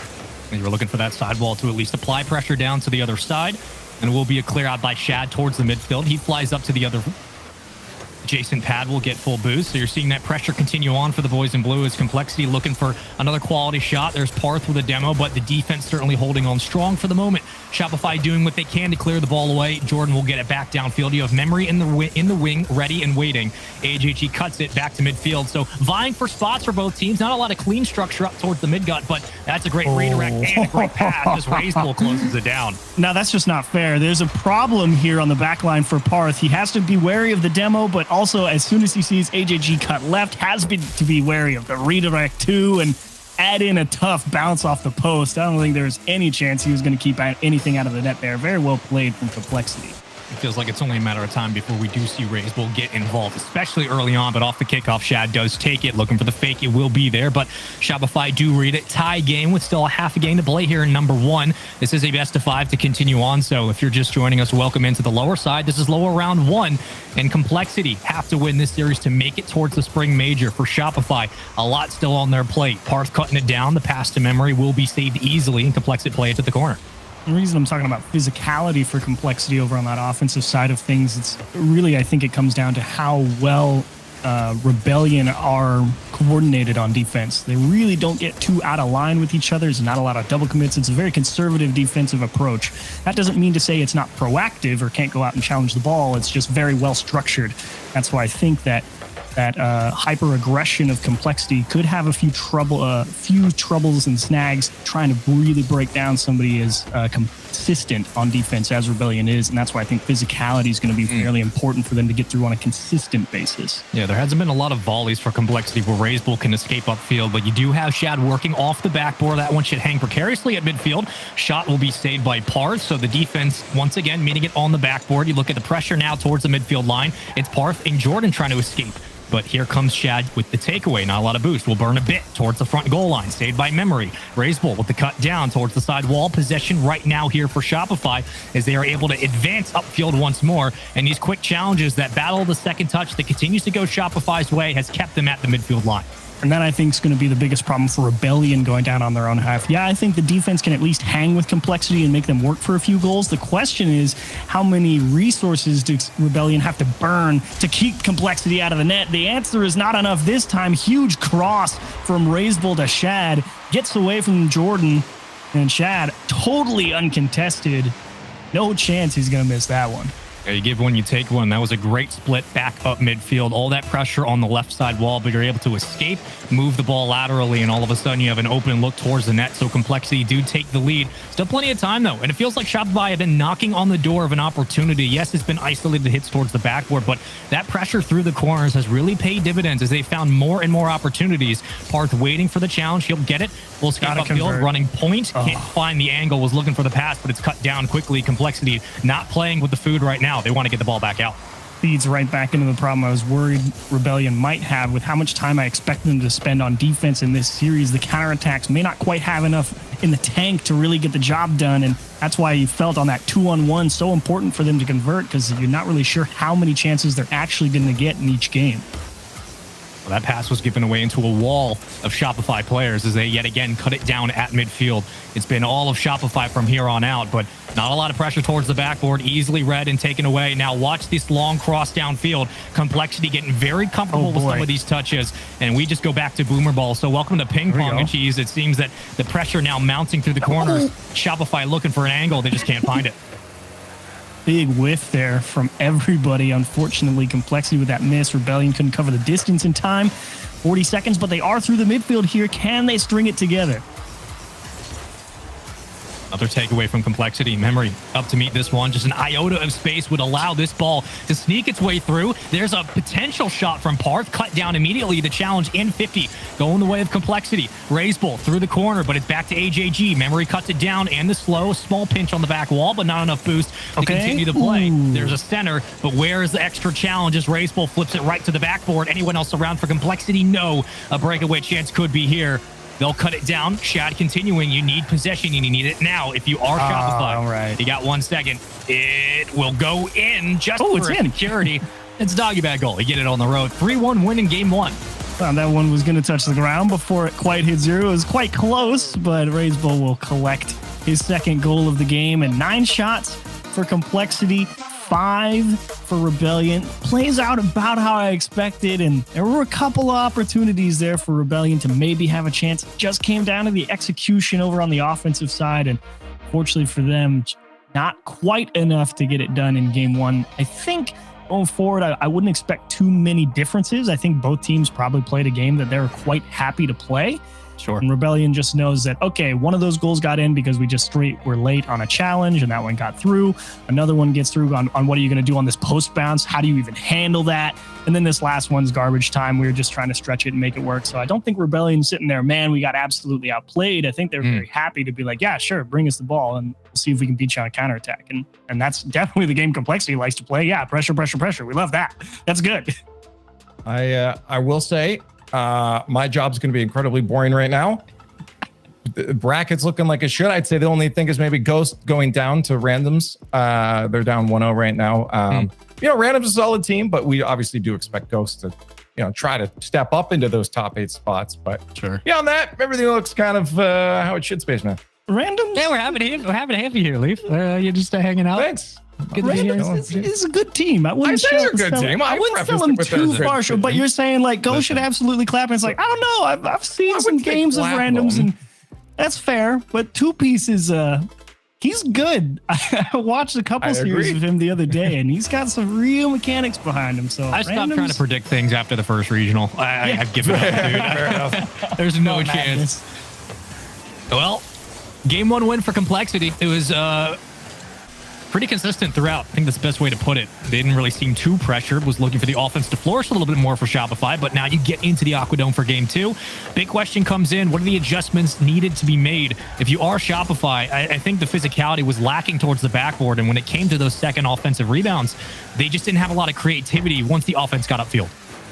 And you're looking for that sidewall to at least apply pressure down to the other side. And it will be a clear out by Shad towards the midfield. He flies up to the other adjacent pad will get full boost. So you're seeing that pressure continue on for the boys in blue as Complexity looking for another quality shot. There's Parth with a demo, but the defense certainly holding on strong for the moment. Shopify doing what they can to clear the ball away. Jordan will get it back downfield. You have Memory in the wing, ready and waiting. AJG cuts it back to midfield. So vying for spots for both teams. Not a lot of clean structure up towards the mid-gut, but that's a great redirect and a great pass as Razebull closes it down. Now, that's just not fair. There's a problem here on the back line for Parth. He has to be wary of the demo, but also as soon as he sees AJG cut left, has to be wary of the redirect too, and add in a tough bounce off the post. I don't think there's any chance he was going to keep anything out of the net there. Very well played from Complexity. It feels like it's only a matter of time before we do see Rays will get involved, especially early on. But off the kickoff, Shad does take it, looking for the fake. It will be there, but Shopify do read it. Tie game with still a half a game to play here in number 1. This is a best of 5 to continue on. So if you're just joining us, welcome into the lower side. This is lower round 1, and Complexity have to win this series to make it towards the Spring Major. For Shopify, a lot still on their plate. Parth cutting it down. The pass to Memory will be saved easily, and Complexity play it to the corner. The reason I'm talking about physicality for Complexity over on that offensive side of things, it's really, I think it comes down to how well Rebellion are coordinated on defense. They really don't get too out of line with each other. There's not a lot of double commits. It's a very conservative defensive approach. That doesn't mean to say it's not proactive or can't go out and challenge the ball. It's just very well structured. That's why I think that hyper aggression of Complexity could have a few troubles and snags trying to really break down somebody as consistent on defense as Rebellion is, and that's why I think physicality is going to be fairly important for them to get through on a consistent basis. Yeah, there hasn't been a lot of volleys for Complexity where Raysbull can escape upfield, but you do have Shad working off the backboard. That one should hang precariously at midfield. Shot will be saved by Parth, so the defense once again meeting it on the backboard. You look at the pressure now towards the midfield line. It's Parth and Jordan trying to escape. But here comes Shad with the takeaway. Not a lot of boost. Will burn a bit towards the front goal line. Saved by Memory. Raysbull with the cut down towards the side wall. Possession right now here for Shopify as they are able to advance upfield once more. And these quick challenges, that battle of the second touch that continues to go Shopify's way, has kept them at the midfield line. And that, I think, is going to be the biggest problem for Rebellion going down on their own half. Yeah, I think the defense can at least hang with Complexity and make them work for a few goals. The question is, how many resources does Rebellion have to burn to keep Complexity out of the net? The answer is not enough this time. Huge cross from Raysbull to Shad. Gets away from Jordan. And Shad, totally uncontested. No chance he's going to miss that one. Yeah, you give one, you take one. That was a great split back up midfield. All that pressure on the left side wall, but you're able to escape, move the ball laterally, and all of a sudden you have an open look towards the net. So Complexity do take the lead. Still plenty of time, though, and it feels like Shopify have been knocking on the door of an opportunity. Yes, it's been isolated hits towards the backboard, but that pressure through the corners has really paid dividends as they found more and more opportunities. Parth waiting for the challenge. He'll get it. Full escape upfield, running point. Can't find the angle. Was looking for the pass, but it's cut down quickly. Complexity not playing with the food right now. They want to get the ball back out. Feeds right back into the problem I was worried Rebellion might have with how much time I expect them to spend on defense in this series. The counterattacks may not quite have enough in the tank to really get the job done, and that's why you felt on that 2-on-1 so important for them to convert, because you're not really sure how many chances they're actually going to get in each game. Well, that pass was given away into a wall of Shopify players as they yet again cut it down at midfield. It's been all of Shopify from here on out, but not a lot of pressure towards the backboard. Easily read and taken away. Now watch this long cross downfield. Complexity getting very comfortable with some of these touches, and we just go back to boomer ball. So welcome to ping pong and cheese. It seems that the pressure now mounting through the corners. Shopify looking for an angle. They just can't find it. Big whiff there from everybody. Unfortunately, Complexity with that miss. Rebellion couldn't cover the distance in time. 40 seconds, but they are through the midfield here. Can they string it together? Another takeaway from Complexity. Memory up to meet this one. Just an iota of space would allow this ball to sneak its way through. There's a potential shot from Parth. Cut down immediately. The challenge in 50. Going the way of Complexity. Raysbull through the corner, but it's back to AJG. Memory cuts it down and the slow. Small pinch on the back wall, but not enough boost to continue the play. There's a center, but where is the extra challenge as Raysbull flips it right to the backboard? Anyone else around for Complexity? No. A breakaway chance could be here. They'll cut it down. Shad continuing. You need possession. You need it now. If you are Shopify, all right. You got 1 second. It will go in just for security. It's a doggy bag goal. You get it on the road. 3-1 win in game 1. That one was going to touch the ground before it quite hit zero. It was quite close, but Raysbull will collect his second goal of the game. And 9 shots for Complexity, 5 for Rebellion. Plays out about how I expected, and there were a couple of opportunities there for Rebellion to maybe have a chance. It just came down to the execution over on the offensive side, and fortunately for them, not quite enough to get it done in game 1. I think going forward, I wouldn't expect too many differences. I think both teams probably played a game that they're quite happy to play. Sure. And Rebellion just knows that, okay, one of those goals got in because we just straight were late on a challenge and that one got through. Another one gets through on what are you going to do on this post bounce? How do you even handle that? And then this last one's garbage time. We were just trying to stretch it and make it work. So I don't think Rebellion's sitting there, man, we got absolutely outplayed. I think they're very happy to be like, yeah, sure, bring us the ball and we'll see if we can beat you on a counterattack. And that's definitely the game Complexity likes to play. Yeah, pressure, pressure, pressure. We love that. That's good. I will say my job's going to be incredibly boring right now. The bracket's looking like it should. I'd say the only thing is maybe Ghost going down to randoms. They're down 1-0 right now. You know, randoms is a solid team, but we obviously do expect Ghost to, you know, try to step up into those top 8 spots. But Sure. beyond that, everything looks kind of how it should, Spaceman. Randoms? Yeah, we're happy to have you here, Leaf. You're just hanging out. Thanks. Good to be here. Randoms is a good team. I wouldn't say they're a good sell- team. I I wouldn't sell prefaced them it with too they're a far, good but team. you're saying like Go should absolutely clap. And it's like, I don't know. I've seen some wouldn't say games of clap randoms them. and that's fair. But Two Piece is he's good. I watched a couple I series agree. of him the other day, and he's got some real mechanics behind him. So I stopped randoms- trying to predict things after the first regional. I've given up, dude. There's no chance. Well, game 1 win for Complexity. It was pretty consistent throughout. I think that's the best way to put it. They didn't really seem too pressured. Was looking for the offense to flourish a little bit more for Shopify, but now you get into the Aquadome for game 2. Big question comes in. What are the adjustments needed to be made? If you are Shopify, I think the physicality was lacking towards the backboard, and when it came to those second offensive rebounds, they just didn't have a lot of creativity once the offense got upfield.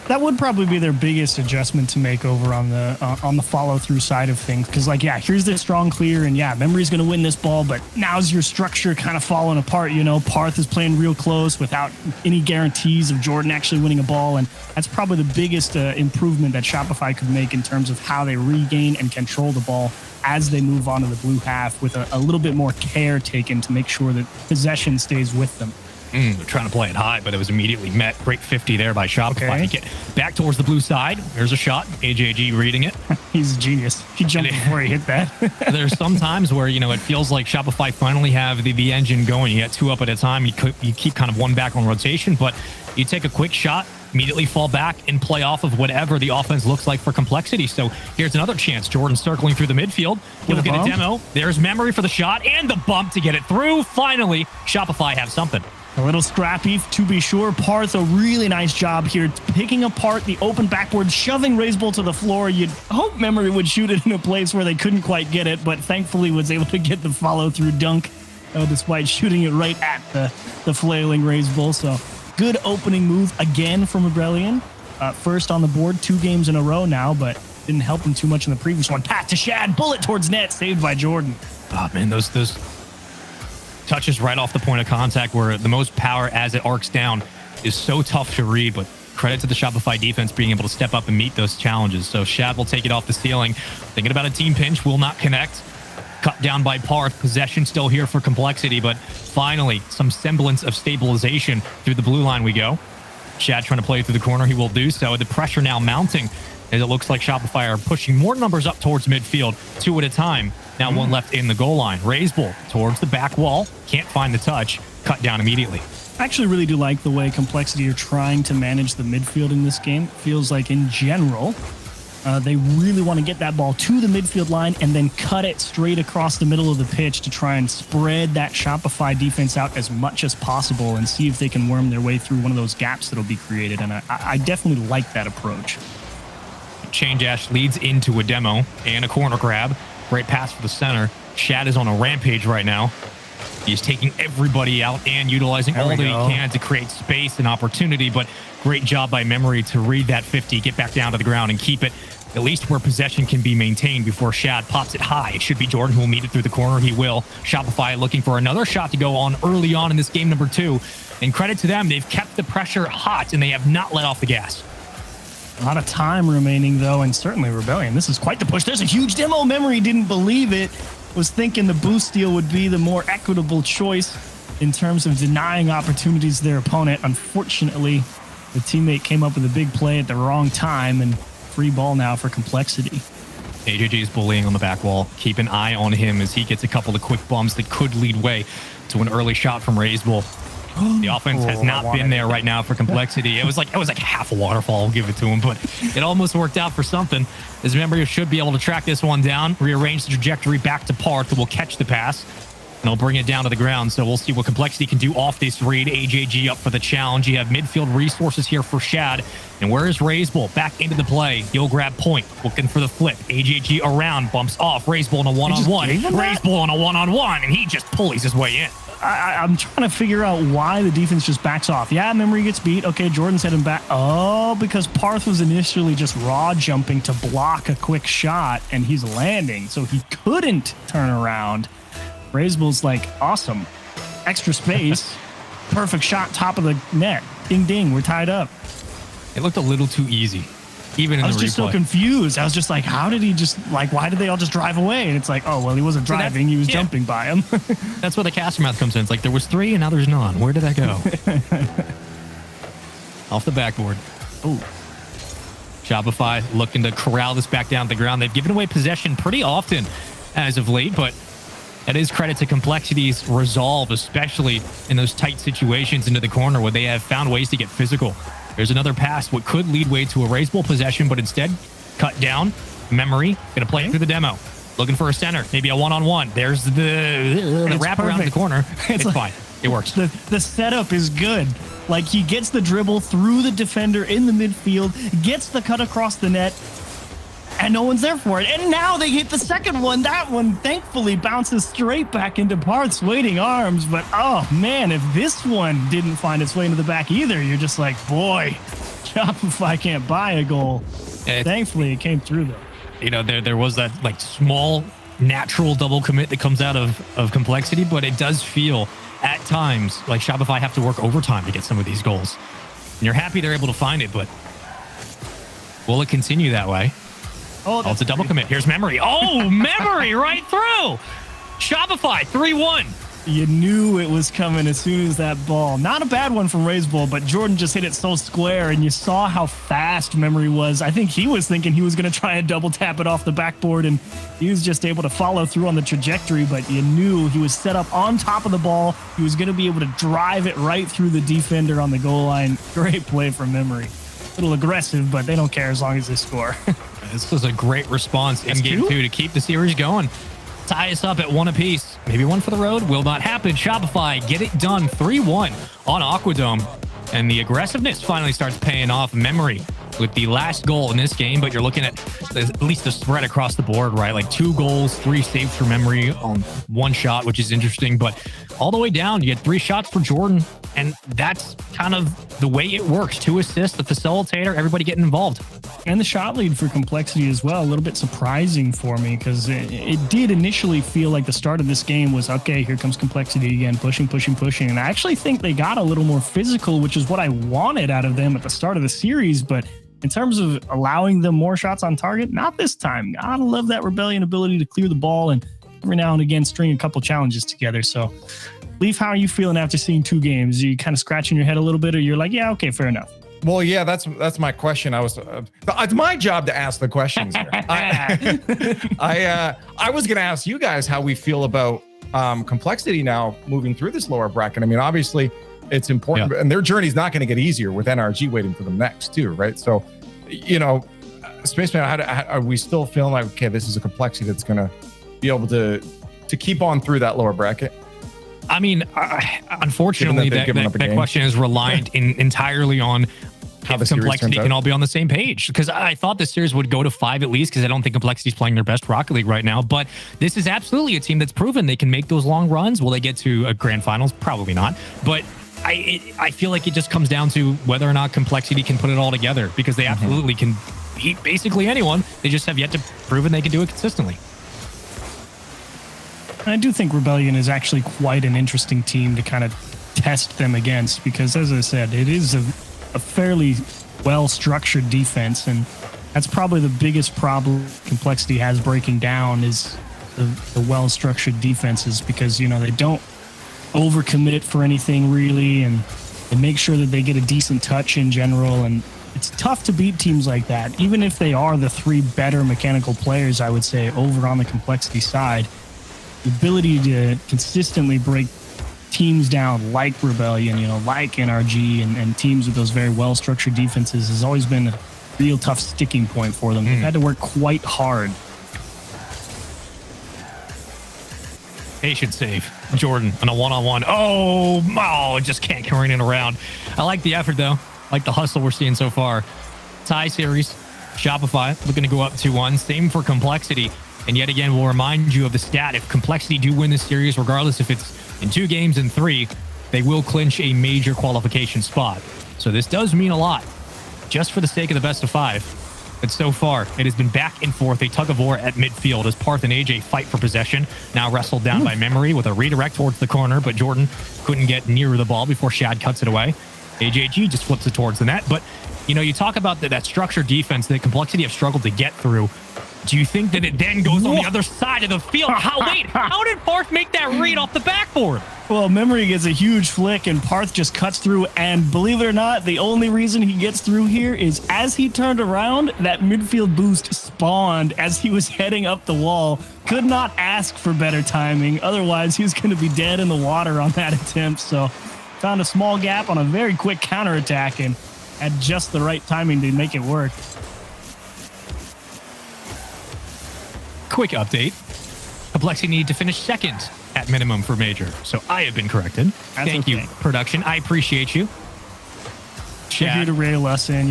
That would probably be their biggest adjustment to make over on the follow through side of things. Because like, yeah, here's this strong clear, and yeah, Memory's going to win this ball, but now's your structure kind of falling apart. You know, Parth is playing real close without any guarantees of Jordan actually winning a ball, and that's probably the biggest improvement that Shopify could make in terms of how they regain and control the ball as they move on to the blue half with a little bit more care taken to make sure that possession stays with them. They're trying to play it high, but it was immediately met. Great 50 there by Shopify. Okay. Get back towards the blue side. There's a shot. AJG reading it. He's a genius. He jumped before he hit that. There's some times where, you know, it feels like Shopify finally have the engine going. You get 2 up at a time. You keep kind of 1 back on rotation, but you take a quick shot, immediately fall back and play off of whatever the offense looks like for Complexity. So here's another chance. Jordan circling through the midfield. We'll get a demo. There's Memory for the shot and the bump to get it through. Finally, Shopify have something. A little scrappy, to be sure. Parth, a really nice job here, picking apart the open backboard, shoving Razebull to the floor. You'd hope Memory would shoot it in a place where they couldn't quite get it, but thankfully was able to get the follow-through dunk, despite shooting it right at the flailing Razebull. So good opening move again from Rebellion. First on the board, 2 games in a row now, but didn't help him too much in the previous one. Pat to Shad, bullet towards net, saved by Jordan. Oh, man, those touches right off the point of contact where the most power as it arcs down is so tough to read, but credit to the Shopify defense being able to step up and meet those challenges. So Shad will take it off the ceiling. Thinking about a team pinch, will not connect. Cut down by Parth. Possession still here for Complexity, but finally some semblance of stabilization through the blue line we go. Shad trying to play through the corner. He will do so. The pressure now mounting as it looks like Shopify are pushing more numbers up towards midfield, 2 at a time. Now 1 left in the goal line. Razebull towards the back wall. Can't find the touch. Cut down immediately. I actually really do like the way Complexity are trying to manage the midfield in this game. Feels like in general, they really want to get that ball to the midfield line and then cut it straight across the middle of the pitch to try and spread that Shopify defense out as much as possible and see if they can worm their way through one of those gaps that'll be created. And I definitely like that approach. Change Ash leads into a demo and a corner grab. Great pass for the center. Shad is on a rampage right now. He's taking everybody out and utilizing all that he can to create space and opportunity, but great job by Memory to read that 50, get back down to the ground and keep it at least where possession can be maintained before Shad pops it high. It should be Jordan who will meet it through the corner. He will. Shopify looking for another shot to go on early on in this game number 2. And credit to them, they've kept the pressure hot and they have not let off the gas. A lot of time remaining, though, and certainly Rebellion. This is quite the push. There's a huge demo. Memory didn't believe it. Was thinking the boost steal would be the more equitable choice in terms of denying opportunities to their opponent. Unfortunately, the teammate came up with a big play at the wrong time, and free ball now for Complexity. AJG is bullying on the back wall. Keep an eye on him as he gets a couple of quick bumps that could lead way to an early shot from Razebull. The offense has not been there right now for Complexity. It was like half a waterfall. I'll give it to him, but it almost worked out for something. As Memory should be able to track this one down, rearrange the trajectory back to Parth, who will catch the pass, and they'll bring it down to the ground. So we'll see what Complexity can do off this read. AJG up for the challenge. You have midfield resources here for Shad. And where is Razebull? Back into the play. He'll grab point, looking for the flip. AJG around, bumps off. Razebull in a one-on-one. Razebull in a one-on-one, and he just pulleys his way in. I'm trying to figure out why the defense just backs off. Yeah, Memory gets beat. Okay, Jordan's heading back. Oh, because Parth was initially just raw jumping to block a quick shot, and he's landing, so he couldn't turn around. Razebull's like, awesome. Extra space. Perfect shot, top of the net. Ding, ding, we're tied up. It looked a little too easy, even in the replay. I was just so confused. I was just like, how did he just, like, why did they all just drive away? And it's like, oh, well, he wasn't driving. He was jumping by him. That's where the caster math comes in. It's like, there was 3 and now there's none. Where did that go? Off the backboard. Oh. Shopify looking to corral this back down to the ground. They've given away possession pretty often as of late, but that is credit to Complexity's resolve, especially in those tight situations into the corner where they have found ways to get physical. There's another pass, what could lead way to a Razebull possession, but instead cut down. Memory, gonna play it through the demo. Looking for a center, maybe a one-on-one. There's the wrap around the corner. It's like, fine. It works. The setup is good. Like, he gets the dribble through the defender in the midfield, gets the cut across the net, and no one's there for it. And now they hit the second one. That one thankfully bounces straight back into Parth's waiting arms. But, oh, man, if this one didn't find its way into the back either, you're just like, boy, Shopify can't buy a goal. Thankfully, it came through, though. You know, there was that, like, small, natural double commit that comes out of Complexity, but it does feel at times like Shopify have to work overtime to get some of these goals. And you're happy they're able to find it, but will it continue that way? Oh, it's a double commit. Here's Memory. Oh, Memory right through. Shopify 3-1. You knew it was coming as soon as that ball. Not a bad one from Razebull, but Jordan just hit it so square, and you saw how fast Memory was. I think he was thinking he was going to try and double tap it off the backboard, and he was just able to follow through on the trajectory, but you knew he was set up on top of the ball. He was going to be able to drive it right through the defender on the goal line. Great play from Memory. A little aggressive, but they don't care as long as they score. This was a great response in game 2 to keep the series going. Tie us up at 1 apiece. Maybe one for the road. Will not happen. Shopify get it done 3-1 on Aquadome. And the aggressiveness finally starts paying off. Memory with the last goal in this game, but you're looking at least the spread across the board, right? Like 2 goals, 3 saves for Memory on 1 shot, which is interesting. But all the way down, you get 3 shots for Jordan. And that's kind of the way it works. 2 assists, the facilitator, everybody getting involved. And the shot lead for Complexity as well. A little bit surprising for me because it did initially feel like the start of this game was, okay, here comes Complexity again, pushing. And I actually think they got a little more physical, which is what I wanted out of them at the start of the series. But in terms of allowing them more shots on target, not this time. Gotta love that Rebellion ability to clear the ball and every now and again string a couple challenges together. So, Leaf, how are you feeling after seeing 2 games? Are you kind of scratching your head a little bit, or you're like, yeah, okay, fair enough? Well, yeah, that's my question. It's my job to ask the questions here. I was going to ask you guys how we feel about Complexity now moving through this lower bracket. I mean, obviously, it's important, and their journey's not going to get easier with NRG waiting for them next, too, right? So, you know, Spaceman, are we still feeling like, okay, this is a Complexity that's going to be able to keep on through that lower bracket? I mean, unfortunately, that question is reliant entirely on how the Complexity can all be on the same page. Because I thought this series would go to 5 at least, because I don't think Complexity's playing their best Rocket League right now. But this is absolutely a team that's proven they can make those long runs. Will they get to a grand finals? Probably not. But I feel like it just comes down to whether or not Complexity can put it all together, because they absolutely can beat basically anyone. They just have yet to prove they can do it consistently. I do think Rebellion is actually quite an interesting team to kind of test them against, because, as I said, it is a fairly well-structured defense, and that's probably the biggest problem Complexity has breaking down is the well-structured defenses, because, you know, they don't overcommit for anything really, and they make sure that they get a decent touch in general, and it's tough to beat teams like that, even if they are the 3 better mechanical players, I would say, over on the Complexity side. The ability to consistently break teams down like Rebellion, like NRG and teams with those very well-structured defenses has always been a real tough sticking point for them. They've had to work quite hard. Patient save. Jordan on a one-on-one. Oh, just can't carry it around. I like the effort, though. I like the hustle we're seeing so far. Tie series. Shopify looking to go up 2-1. Same for Complexity. And yet again, we'll remind you of the stat. If Complexity do win this series, regardless if it's in 2 games in 3, they will clinch a major qualification spot. So this does mean a lot, just for the sake of the best of 5. But so far, it has been back and forth, a tug of war at midfield as Parth and AJ fight for possession. Now wrestled down by Memory with a redirect towards the corner, but Jordan couldn't get near the ball before Shad cuts it away. AJG just flips it towards the net. But, you talk about that structured defense that Complexity have struggled to get through. Do you think that it then goes on the other side of the field? How did Parth make that read off the backboard? Well, Memory gets a huge flick and Parth just cuts through. And believe it or not, the only reason he gets through here is as he turned around, that midfield boost spawned as he was heading up the wall. Could not ask for better timing. Otherwise, he was going to be dead in the water on that attempt. So found a small gap on a very quick counterattack and had just the right timing to make it work. Quick update. Complexity need to finish second at minimum for Major. So I have been corrected. Thank you, production. I appreciate you. They're here to rail us in,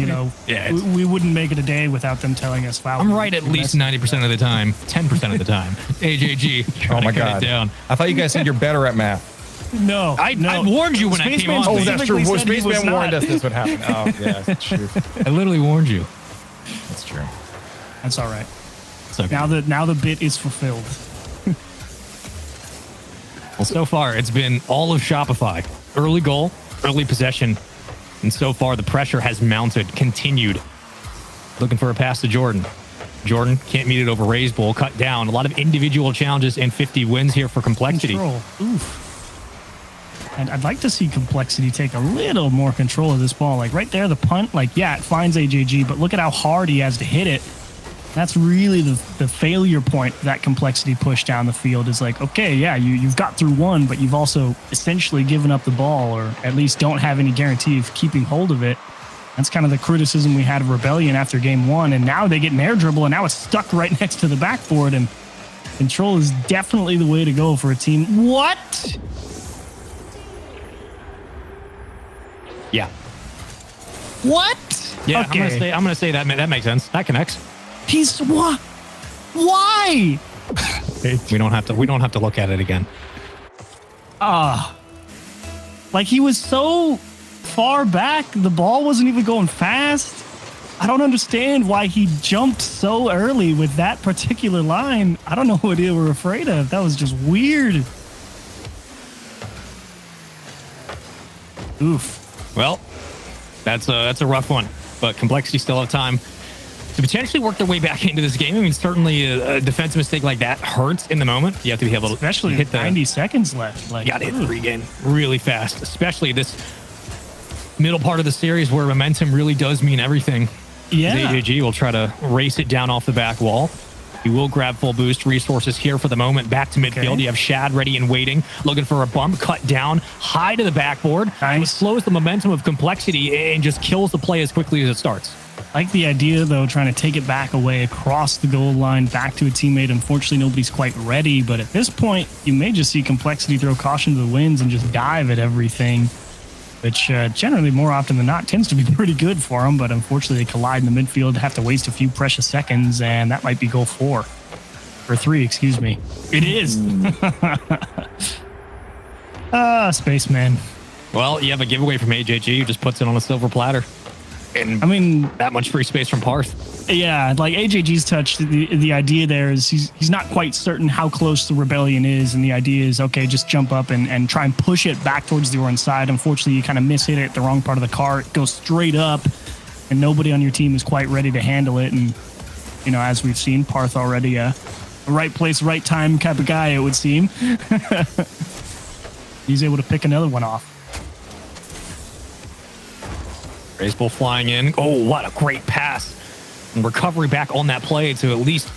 Yeah, we wouldn't make it a day without them telling us foul. I'm right at least 90% of the time, 10% of the time. AJG trying Oh my to cut God. it down. I thought you guys said you're better at math. No, I warned you when I came on. Oh, that's true. specifically said he was Spaceman warned not. us this would happen. Oh, yeah, that's true. I literally warned you. That's true. That's all right. It's okay. Now the bit is fulfilled. Well, so far, it's been all of Shopify. Early goal, early possession. And so far, the pressure has mounted, continued. Looking for a pass to Jordan. Jordan can't meet it over Ray's Bowl, cut down. A lot of individual challenges and 50 wins here for Complexity. Control. Oof. And I'd like to see Complexity take a little more control of this ball. Like right there, the punt, it finds AJG, but look at how hard he has to hit it. That's really the failure point that Complexity pushed down the field is like, okay, yeah, you've got through one, but you've also essentially given up the ball or at least don't have any guarantee of keeping hold of it. That's kind of the criticism we had of Rebellion after game 1. And now they get an air dribble and now it's stuck right next to the backboard. And control is definitely the way to go for a team. What? Yeah. What? Yeah, Okay. I'm gonna say that makes sense. That connects. He's what? Why? We don't have to look at it again. Like he was so far back, the ball wasn't even going fast. I don't understand why he jumped so early with that particular line. I don't know what they were afraid of. That was just weird. Oof. Well, that's a rough one, but Complexity still have time to potentially work their way back into this game. I mean, certainly a defensive mistake like that hurts in the moment. You have to be able to Especially hit with 90 seconds left. Like, you got to hit the regain really fast, especially this middle part of the series where momentum really does mean everything. Yeah. AJG will try to race it down off the back wall. He will grab full boost resources here for the moment. Back to midfield. Okay. You have Shad ready and waiting, looking for a bump, cut down, high to the backboard. Nice. It slows the momentum of Complexity and just kills the play as quickly as it starts. I like the idea, though, trying to take it back away across the goal line, back to a teammate. Unfortunately, nobody's quite ready. But at this point, you may just see Complexity throw caution to the winds and just dive at everything, which generally, more often than not, tends to be pretty good for them. But unfortunately, they collide in the midfield, have to waste a few precious seconds, and that might be goal 4. Or 3, excuse me. It is. Spaceman. Well, you have a giveaway from AJG who just puts it on a silver platter. And I mean, that much free space from Parth. yeah, like AJG's touch, the idea there is he's not quite certain how close the Rebellion is, and the idea is, okay, just jump up and try and push it back towards the orange side. Unfortunately, you kind of mishit it at the wrong part of the car. It goes straight up, and nobody on your team is quite ready to handle it. And, as we've seen, Parth already a right place, right time type of guy, it would seem. He's able to pick another one off. Baseball flying in. Oh, what a great pass. And recovery back on that play to at least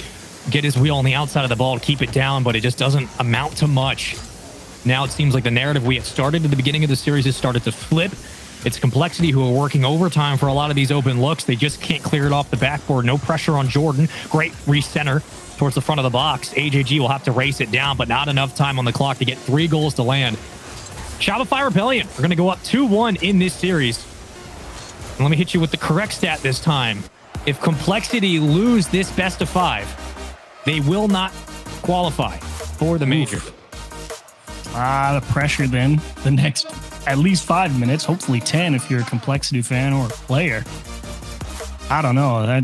get his wheel on the outside of the ball to keep it down, but it just doesn't amount to much. Now it seems like the narrative we had started at the beginning of the series has started to flip. It's Complexity who are working overtime for a lot of these open looks. They just can't clear it off the backboard. No pressure on Jordan. Great recenter towards the front of the box. AJG will have to race it down, but not enough time on the clock to get 3 goals to land. Shopify Rebellion are going to go up 2-1 in this series. And let me hit you with the correct stat this time. If Complexity lose this best of 5, they will not qualify for the major. The pressure then. The next at least 5 minutes, hopefully 10 if you're a Complexity fan or a player. I don't know.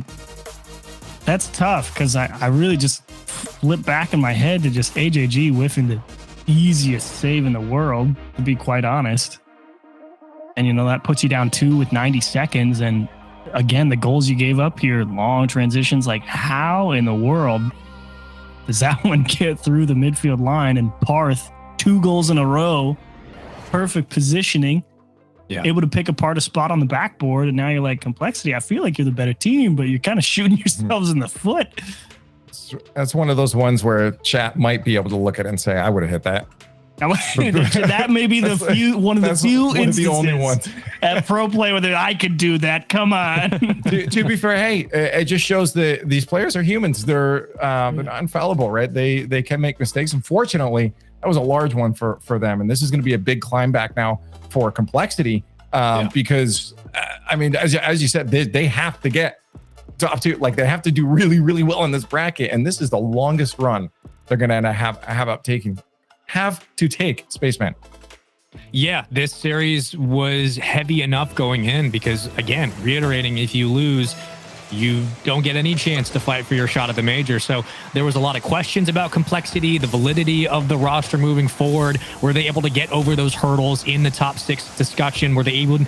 That's tough because I really just flip back in my head to just AJG whiffing the easiest save in the world, to be quite honest. And, you know, that puts you down 2 with 90 seconds. And again, the goals you gave up here, long transitions, like how in the world does that one get through the midfield line? And Parth, 2 goals in a row, perfect positioning, able to pick apart a spot on the backboard. And now you're like, Complexity, I feel like you're the better team, but you're kind of shooting yourselves in the foot. That's one of those ones where chat might be able to look at it and say, I would have hit that. That may be one of the few instances the only ones at pro play where I could do that. Come on. to be fair, hey, it just shows that these players are humans. They're not infallible, right? They can make mistakes. Unfortunately, that was a large one for them, and this is going to be a big climb back now for Complexity because I mean, as you said, they have to get top 2. Like they have to do really, really well in this bracket, and this is the longest run they're going to have to take Spaceman. Yeah, this series was heavy enough going in because, again, reiterating, if you lose, you don't get any chance to fight for your shot at the major. So there was a lot of questions about Complexity, the validity of the roster moving forward. Were they able to get over those hurdles in the top 6 discussion? Were they even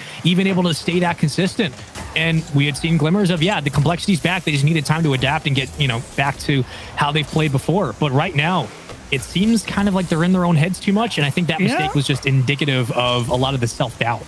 able to stay that consistent? And we had seen glimmers of, the Complexity's back. They just needed time to adapt and get, back to how they've played before. But right now, it seems kind of like they're in their own heads too much. And I think that mistake was just indicative of a lot of the self-doubt.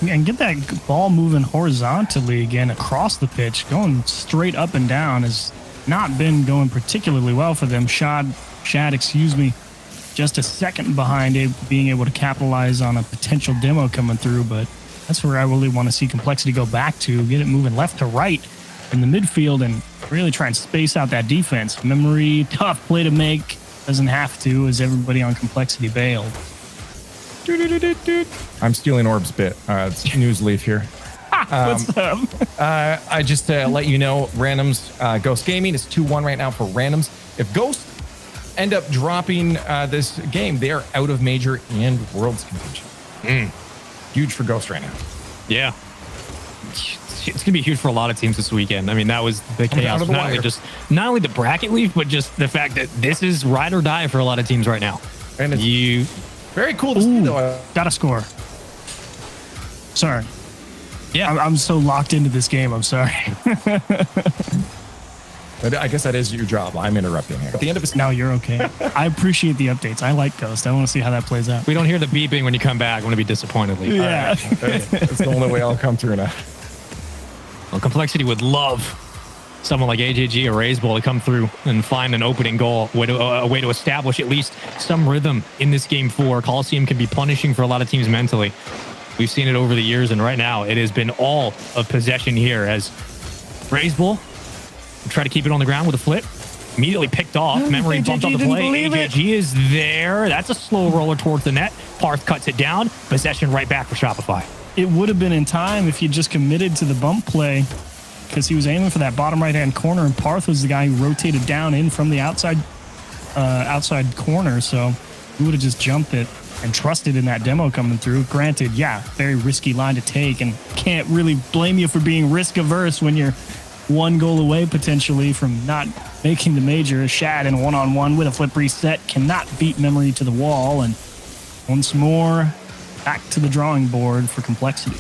And get that ball moving horizontally again across the pitch, going straight up and down has not been going particularly well for them. Shad, just a second behind it, being able to capitalize on a potential demo coming through. But that's where I really want to see Complexity go back to, get it moving left to right in the midfield and really try and space out that defense. Memory, tough play to make. Doesn't have to, as everybody on Complexity bailed. I'm stealing Orb's bit. It's News Leaf here. What's up? I just let you know, randoms, Ghost Gaming is 2-1 right now for randoms. If Ghost end up dropping this game, they are out of major and worlds contention. Huge for Ghost right now. Yeah. It's going to be huge for a lot of teams this weekend. I mean, that was the chaos. Not only the bracket leaf, but just the fact that this is ride or die for a lot of teams right now. And it's very cool to see, though. Gotta score. Sorry. Yeah. I'm so locked into this game. I'm sorry. I guess that is your job. I'm interrupting here. At the end of it, no, you're okay. I appreciate the updates. I like Ghost. I want to see how that plays out. We don't hear the beeping when you come back. I'm going to be disappointed. Yeah. Right. That's the only way I'll come through now. Well, Complexity would love someone like AJG or Razebull to come through and find an opening goal, a way to establish at least some rhythm in this game 4. Coliseum can be punishing for a lot of teams mentally. We've seen it over the years, and right now it has been all of possession here as Razebull try to keep it on the ground with a flip. Immediately picked off. Memory bumped on the play. AJG is there. That's a slow roller towards the net. Parth cuts it down. Possession right back for Shopify. It would have been in time if you just committed to the bump play, because he was aiming for that bottom right-hand corner, and Parth was the guy who rotated down in from the outside corner. So we would have just jumped it and trusted in that demo coming through. Granted, very risky line to take, and can't really blame you for being risk-averse when you're 1 goal away potentially from not making the major. Shad in a one-on-one with a flip reset cannot beat Memory to the wall, and once more back to the drawing board for Complexity.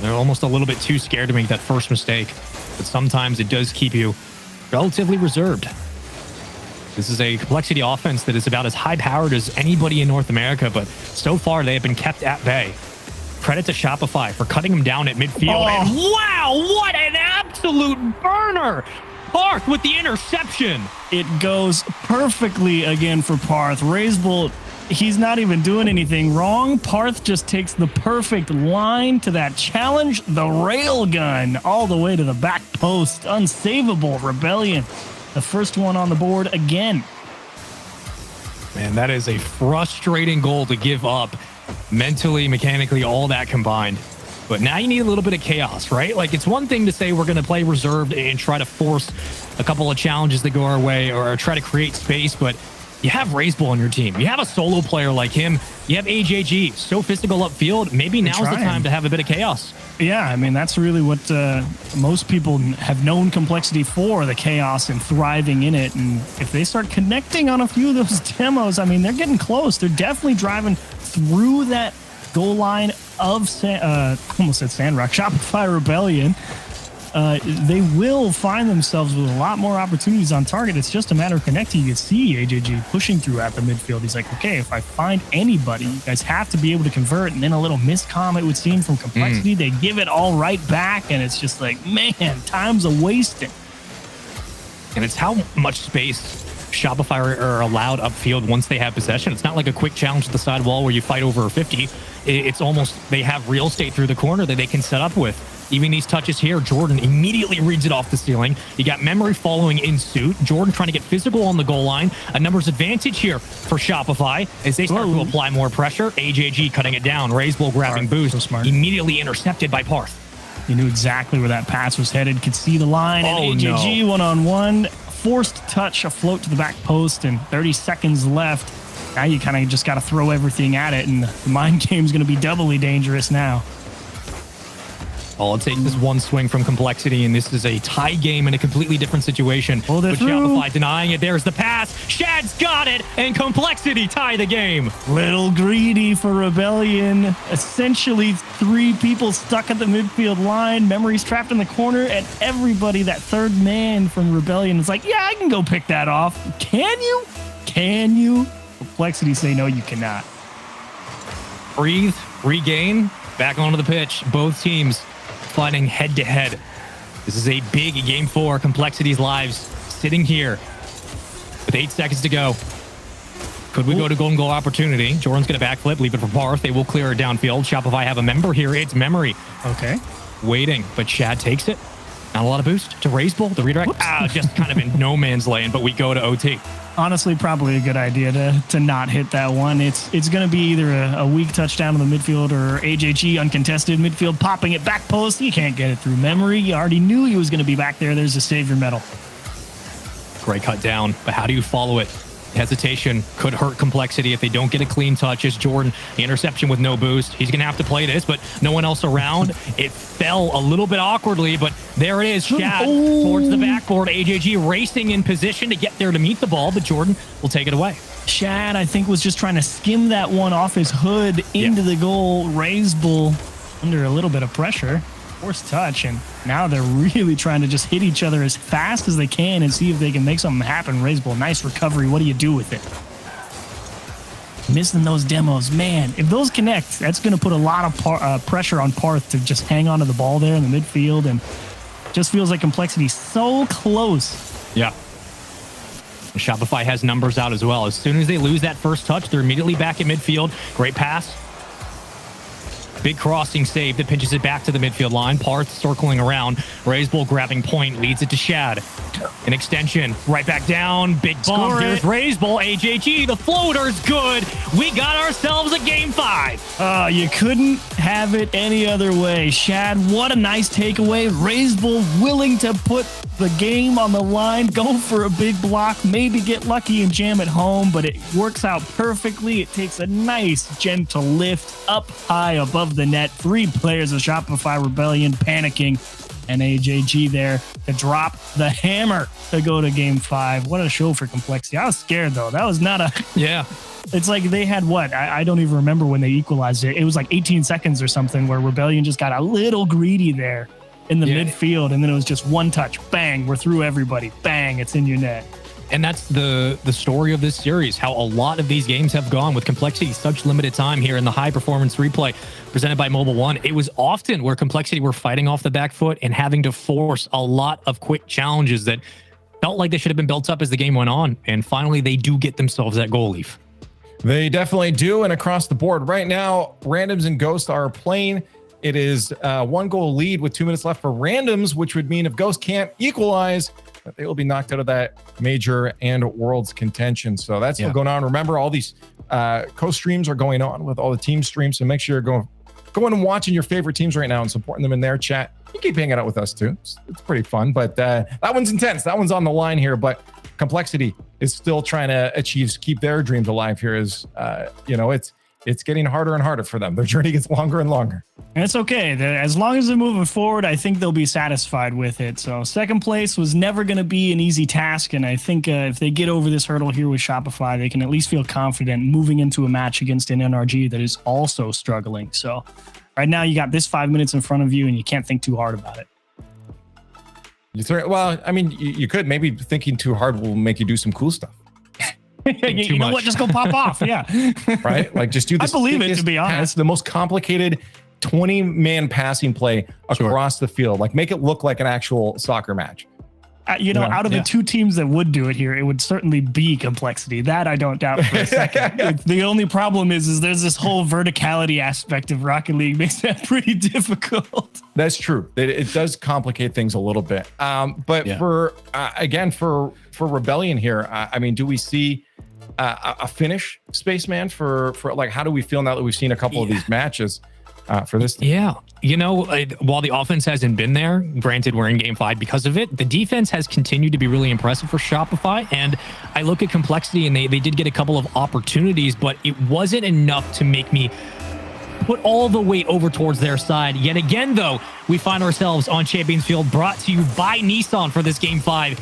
They're almost a little bit too scared to make that first mistake, but sometimes it does keep you relatively reserved. This is a Complexity offense that is about as high-powered as anybody in North America, but so far they have been kept at bay. Credit to Shopify for cutting them down at midfield. And wow, what an absolute burner! Parth with the interception. It goes perfectly again for Parth. Razebull he's not even doing anything wrong. Parth just takes the perfect line to that challenge. The rail gun all the way to the back post. Unsavable Rebellion. The first one on the board again. Man, that is a frustrating goal to give up mentally, mechanically, all that combined. But now you need a little bit of chaos, right? Like, it's one thing to say we're going to play reserved and try to force a couple of challenges that go our way or try to create space, but you have RazeBull on your team. You have a solo player like him. You have AJG, so physical upfield. Maybe now's the time to have a bit of chaos. Yeah, I mean, that's really what most people have known Complexity for, the chaos and thriving in it. And if they start connecting on a few of those demos, I mean, they're getting close. They're definitely driving through that goal line of, almost said Sandrock, Shopify Rebellion. They will find themselves with a lot more opportunities on target. It's just a matter of connecting. You can see AJG pushing through at the midfield. He's like, okay, if I find anybody, you guys have to be able to convert. And then a little miscomm, it would seem, from Complexity. They give it all right back, and it's just like, man, time's a-wasting. And it's how much space Shopify are allowed upfield once they have possession. It's not like a quick challenge to the side wall where you fight over 50. It's almost, they have real estate through the corner that they can set up with. Even these touches here, Jordan immediately reads it off the ceiling. You got Memory following in suit. Jordan trying to get physical on the goal line. A numbers advantage here for Shopify as they start to apply more pressure. AJG cutting it down. RazeBull grabbing boost. So smart. Immediately intercepted by Parth. He knew exactly where that pass was headed. Could see the line. And AJG one-on-one. Forced touch, a float to the back post, and 30 seconds left. Now you kind of just got to throw everything at it, and the mind game's going to be doubly dangerous now. All it takes is one swing from Complexity, and this is a tie game in a completely different situation. With Shopify denying it. There's the pass. Shad's got it, and Complexity tie the game. Little greedy for Rebellion. Essentially, 3 people stuck at the midfield line. Memory's trapped in the corner, and everybody, that third man from Rebellion, is like, yeah, I can go pick that off. Can you? Can you? Complexity say, no, you cannot. Breathe, regain, back onto the pitch. Both teams fighting head to head. This is a big game for Complexity's lives. Sitting here with 8 seconds to go. Could we go to golden goal opportunity? Jordan's going to backflip, leave it for Parth. They will clear it downfield. Shopify have a member here. It's Memory. Okay. Waiting, but Shad takes it. Not a lot of boost to RazeBull. The redirect, just kind of in no man's land, but we go to OT. Honestly, probably a good idea to not hit that one. It's going to be either a weak touchdown to the midfield or AJG uncontested midfield popping it back post. You can't get it through Memory. You already knew he was going to be back there. There's a savior medal. Great cut down, but how do you follow it? Hesitation could hurt Complexity if they don't get a clean touch. As Jordan, the interception with no boost. He's going to have to play this, but no one else around. It fell a little bit awkwardly, but there it is. Shad towards the backboard. AJG racing in position to get there to meet the ball, but Jordan will take it away. Shad, I think, was just trying to skim that one off his hood into the goal. RazeBull under a little bit of pressure. Forced touch, and now they're really trying to just hit each other as fast as they can and see if they can make something happen. RazeBull, nice recovery. What do you do with it? Missing those demos. Man, if those connect, that's going to put a lot of pressure on Parth to just hang on to the ball there in the midfield, and just feels like Complexity so close. Yeah. Shopify has numbers out as well. As soon as they lose that first touch, they're immediately back in midfield. Great pass. Big crossing save that pinches it back to the midfield line. Parth circling around. RazeBull grabbing point, leads it to Shad. An extension, right back down. Big bomb. Here's RazeBull. AJG, the floater's good. We got ourselves a game 5. You couldn't have it any other way. Shad, what a nice takeaway. RazeBull willing to put the game on the line, go for a big block, maybe get lucky and jam it home, but it works out perfectly. It takes a nice, gentle lift up high above the net. 3 players of Shopify Rebellion panicking, and AJG there to drop the hammer to go to game 5. What a show for Complexity. I was scared, though. That was not a... Yeah. It's like they had what? I don't even remember when they equalized it. It was like 18 seconds or something where Rebellion just got a little greedy there in the midfield, and then it was just one touch. Bang, we're through everybody. Bang, it's in your net. And that's the story of this series, how a lot of these games have gone with Complexity. Such limited time here in the high performance replay presented by Mobile One. It was often where Complexity were fighting off the back foot and having to force a lot of quick challenges that felt like they should have been built up as the game went on. And finally, they do get themselves that goal leaf. They definitely do, and across the board. Right now, Randoms and Ghost are playing. It is 1-goal lead with 2 minutes left for Randoms, which would mean if Ghost can't equalize, that they will be knocked out of that major and Worlds contention. So that's still going on. Remember, all these co-streams are going on with all the team streams, so make sure you're going and watching your favorite teams right now and supporting them in their chat. You keep hanging out with us too. It's pretty fun, but that one's intense. That one's on the line here, but Complexity is still trying to keep their dreams alive here. As it's getting harder and harder for them. Their journey gets longer and longer. And it's okay. As long as they're moving forward, I think they'll be satisfied with it. So second place was never going to be an easy task. And I think if they get over this hurdle here with Shopify, they can at least feel confident moving into a match against an NRG that is also struggling. So right now you got this 5 minutes in front of you and you can't think too hard about it. Well, I mean, you could. Maybe thinking too hard will make you do some cool stuff. You know what? Just go pop off. Yeah. Right? Like just do this. I believe it, to be honest. The most complicated 20-man passing play across the field. Like make it look like an actual soccer match. Out of the two teams that would do it here, it would certainly be Complexity. That I don't doubt for a second. The only problem is there's this whole verticality aspect of Rocket League makes that pretty difficult. That's true. It does complicate things a little bit. But for Rebellion here, I mean, do we see a finish, Spaceman, for like, how do we feel now that we've seen a couple of these matches for this team? Yeah. While the offense hasn't been there, granted we're in game 5 because of it, the defense has continued to be really impressive for Shopify. And I look at Complexity and they did get a couple of opportunities, but it wasn't enough to make me put all the weight over towards their side. Yet again, though, we find ourselves on Champions Field, brought to you by Nissan for this game 5.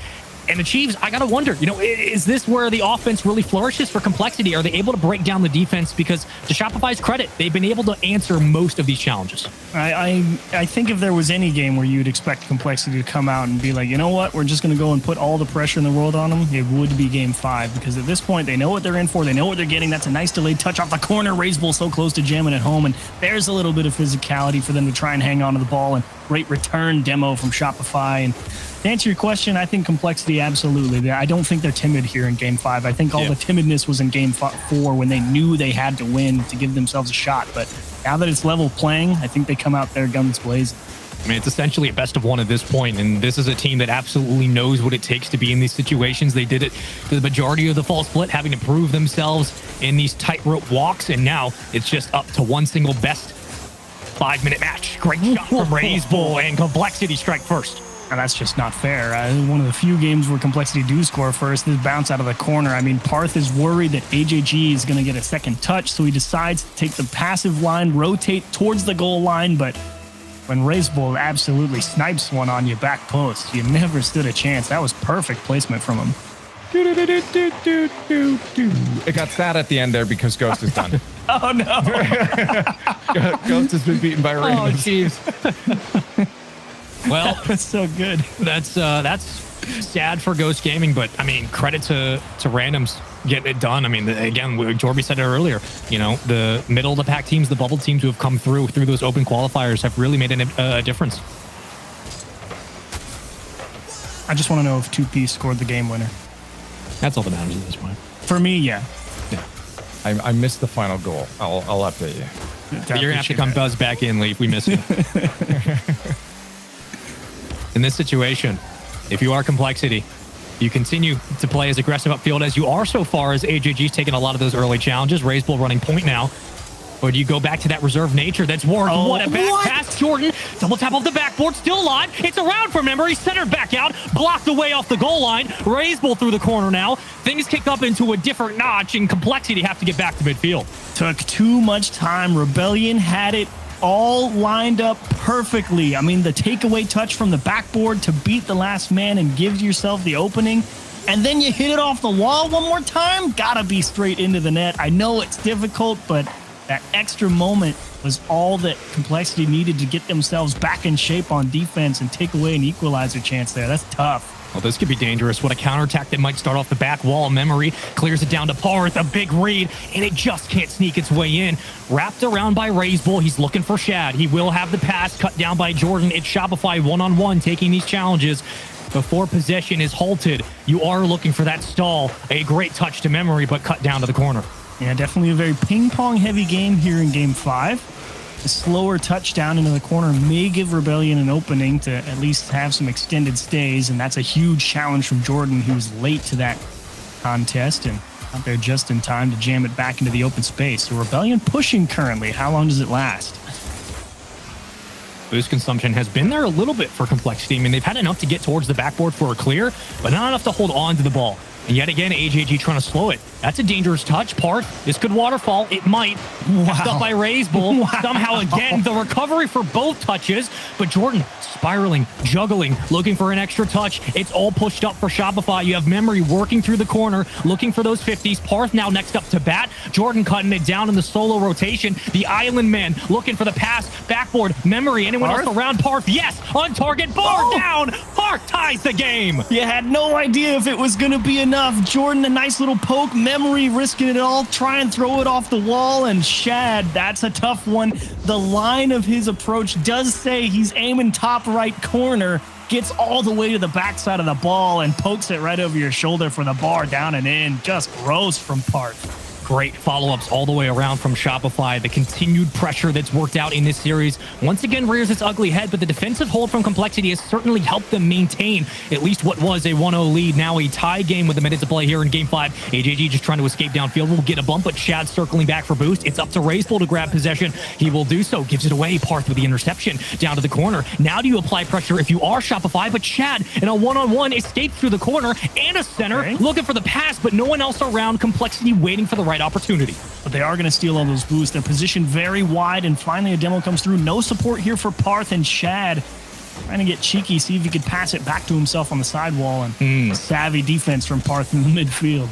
And the Chiefs, I got to wonder, is this where the offense really flourishes for Complexity? Are they able to break down the defense? Because to Shopify's credit, they've been able to answer most of these challenges. I think if there was any game where you'd expect Complexity to come out and be like, you know what, we're just going to go and put all the pressure in the world on them, it would be game 5. Because at this point, they know what they're in for. They know what they're getting. That's a nice delayed touch off the corner. Razebull so close to jamming at home. And there's a little bit of physicality for them to try and hang on to the ball. And great return demo from Shopify. And to answer your question, I think Complexity, absolutely. I don't think they're timid here in Game 5. I think all the timidness was in Game 4 when they knew they had to win to give themselves a shot. But now that it's level playing, I think they come out there guns blazing. I mean, it's essentially a best of one at this point, and this is a team that absolutely knows what it takes to be in these situations. They did it the majority of the fall split, having to prove themselves in these tightrope walks, and now it's just up to one single best 5-minute match. Great shot from Razebull, and Complexity strike first. And that's just not fair. One of the few games where Complexity do score first, this bounce out of the corner. I mean, Parth is worried that AJG is going to get a second touch, so he decides to take the passive line, rotate towards the goal line, but when Razebull absolutely snipes one on you back post, you never stood a chance. That was perfect placement from him. It got sad at the end there because Ghost is done. Oh, no. Ghost has been beaten by Raven. Oh, jeez. Well, that's so good. That's sad for Ghost Gaming, but I mean, credit to Randoms getting it done. I mean, again, Jorby said it earlier. The middle of the pack teams, the bubble teams who have come through those open qualifiers have really made a difference. I just want to know if 2P scored the game winner. That's all that matters at this point. For me, yeah. I missed the final goal. I'll update you. But you're gonna have to come buzz back in, Lee, if we miss it. In this situation, if you are Complexity, you continue to play as aggressive upfield as you are so far, as AJG's taking a lot of those early challenges. Razebull running point now. Or do you go back to that reserve nature that's warned? Oh, what a back pass, Jordan. Double tap off the backboard, still alive. It's around for memory. Centered back out, blocked away off the goal line. Razebull through the corner now. Things kick up into a different notch, and Complexity have to get back to midfield. Took too much time. Rebellion had it all lined up perfectly. I mean, the takeaway touch from the backboard to beat the last man and gives yourself the opening. And then you hit it off the wall one more time. Gotta be straight into the net. I know it's difficult, but that extra moment was all that Complexity needed to get themselves back in shape on defense and take away an equalizer chance there. That's tough. Well, this could be dangerous. What a counterattack that might start off the back wall. Memory clears it down to Parth, a big read, and it just can't sneak its way in. Wrapped around by Razebull. He's looking for Shad. He will have the pass cut down by Jordan. It's Shopify one-on-one taking these challenges. Before possession is halted, you are looking for that stall. A great touch to Memory, but cut down to the corner. Yeah, definitely a very ping-pong heavy game here in Game 5. A slower touchdown into the corner may give Rebellion an opening to at least have some extended stays, and that's a huge challenge from Jordan, who's late to that contest and out there just in time to jam it back into the open space. So Rebellion pushing currently. How long does it last? Boost consumption has been there a little bit for Complexity. I mean, they've had enough to get towards the backboard for a clear, but not enough to hold on to the ball. And yet again, AJG trying to slow it. That's a dangerous touch. Parth, this could waterfall. It might. Picked up by Raise Bull. Somehow again, the recovery for both touches. But Jordan spiraling, juggling, looking for an extra touch. It's all pushed up for Shopify. You have Memory working through the corner, looking for those 50s. Parth now next up to bat. Jordan cutting it down in the solo rotation. The Island Man looking for the pass. Backboard, Memory. Anyone else around Parth? Yes, on target. Bar down. Parth ties the game. You had no idea if it was going to be enough. Jordan, a nice little poke. Memory risking it all. Try and throw it off the wall. And Shad, that's a tough one. The line of his approach does say he's aiming top right corner. Gets all the way to the backside of the ball and pokes it right over your shoulder for the bar down and in. Just gross from Parth. Great follow-ups all the way around from Shopify. The continued pressure that's worked out in this series once again rears its ugly head, but the defensive hold from Complexity has certainly helped them maintain at least what was a 1-0 lead. Now a tie game with a minute to play here in Game 5. AJG just trying to escape downfield. Will get a bump, but Shad circling back for boost. It's up to Raiseful to grab possession. He will do so. Gives it away. Parth with the interception down to the corner. Now do you apply pressure if you are Shopify? But Shad in a one-on-one escapes through the corner and a center looking for the pass, but no one else around. Complexity waiting for the right opportunity. But they are going to steal all those boosts. They're positioned very wide, and finally a demo comes through. No support here for Parth, and Shad trying to get cheeky, see if he could pass it back to himself on the sidewall, and savvy defense from Parth in the midfield.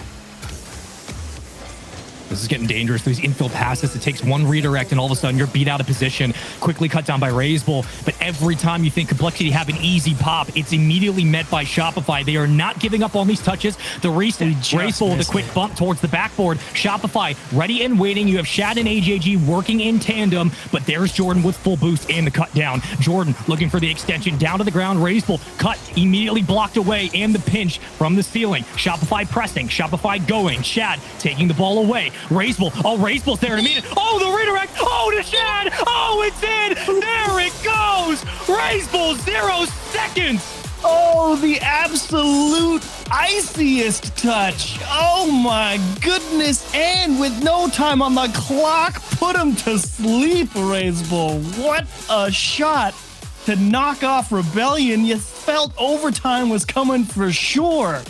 This is getting dangerous. These infield passes, it takes one redirect and all of a sudden you're beat out of position. Quickly cut down by Raiseful. But every time you think Complexity have an easy pop, it's immediately met by Shopify. They are not giving up on these touches. The Raiseful with a quick bump towards the backboard. Shopify ready and waiting. You have Shad and AJG working in tandem, but there's Jordan with full boost and the cut down. Jordan looking for the extension down to the ground. Raiseful cut immediately blocked away and the pinch from the ceiling. Shopify pressing. Shopify going. Shad taking the ball away. Raiseful. Oh, Raiseful's there in a minute. Oh, the redirect. Oh, to Shad. Oh, it's in. There it goes. Raiseful, 0 seconds. Oh, the absolute iciest touch. Oh, my goodness. And with no time on the clock, put him to sleep, Raiseful. What a shot to knock off Rebellion. You felt overtime was coming for sure.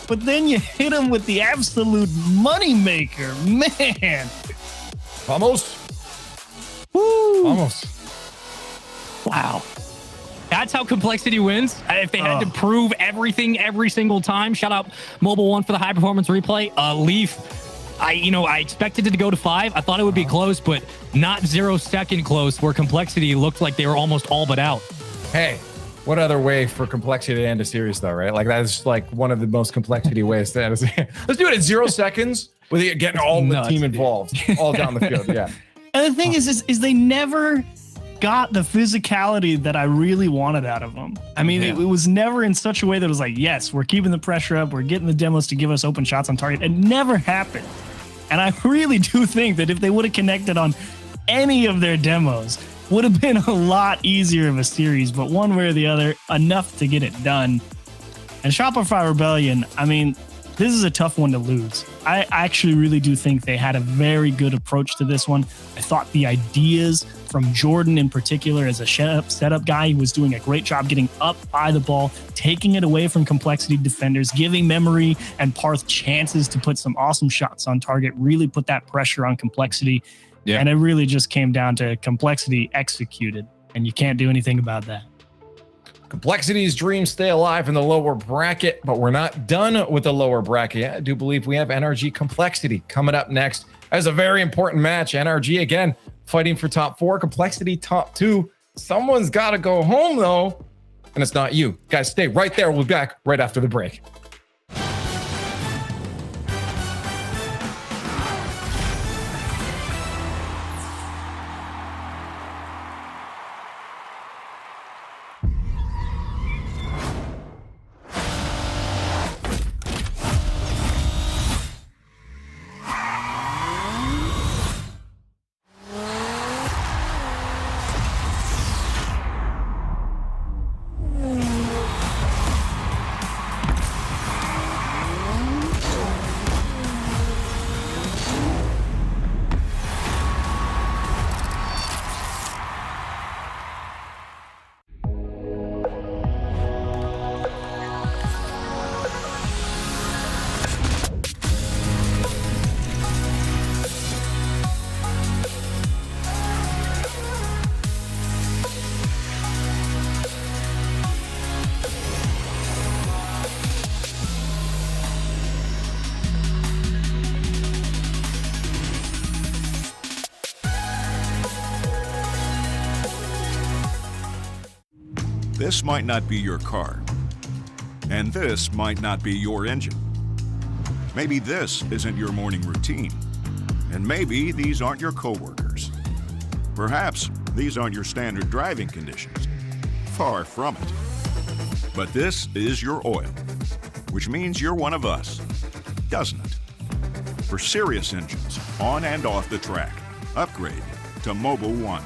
But then you hit him with the absolute moneymaker, man. Almost. Woo. Almost. Wow. That's how Complexity wins. If they had to prove everything every single time. Shout out Mobile One for the high performance replay. Leaf, I expected it to go to 5. I thought it would be close, but not 0 second close where Complexity looked like they were almost all but out. Hey, what other way for Complexity to end a series, though, right? Like, that is like one of the most Complexity ways to end a series. Let's do it at 0 seconds with it getting all the team involved, all down the field. Yeah. And the thing is they never got the physicality that I really wanted out of them. I mean, it was never in such a way that it was like, yes, we're keeping the pressure up. We're getting the demos to give us open shots on target. It never happened. And I really do think that if they would have connected on any of their demos, would have been a lot easier of a series, but one way or the other, enough to get it done. And Shopify Rebellion, I mean, this is a tough one to lose. I actually really do think they had a very good approach to this one. I thought the ideas from Jordan in particular as a setup guy, he was doing a great job getting up by the ball, taking it away from Complexity defenders, giving Memory and Parth chances to put some awesome shots on target, really put that pressure on Complexity. Yeah. And it really just came down to Complexity executed, and you can't do anything about that. Complexity's dreams stay alive in the lower bracket, but we're not done with the lower bracket. I do believe we have NRG Complexity coming up next as a very important match. NRG, again, fighting for top 4, Complexity top 2. Someone's got to go home, though, and it's not you. Guys, stay right there. We'll be back right after the break. This might not be your car. And this might not be your engine. Maybe this isn't your morning routine. And maybe these aren't your coworkers. Perhaps these aren't your standard driving conditions. Far from it. But this is your oil, which means you're one of us, doesn't it? For serious engines, on and off the track, upgrade to Mobil 1.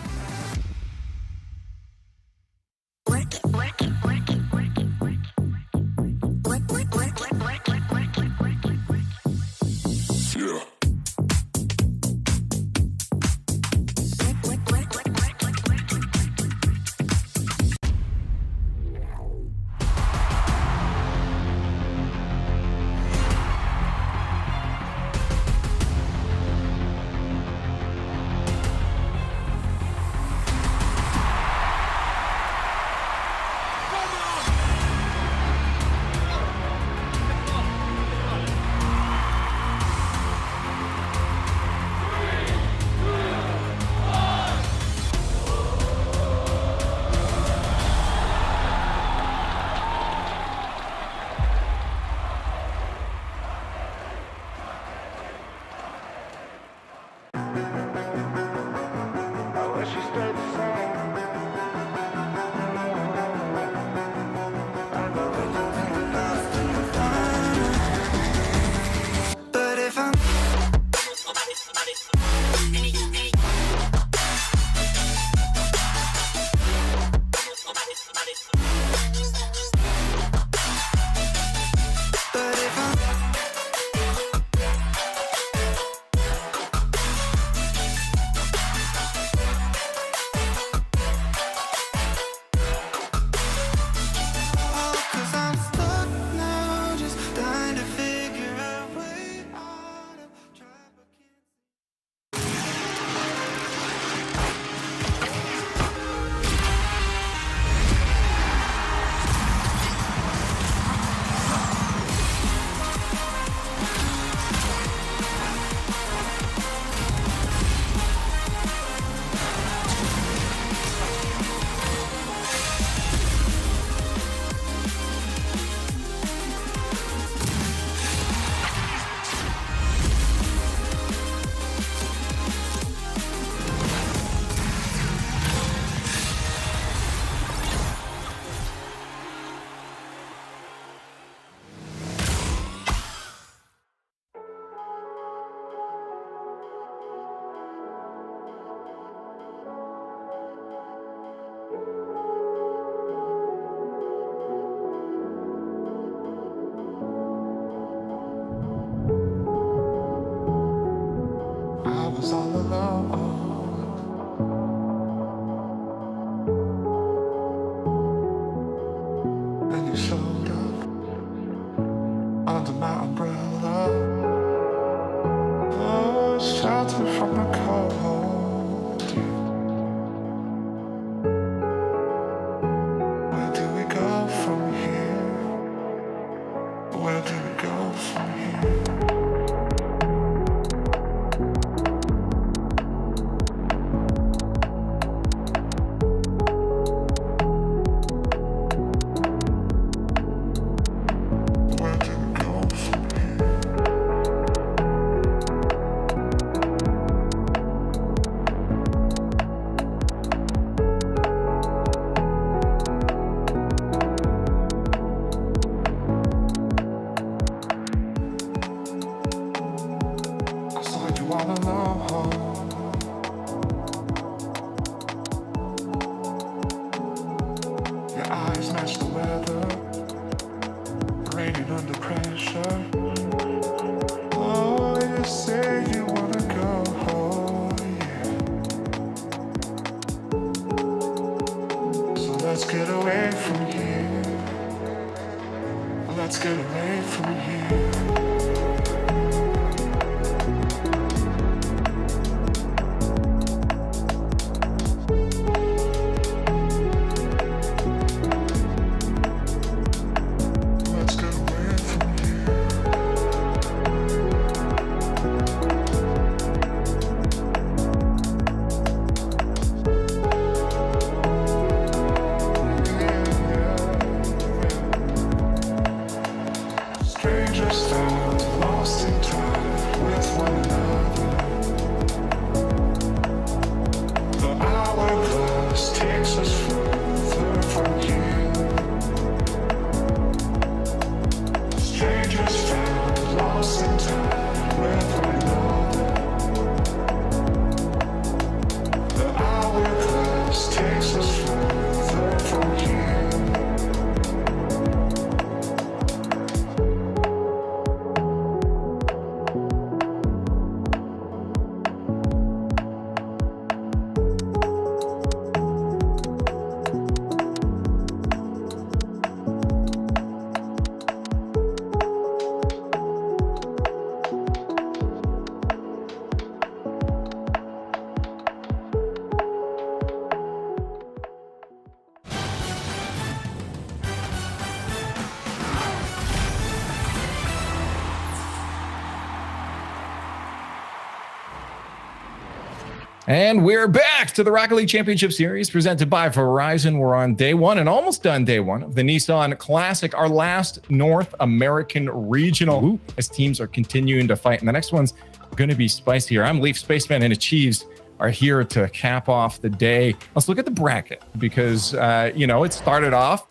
And we're back to the Rocket League Championship Series presented by Verizon. We're on day one and almost done day one of the Nissan Classic, our last North American regional, as teams are continuing to fight. And the next one's going to be spicier. I'm Leaf, Spaceman, and Achieves are here to cap off the day. Let's look at the bracket because, it started off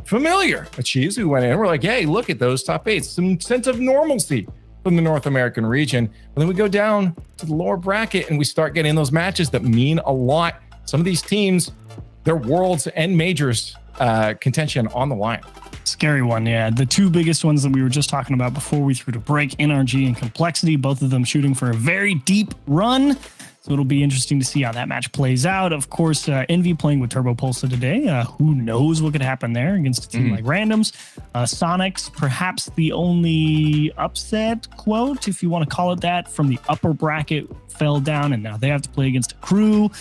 familiar. Achieves, who went in, we're like, hey, look at those top 8. Some sense of normalcy from the North American region. But then we go down to the lower bracket and we start getting those matches that mean a lot. Some of these teams, their worlds and majors contention on the line. Scary one, yeah. The two biggest ones that we were just talking about before we threw to break, NRG and Complexity, both of them shooting for a very deep run. So it'll be interesting to see how that match plays out. Of course, Envy playing with Turbo Pulsa today. Who knows what could happen there against a team like Randoms. Sonics, perhaps the only upset, quote, if you want to call it that, from the upper bracket, fell down, and now they have to play against Acrew.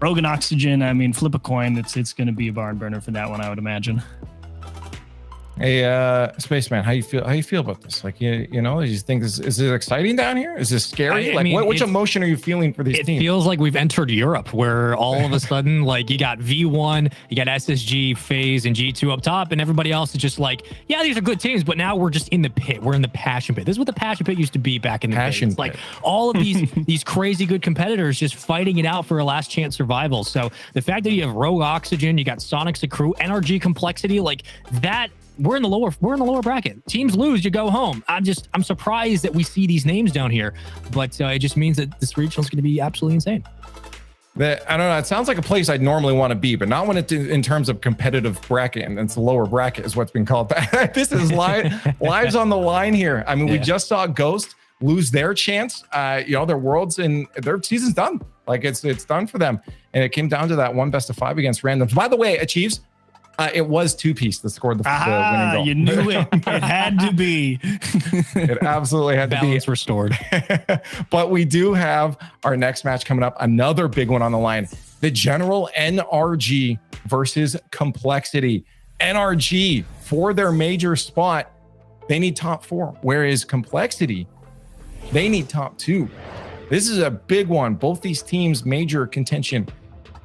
Rogue and Oxygen, I mean, flip a coin. It's going to be a barn burner for that one, I would imagine. Hey, Spaceman, how you feel about this? Like, you think is it exciting down here? Is this scary? Which emotion are you feeling for these teams? It feels like we've entered Europe, where all of a sudden, like, you got V1, you got SSG, FaZe, and G2 up top, and everybody else is just like, yeah, these are good teams, but now we're just in the pit. We're in the passion pit. This is what the passion pit used to be back in the day. It's like all of these crazy good competitors just fighting it out for a last chance survival. So the fact that you have Rogue Oxygen, you got Sonics, Acrew, NRG Complexity, like that. We're in the lower bracket. Teams lose, you go home. I'm surprised that we see these names down here, but it just means that this regional is going to be absolutely insane. I don't know. It sounds like a place I'd normally want to be, but not when it's in terms of competitive bracket, and it's the lower bracket is what's been called. This is lives on the line here. I mean, we just saw Ghost lose their chance. Their worlds and their season's done. Like it's done for them, and it came down to that one best of 5 against Randoms. By the way, Achieves. It was 2-piece that scored the winning goal. You knew it. It had to be. It absolutely had to be. Balance restored. But we do have our next match coming up. Another big one on the line. The General NRG versus Complexity. NRG, for their major spot, they need top 4. Whereas Complexity, they need top 2. This is a big one. Both these teams, major contention.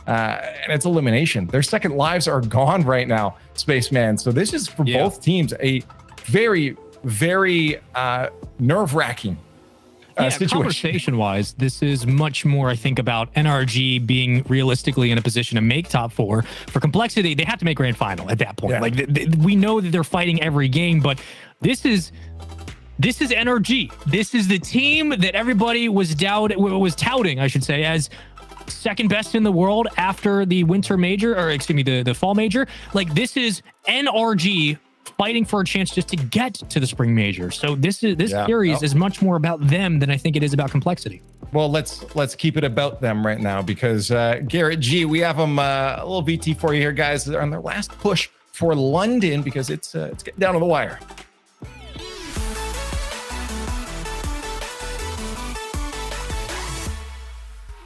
And it's elimination. Their second lives are gone right now, Spaceman. So this is for both teams a very, very nerve-wracking situation. Conversation-wise, this is much more, I think, about NRG being realistically in a position to make top 4. For Complexity, they have to make grand final at that point. Yeah. Like we know that they're fighting every game, but this is NRG. This is the team that everybody was touting, I should say, as second best in the world after the winter major, or excuse me, the fall major. Like, this is NRG fighting for a chance just to get to the spring major. So this series is much more about them than I think it is about Complexity. Well, let's keep it about them right now, because Garrett G, we have them a little VT for you here, guys. They're on their last push for London because it's getting down to the wire.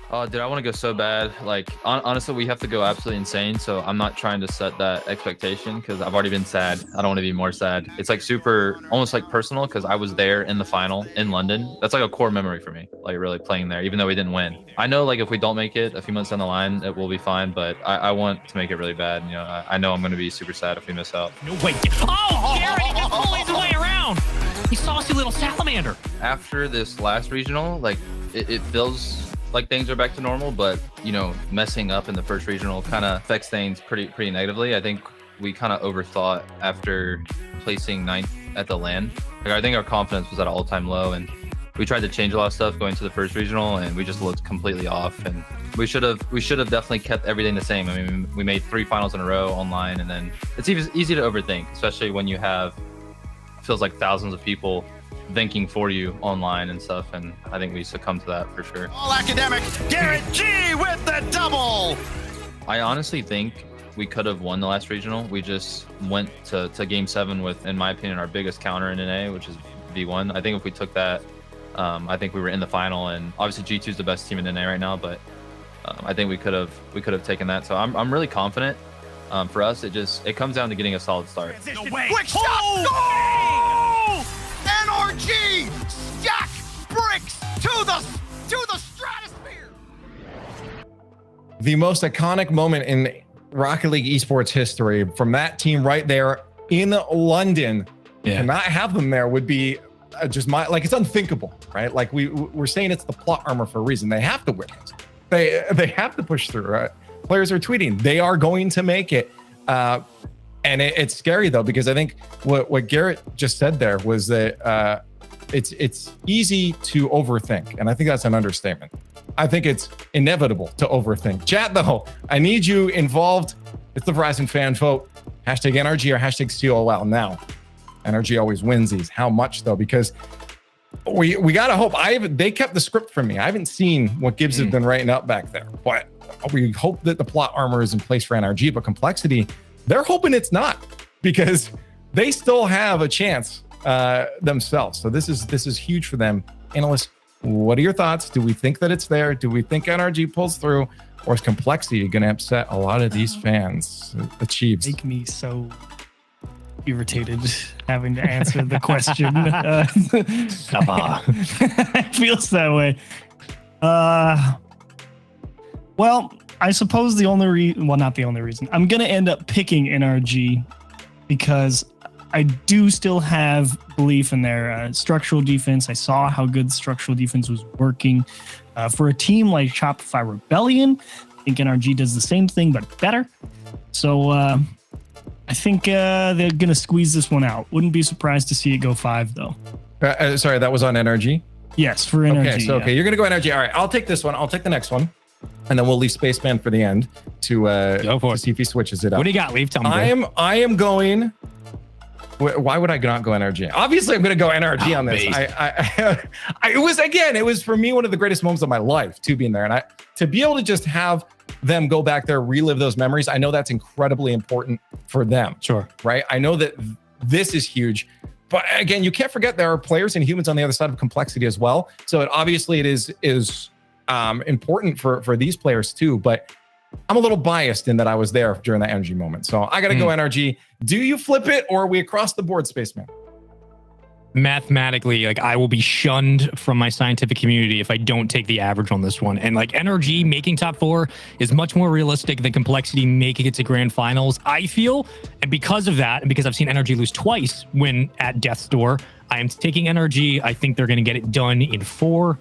Oh, dude, I want to go so bad. Like, honestly, we have to go absolutely insane. So I'm not trying to set that expectation because I've already been sad. I don't want to be more sad. It's like super, almost like personal, because I was there in the final in London. That's like a core memory for me, like really playing there, even though we didn't win. I know, like, if we don't make it a few months down the line, it will be fine. But I want to make it really bad. You know, I know I'm going to be super sad if we miss out. No way. Oh, Garrett, he just pulls his way around. He saucy little salamander. After this last regional, like, it feels like things are back to normal, but messing up in the first regional kind of affects things pretty negatively. I think we kind of overthought after placing 9th at the LAN. Like, I think our confidence was at an all-time low, and we tried to change a lot of stuff going to the first regional, and we just looked completely off. And we should have definitely kept everything the same. I mean, we made 3 finals in a row online, and then it's easy to overthink, especially when you have feels like thousands of people thinking for you online and stuff, and I think we succumbed to that for sure. All academic, Garrett G with the double. I honestly think we could have won the last regional. We just went to game 7 with, in my opinion, our biggest counter in NA, which is V1. I think if we took that, I think we were in the final, and obviously G2 is the best team in NA right now, but I think we could have taken that. So I'm really confident. For us, it comes down to getting a solid start. No way. Quick shot, goal! NRG stack bricks to the stratosphere. the most iconic moment in Rocket League esports history from that team right there in London. To not have them there would be just it's unthinkable, right? Like we're saying it's the plot armor for a reason. They have to win it. They have to push through. Right? Players are tweeting they are going to make it. And it's scary though, because I think what Garrett just said there was that it's easy to overthink, and I think that's an understatement. I think it's inevitable to overthink. Chat though, I need you involved. It's the Verizon fan vote. Hashtag NRG or hashtag COL now. NRG always wins these. How much though? Because we gotta hope. They kept the script from me. I haven't seen what Gibbs has been writing up back there, but we hope that the plot armor is in place for NRG. But Complexity, they're hoping it's not, because they still have a chance themselves. So this is huge for them. Analysts, what are your thoughts? Do we think that it's there? Do we think NRG pulls through, or is Complexity going to upset a lot of these fans? The Chiefs make me so irritated having to answer the question. It feels that way. Well, I suppose the only not the only reason. I'm going to end up picking NRG because I do still have belief in their structural defense. I saw how good structural defense was working. For a team like Shopify Rebellion, I think NRG does the same thing, but better. So I think they're going to squeeze this one out. Wouldn't be surprised to see it go 5, though. Sorry, that was on NRG? Yes, for NRG. Okay, so you're going to go NRG. All right, I'll take this one. I'll take the next one. And then we'll leave Spaceman for the end to see if he switches it up. What do you got? Leave. Tell me. I am going. Why would I not go NRG? Obviously, I'm going to go NRG on this. It was for me one of the greatest moments of my life to being there, and to be able to just have them go back there, relive those memories. I know that's incredibly important for them. Sure. Right. I know that this is huge, but again, you can't forget there are players and humans on the other side of Complexity as well. So it is important for these players too, but I'm a little biased in that I was there during that energy moment. So I got to go NRG. Do you flip it, or are we across the board, Spaceman? Mathematically, I will be shunned from my scientific community if I don't take the average on this one. And NRG making top 4 is much more realistic than Complexity making it to grand finals, I feel. And because of that, and because I've seen NRG lose twice when at Death's Door, I am taking NRG. I think they're going to get it done in 4.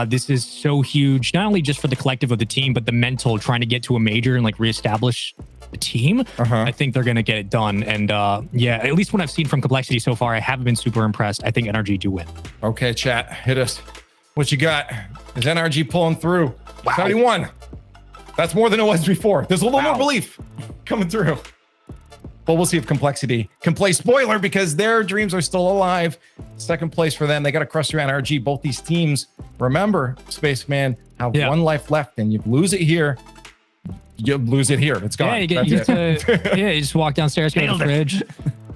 This is so huge, not only just for the collective of the team, but the mental trying to get to a major and reestablish the team. I think they're going to get it done. And at least what I've seen from Complexity so far, I haven't been super impressed. I think NRG do win. Okay, chat, hit us. What you got? Is NRG pulling through? Wow. 71. That's more than it was before. There's a little more belief coming through. But we'll see if Complexity can play spoiler, because their dreams are still alive. Second place for them. They got to crush through NRG. Both these teams, remember, Spaceman, have one life left, and you lose it here. You lose it here. It's gone. You just walk downstairs, go to the fridge,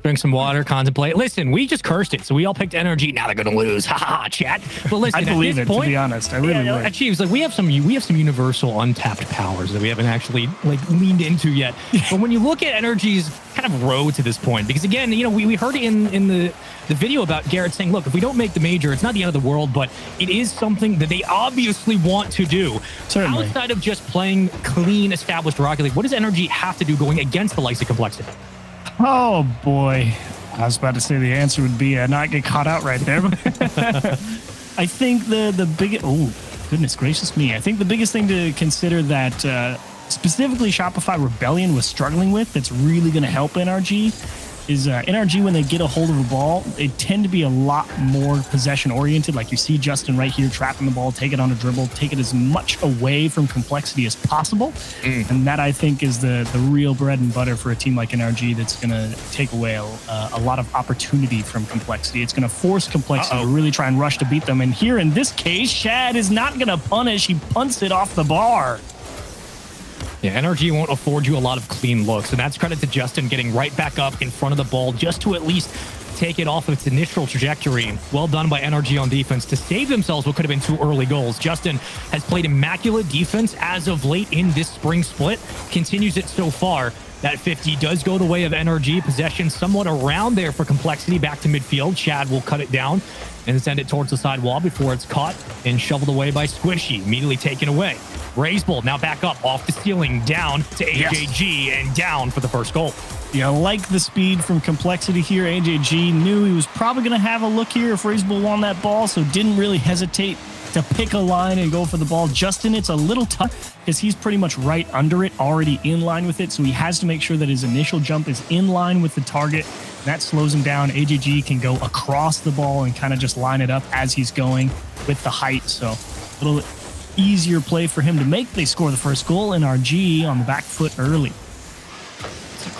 drink some water, contemplate. Listen, we just cursed it, so we all picked NRG. Now they're going to lose. Ha ha, chat. But listen, I believe it, to be honest. I really would. Chiefs, we have some universal untapped powers that we haven't actually leaned into yet. But when you look at NRG's kind of road to this point, because again, we heard in the video about Garrett saying, look, if we don't make the major, it's not the end of the world, but it is something that they obviously want to do. Certainly. Outside of just playing clean, established Rocket League, what does NRG have to do going against the likes of Complexity? Oh boy, I was about to say the answer would be not get caught out right there. I think the biggest, goodness gracious me, I think the biggest thing to consider that specifically Shopify Rebellion was struggling with that's really going to help NRG is NRG, when they get a hold of a ball, they tend to be a lot more possession oriented. Like you see Justin right here trapping the ball, take it on a dribble, take it as much away from Complexity as possible. And that, I think, is the real bread and butter for a team like NRG that's going to take away a lot of opportunity from Complexity. It's going to force Complexity to really try and rush to beat them. And here in this case, Shad is not going to punish. He punts it off the bar. Yeah, NRG won't afford you a lot of clean looks, and that's credit to Justin getting right back up in front of the ball just to at least take it off of its initial trajectory. Well done by NRG on defense to save themselves what could have been 2 early goals. Justin has played immaculate defense as of late in this spring split, continues it so far. That 50 does go the way of NRG. Possession somewhat around there for Complexity, back to midfield. Chad will cut it down and send it towards the side wall before it's caught and shoveled away by Squishy, immediately taken away. Raiseball now back up off the ceiling, down to AJG, and down for the first goal. Yeah, I like the speed from Complexity here. AJG knew he was probably going to have a look here if Raiseball won that ball, so didn't really hesitate to pick a line and go for the ball. Justin, it's a little tough because he's pretty much right under it, already in line with it, so he has to make sure that his initial jump is in line with the target. That slows him down. AJG can go across the ball and kind of just line it up as he's going with the height, so a little easier play for him to make. They score the first goal, and RG on the back foot early.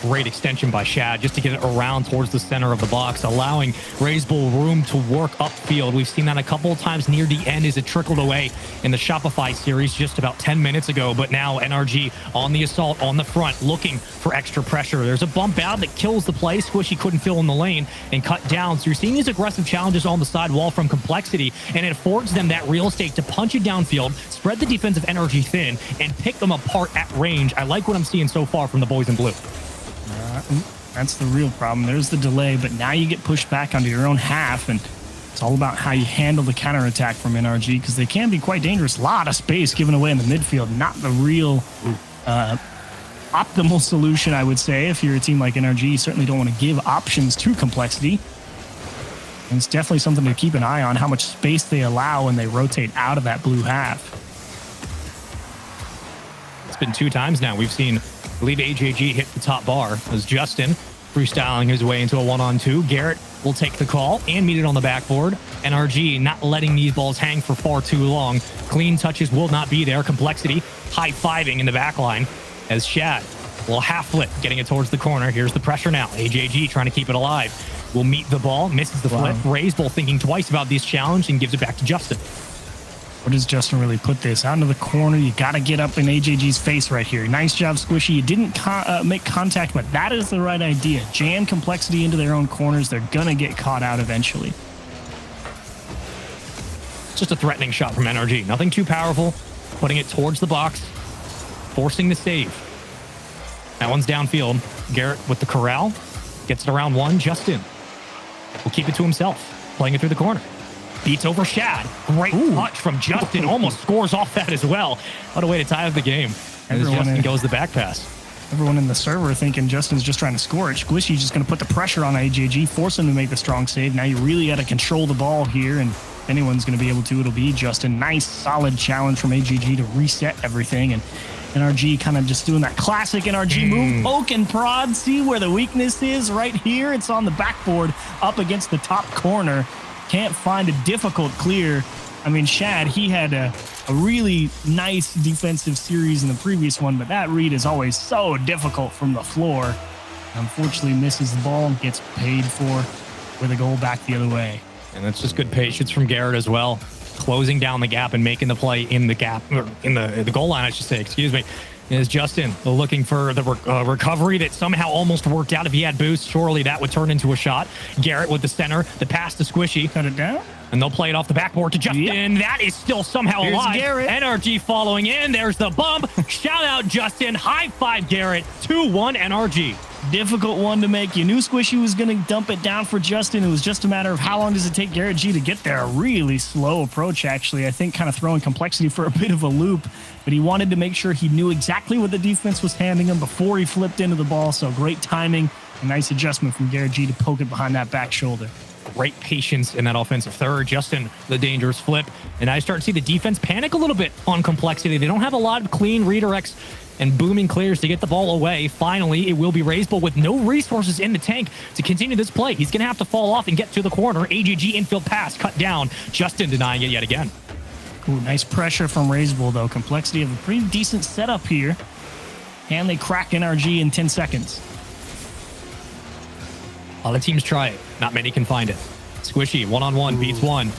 Great extension by Shad just to get it around towards the center of the box, allowing Raiseball room to work upfield. We've seen that a couple of times near the end as it trickled away in the Shopify series just about 10 minutes ago. But now NRG on the assault on the front, looking for extra pressure. There's a bump out that kills the play. Squishy couldn't fill in the lane and cut down. So you're seeing these aggressive challenges on the side wall from Complexity, and it affords them that real estate to punch it downfield, spread the defensive energy thin, and pick them apart at range. I like what I'm seeing so far from the boys in blue. That's the real problem. There's the delay, but now you get pushed back onto your own half, and it's all about how you handle the counterattack from NRG, because they can be quite dangerous. A lot of space given away in the midfield. Not the real optimal solution, I would say. If you're a team like NRG, you certainly don't want to give options to Complexity. And it's definitely something to keep an eye on, how much space they allow when they rotate out of that blue half. It's been 2 times now we've seen, I believe, AJG hit the top bar as Justin freestyling his way into a 1-on-2. Garrett will take the call and meet it on the backboard. NRG not letting these balls hang for far too long. Clean touches will not be there. Complexity high-fiving in the back line as Shad will half flip, getting it towards the corner. Here's the pressure now. AJG trying to keep it alive. Will meet the ball, misses the flip. Raiseball thinking twice about this challenge and gives it back to Justin. Where does Justin really put this? Out into the corner. You got to get up in AJG's face right here. Nice job, Squishy. You didn't make contact, but that is the right idea. Jam Complexity into their own corners. They're going to get caught out eventually. Just a threatening shot from NRG. Nothing too powerful. Putting it towards the box. Forcing the save. That one's downfield. Garrett with the corral. Gets it around 1. Justin will keep it to himself. Playing it through the corner. Beats over Shad. Great touch from Justin. Almost scores off that as well. What a way to tie up the game. As Justin goes the back pass. Everyone in the server thinking Justin's just trying to score it. Squishy's just going to put the pressure on AJG, force him to make the strong save. Now you really got to control the ball here, and if anyone's going to be able to, it'll be Justin. Nice, solid challenge from AJG to reset everything, and NRG kind of just doing that classic NRG move. Poke and prod. See where the weakness is right here. It's on the backboard up against the top corner. Can't find a difficult clear. I mean, Shad, he had a really nice defensive series in the previous one, but that read is always so difficult from the floor. Unfortunately, misses the ball and gets paid for with a goal back the other way. And that's just good patience from Garrett as well. Closing down the gap and making the play in the gap, or in the goal line, I should say, excuse me. Is Justin looking for the recovery that somehow almost worked out. If he had boost, surely that would turn into a shot. Garrett with the center, the pass to Squishy. Cut it down. And they'll play it off the backboard to Justin. Yep. That is still somehow Here's alive. Garrett. NRG following in. There's the bump. Shout out Justin. High five Garrett. 2-1 NRG. Difficult one to make. You knew Squishy was going to dump it down for Justin. It was just a matter of how long does it take Garrett G to get there. A really slow approach, actually. I think kind of throwing Complexity for a bit of a loop, but he wanted to make sure he knew exactly what the defense was handing him before he flipped into the ball. So great timing. A nice adjustment from Garrett G to poke it behind that back shoulder. Great patience in that offensive third. Justin, the dangerous flip. And I start to see the defense panic a little bit on Complexity. They don't have a lot of clean redirects and booming clears to get the ball away. Finally, it will be Raiseball with no resources in the tank to continue this play. He's going to have to fall off and get to the corner. AGG infield pass cut down. Justin denying it yet again. Ooh, nice pressure from Raiseball, though. Complexity have a pretty decent setup here. And they crack NRG in 10 seconds. A lot of teams try it. Not many can find it. Squishy, one-on-one, beats one.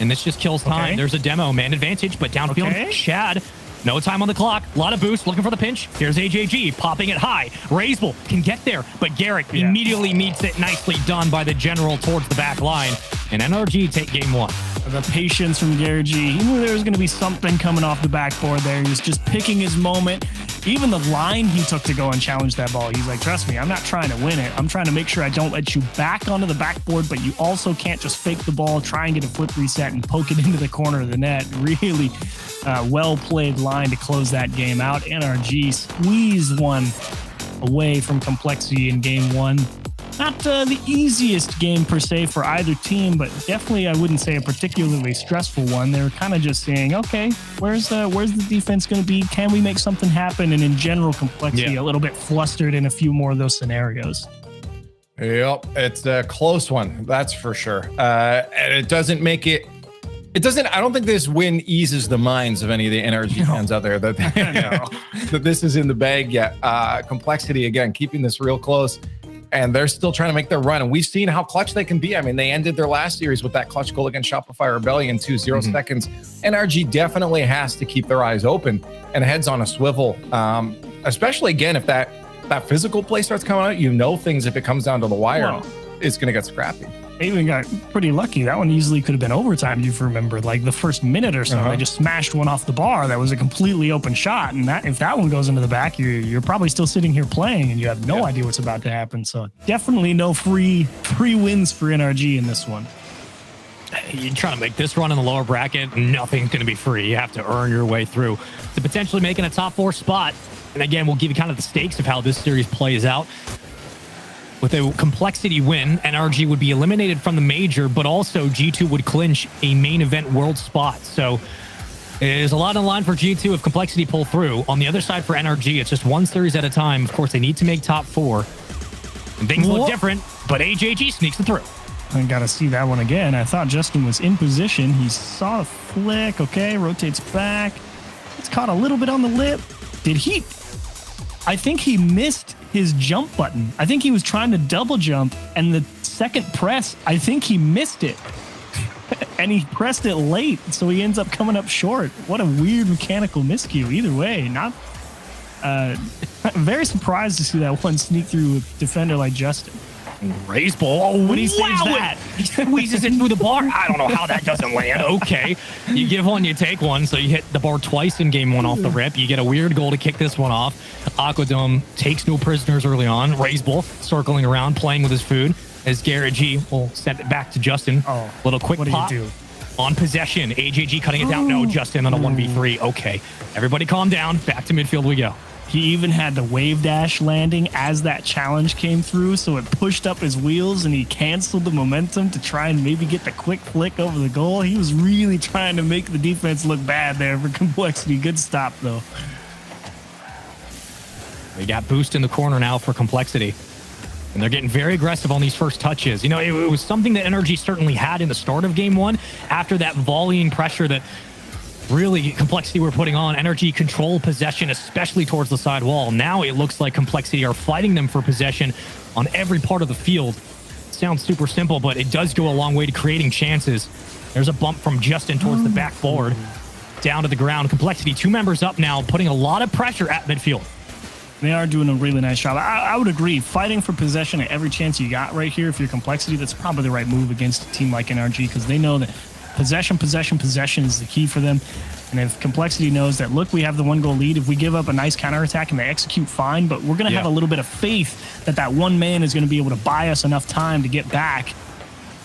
And this just kills time. Okay. There's a demo, man advantage, but downfield, Okay. Shad. No time on the clock. A lot of boost. Looking for the pinch. Here's AJG popping it high. Raiseball can get there, but Garrett immediately meets it. Nicely done by the general towards the back line. And NRG take game 1. The patience from Garrett G. He knew there was going to be something coming off the backboard there. He was just picking his moment. even the line he took to go and challenge that ball, he's like, trust me, I'm not trying to win it. I'm trying to make sure I don't let you back onto the backboard, but you also can't just fake the ball, try and get a flip reset and poke it into the corner of the net. Really well-played line to close that game out. NRG squeezed one away from Complexity in game one. Not the easiest game per se for either team, but definitely I wouldn't say a particularly stressful one. They were kind of just saying, okay, where's the defense going to be? Can we make something happen? And in general, Complexity a little bit flustered in a few more of those scenarios. Yep, it's a close one, that's for sure. And it doesn't make it. It doesn't. I don't think this win eases the minds of any of the NRG fans out there that that this is in the bag yet. Complexity again, keeping this real close. And they're still trying to make their run. And we've seen how clutch they can be. I mean, they ended their last series with that clutch goal against Shopify Rebellion, 2-0 seconds. NRG definitely has to keep their eyes open and heads on a swivel. Especially, again, if that physical play starts coming out, you know things, if it comes down to the wire, it's going to get scrappy. They even got pretty lucky. That one easily could have been overtime, if you remember. Like the first minute or so, they just smashed one off the bar. That was a completely open shot. And that if that one goes into the back, you're probably still sitting here playing and you have no idea what's about to happen. So definitely no free wins for NRG in this one. You're trying to make this run in the lower bracket, nothing's going to be free. You have to earn your way through to potentially making a top 4 spot. And again, we'll give you kind of the stakes of how this series plays out. With a Complexity win, NRG would be eliminated from the major, but also G2 would clinch a main event world spot. So there's a lot on the line for G2 if Complexity pull through. On the other side for NRG, it's just one series at a time. Of course, they need to make top 4. And things look different, but AJG sneaks it through. I got to see that one again. I thought Justin was in position. He saw the flick. Okay, rotates back. It's caught a little bit on the lip. Did he? I think he missed his jump button. I think he was trying to double jump, and the second press, I think he missed it. And he pressed it late, so he ends up coming up short. What a weird mechanical miscue. Either way, not very surprised to see that one sneak through a defender like Justin. Raise ball. Oh, when he saves that, he squeezes it through the bar. I don't know how that doesn't land. Okay. You give one, you take one. So you hit the bar twice in game one off the rip. You get a weird goal to kick this one off. Aquadome takes no prisoners early on. Raise ball circling around, playing with his food as Garrett G will send it back to Justin. Oh, little quick what pop. Do you do? On possession. AJG cutting it down. No, Justin on a 1v3. Okay. Everybody calm down. Back to midfield we go. He even had the wave dash landing as that challenge came through, so it pushed up his wheels and he canceled the momentum to try and maybe get the quick flick over the goal. He was really trying to make the defense look bad there for Complexity. Good stop, though. We got boost in the corner now for Complexity. And they're getting very aggressive on these first touches. You know, it was something that NRG certainly had in the start of game one after that volleying pressure that really Complexity were putting on. NRG control possession, especially towards the side wall. Now it looks like Complexity are fighting them for possession on every part of the field. It sounds super simple, but it does go a long way to creating chances. There's a bump from Justin towards the backboard, down to the ground. Complexity 2 members up now, putting a lot of pressure at midfield. They are doing a really nice job. I would agree. Fighting for possession at every chance you got right here, if you're Complexity, that's probably the right move against a team like NRG, because they know that possession is the key for them. And if Complexity knows that, look, we have the 1-goal lead. If we give up a nice counterattack and they execute fine, but we're going to have a little bit of faith that that one man is going to be able to buy us enough time to get back.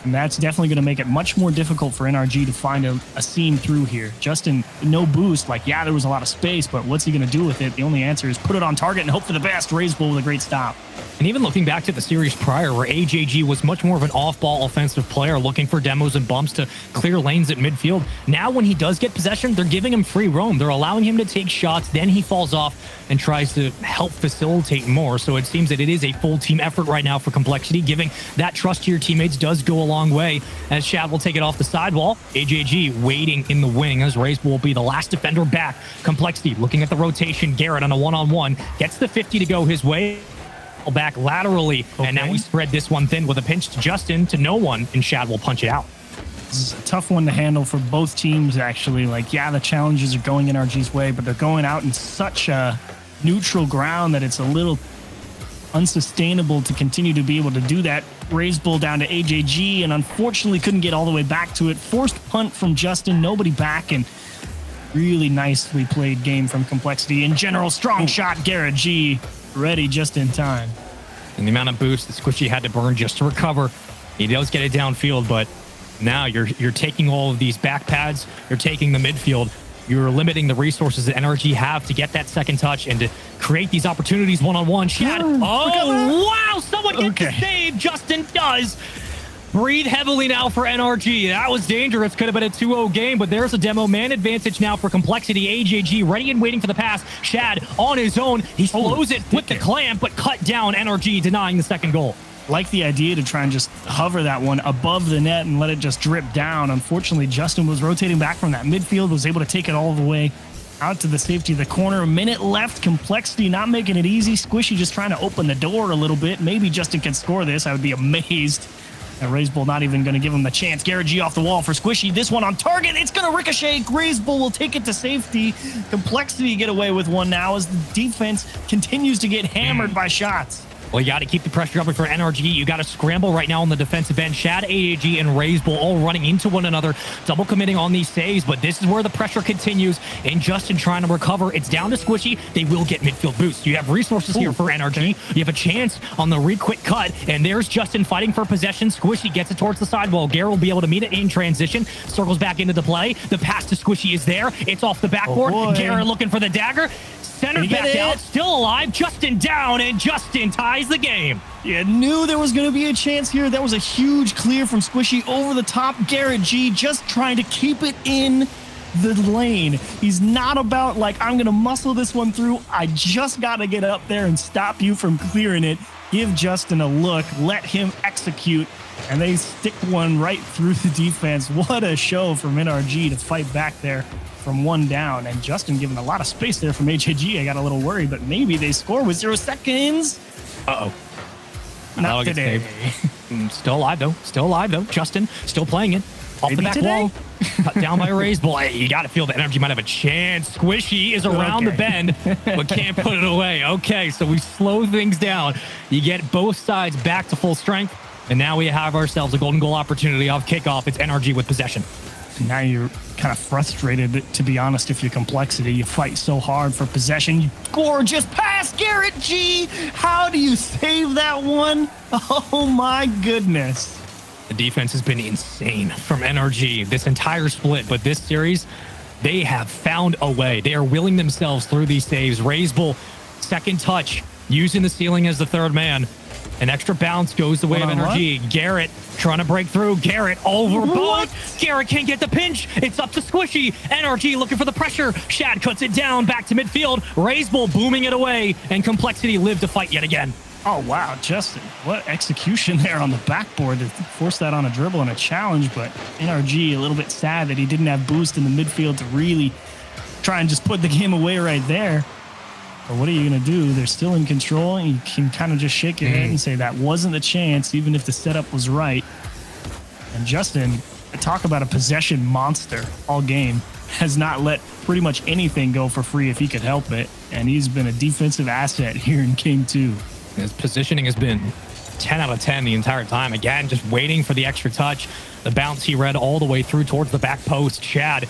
And that's definitely going to make it much more difficult for NRG to find a seam through here. Justin, no boost. Like, yeah, there was a lot of space, but what's he going to do with it? The only answer is put it on target and hope for the best. Raise ball with a great stop. And even looking back to the series prior, where AJG was much more of an off-ball offensive player, looking for demos and bumps to clear lanes at midfield. Now when he does get possession, they're giving him free roam. They're allowing him to take shots. Then he falls off and tries to help facilitate more. So it seems that it is a full team effort right now for Complexity. Giving that trust to your teammates does go a long way, as Shad will take it off the sidewall. AJG waiting in the wing as Race will be the last defender back. Complexity looking at the rotation. Garrett on a one-on-one. Gets the 50 to go his way. Back laterally. Okay. And now we spread this one thin with a pinch to Justin to no one, and Shad will punch it out. This is a tough one to handle for both teams, actually. Like, yeah, the challenges are going NRG's way, but they're going out in such a neutral ground that it's a little unsustainable to continue to be able to do that. Raise bull down to AJG, and unfortunately couldn't get all the way back to it. Forced punt from Justin, nobody back, and Really nicely played game from Complexity. In general, strong shot, Garrett G. Ready just in time. And the amount of boost that Squishy had to burn just to recover. He does get it downfield, but now you're taking all of these back pads, you're taking the midfield, you're limiting the resources that NRG have to get that second touch and to create these opportunities one-on-one. Shad, wow, someone gets the save. Justin does. Breathe heavily now for NRG. That was dangerous. Could have been a 2-0 game, but there's a demo man advantage now for Complexity. AJG ready and waiting for the pass. Shad on his own. He slows it with the clamp, but cut down NRG, denying the second goal. Like the idea to try and just hover that one above the net and let it just drip down. Unfortunately, Justin was rotating back from that midfield, was able to take it all the way out to the safety of the corner. A minute left. Complexity not making it easy. Squishy just trying to open the door a little bit. Maybe Justin can score this. I would be amazed. And Razebull not even going to give him the chance. Garrett G off the wall for Squishy. This one on target. It's going to ricochet. Razebull will take it to safety. Complexity get away with one now as the defense continues to get hammered by shots. Well, you got to keep the pressure up for NRG. You got to scramble right now on the defensive end. Shad, AAG, and Razebull all running into one another, double committing on these saves, but this is where the pressure continues, and Justin trying to recover. It's down to Squishy. They will get midfield boost. You have resources here for NRG. You have a chance on the quick cut, and there's Justin fighting for possession. Squishy gets it towards the sidewall. Garrett will be able to meet it in transition. Circles back into the play. The pass to Squishy is there. It's off the backboard. Garrett looking for the dagger. Centered back out, still alive. Justin down, and Justin ties the game. You knew there was going to be a chance here. That was a huge clear from Squishy over the top. Garrett G just trying to keep it in the lane. He's not about like, I'm going to muscle this one through. I just got to get up there and stop you from clearing it. Give Justin a look. Let him execute. And they stick one right through the defense. What a show from NRG to fight back there from one down. And Justin giving a lot of space there from HAG. I got a little worried, but maybe they score with 0 seconds. Uh-oh. Not today. Still alive, though. Justin still playing it. Off Maybe the back wall. Cut down by Razebull. You got to feel that NRG might have a chance. Squishy is around the bend, but can't put it away. Okay, so we slow things down. You get both sides back to full strength, and now we have ourselves a golden goal opportunity off kickoff. It's NRG with possession. Now you're kind of frustrated, to be honest, if you're Complexity. You fight so hard for possession. You gorgeous pass, Garrett G. How do you save that one? Oh, my goodness. The defense has been insane from NRG this entire split, but this series, they have found a way. They are willing themselves through these saves. Razebull, second touch, using the ceiling as the third man. An extra bounce goes the way of NRG. Garrett trying to break through. Garrett over both. Garrett can't get the pinch. It's up to Squishy. NRG looking for the pressure. Shad cuts it down back to midfield. Razebull booming it away, and Complexity live to fight yet again. Oh, wow, Justin. What execution there on the backboard to force that on a dribble and a challenge, but NRG a little bit sad that he didn't have boost in the midfield to really try and just put the game away right there. But what are you going to do? They're still in control, and you can kind of just shake your head and say that wasn't the chance, even if the setup was right. And Justin, talk about a possession monster all game, has not let pretty much anything go for free if he could help it. And he's been a defensive asset here in Game 2. His positioning has been 10 out of 10 the entire time. Again, just waiting for the extra touch. The bounce he read all the way through towards the back post. Shad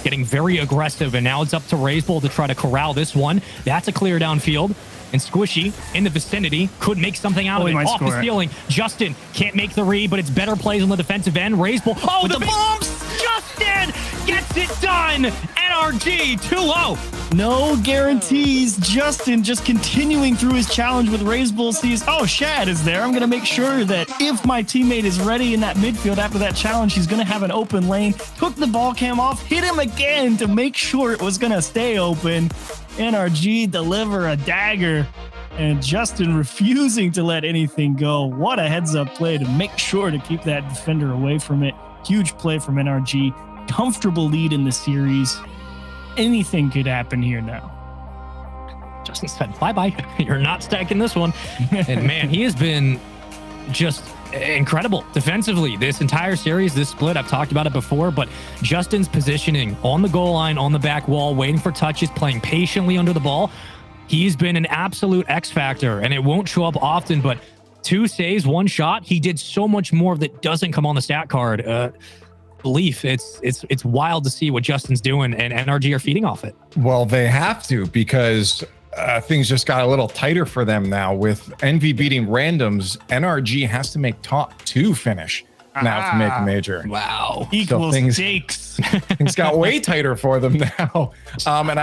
getting very aggressive, and now it's up to Razebull to try to corral this one. That's a clear downfield, and Squishy in the vicinity could make something out of it. Off the ceiling. Justin can't make the read, but it's better plays on the defensive end. Razebull, the bombs! Justin gets it done! NRG 2-0. No guarantees. Justin just continuing through his challenge with Razebull sees, oh, Shad is there. I'm going to make sure that if my teammate is ready in that midfield after that challenge, he's going to have an open lane. Took the ball cam off, hit him again to make sure it was going to stay open. NRG deliver a dagger, and Justin refusing to let anything go. What a heads-up play to make sure to keep that defender away from it. Huge play from NRG. Comfortable lead in the series. Anything could happen here now. Justin said, bye-bye. You're not stacking this one. And man, he has been just incredible defensively this entire series, this split. I've talked about it before, but Justin's positioning on the goal line, on the back wall, waiting for touches, playing patiently under the ball. He's been an absolute X factor, and it won't show up often, but 2 saves, 1 shot. He did so much more that doesn't come on the stat card. belief. It's wild to see what Justin's doing, and NRG are feeding off it. Well, they have to, because things just got a little tighter for them now. With Envy beating randoms, NRG has to make top 2 finish now to make a major. Wow. Equal things- stakes. Things got way tighter for them now. And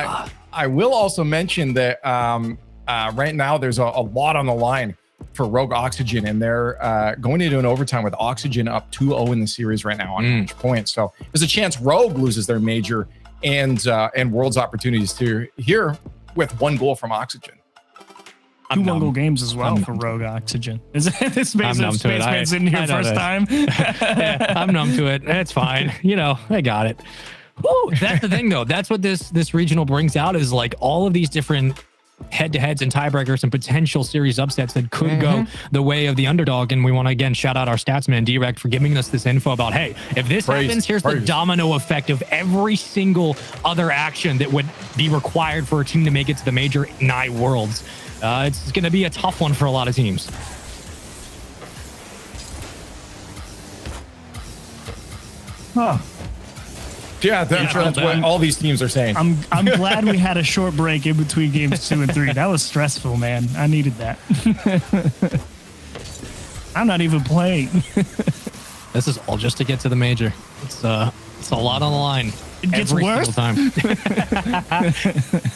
I will also mention that right now there's a lot on the line for Rogue Oxygen, and they're going into an overtime with Oxygen up 2-0 in the series right now on match points. So there's a chance Rogue loses their major and Worlds opportunities to here with 1 goal from Oxygen. 2 1-goal games as well for Rogue Oxygen. Is it this Spaceman it. sitting here first time? Yeah, I'm numb to it. It's fine. I got it. Woo, that's the thing, though. That's what this regional brings out, is like all of these different head-to-heads and tiebreakers and potential series upsets that could go the way of the underdog. And we want to again shout out our statsman Direct for giving us this info about, hey, if this happens, here's the domino effect of every single other action that would be required for a team to make it to the major nigh Worlds. It's going to be a tough one for a lot of teams. Yeah, that's what all these teams are saying. I'm glad we had a short break in between games 2 and 3. That was stressful, man. I needed that. I'm not even playing. This is all just to get to the major. It's a lot on the line. It gets every worse. single time.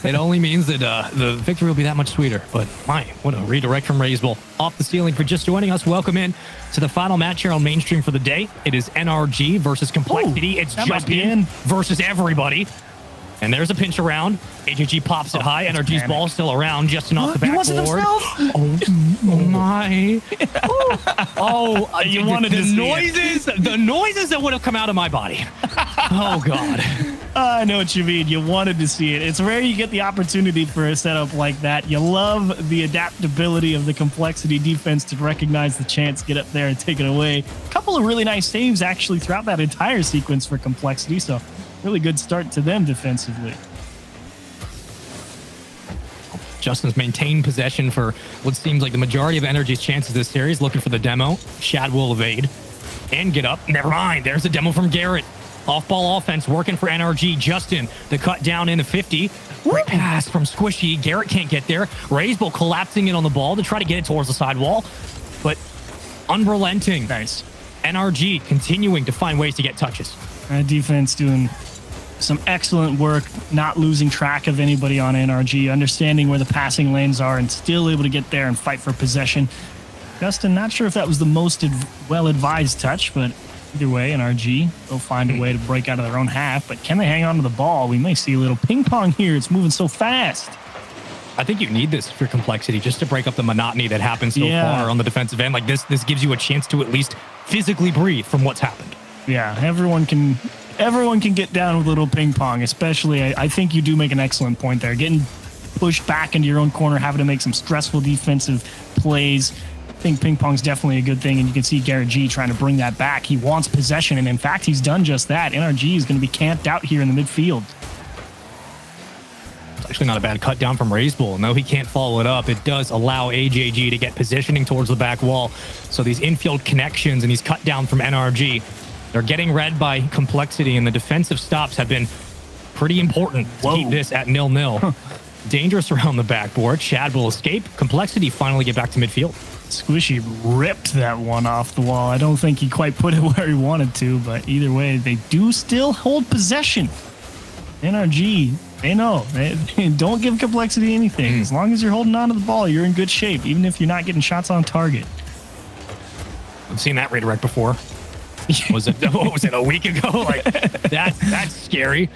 It only means that the victory will be that much sweeter. But what a redirect from Raiseball. Off the ceiling for just joining us. Welcome in to the final match here on Mainstream for the day. It is NRG versus Complexity. It's Justin versus everybody. And there's a pinch around. AJG pops it high. NRG's ball still around. Justin off the backboard. Oh my. You wanted to see the noises that would have come out of my body. Oh, God. I know what you mean. You wanted to see it. It's rare you get the opportunity for a setup like that. You love the adaptability of the Complexity defense to recognize the chance, get up there and take it away. A couple of really nice saves, actually, throughout that entire sequence for Complexity. So really good start to them defensively. Justin's maintained possession for what seems like the majority of NRG's chances this series. Looking for the demo. Shad will evade and get up. Never mind. There's a demo from Garrett. Off-ball offense working for NRG. Justin, the cut down into 50. Great pass from Squishy. Garrett can't get there. Raiseball collapsing in on the ball to try to get it towards the sidewall, but unrelenting. Nice. NRG continuing to find ways to get touches. Defense doing some excellent work, not losing track of anybody on NRG, understanding where the passing lanes are and still able to get there and fight for possession. Justin, not sure if that was the most well-advised touch, but either way, NRG will find a way to break out of their own half. But can they hang on to the ball? We may see a little ping pong here. It's moving so fast. I think you need this for Complexity just to break up the monotony that happens so far on the defensive end. Like this gives you a chance to at least physically breathe from what's happened. Yeah, everyone can get down with a little ping pong, especially I think you do make an excellent point there. Getting pushed back into your own corner, having to make some stressful defensive plays. I think ping pong's definitely a good thing, and you can see Garrett G trying to bring that back. He wants possession, and in fact, he's done just that. NRG is going to be camped out here in the midfield. It's actually not a bad cut down from Raiseball, and though he can't follow it up, it does allow AJG to get positioning towards the back wall. So these infield connections and these cut down from NRG, they're getting read by Complexity, and the defensive stops have been pretty important to keep this at 0-0. Dangerous around the backboard. Shad will escape. Complexity finally get back to midfield. Squishy ripped that one off the wall. I don't think he quite put it where he wanted to, but either way, they do still hold possession. NRG, they know. They don't give Complexity anything. As long as you're holding on to the ball, you're in good shape, even if you're not getting shots on target. I've seen that redirect before. What was it, a week ago? Like that's scary.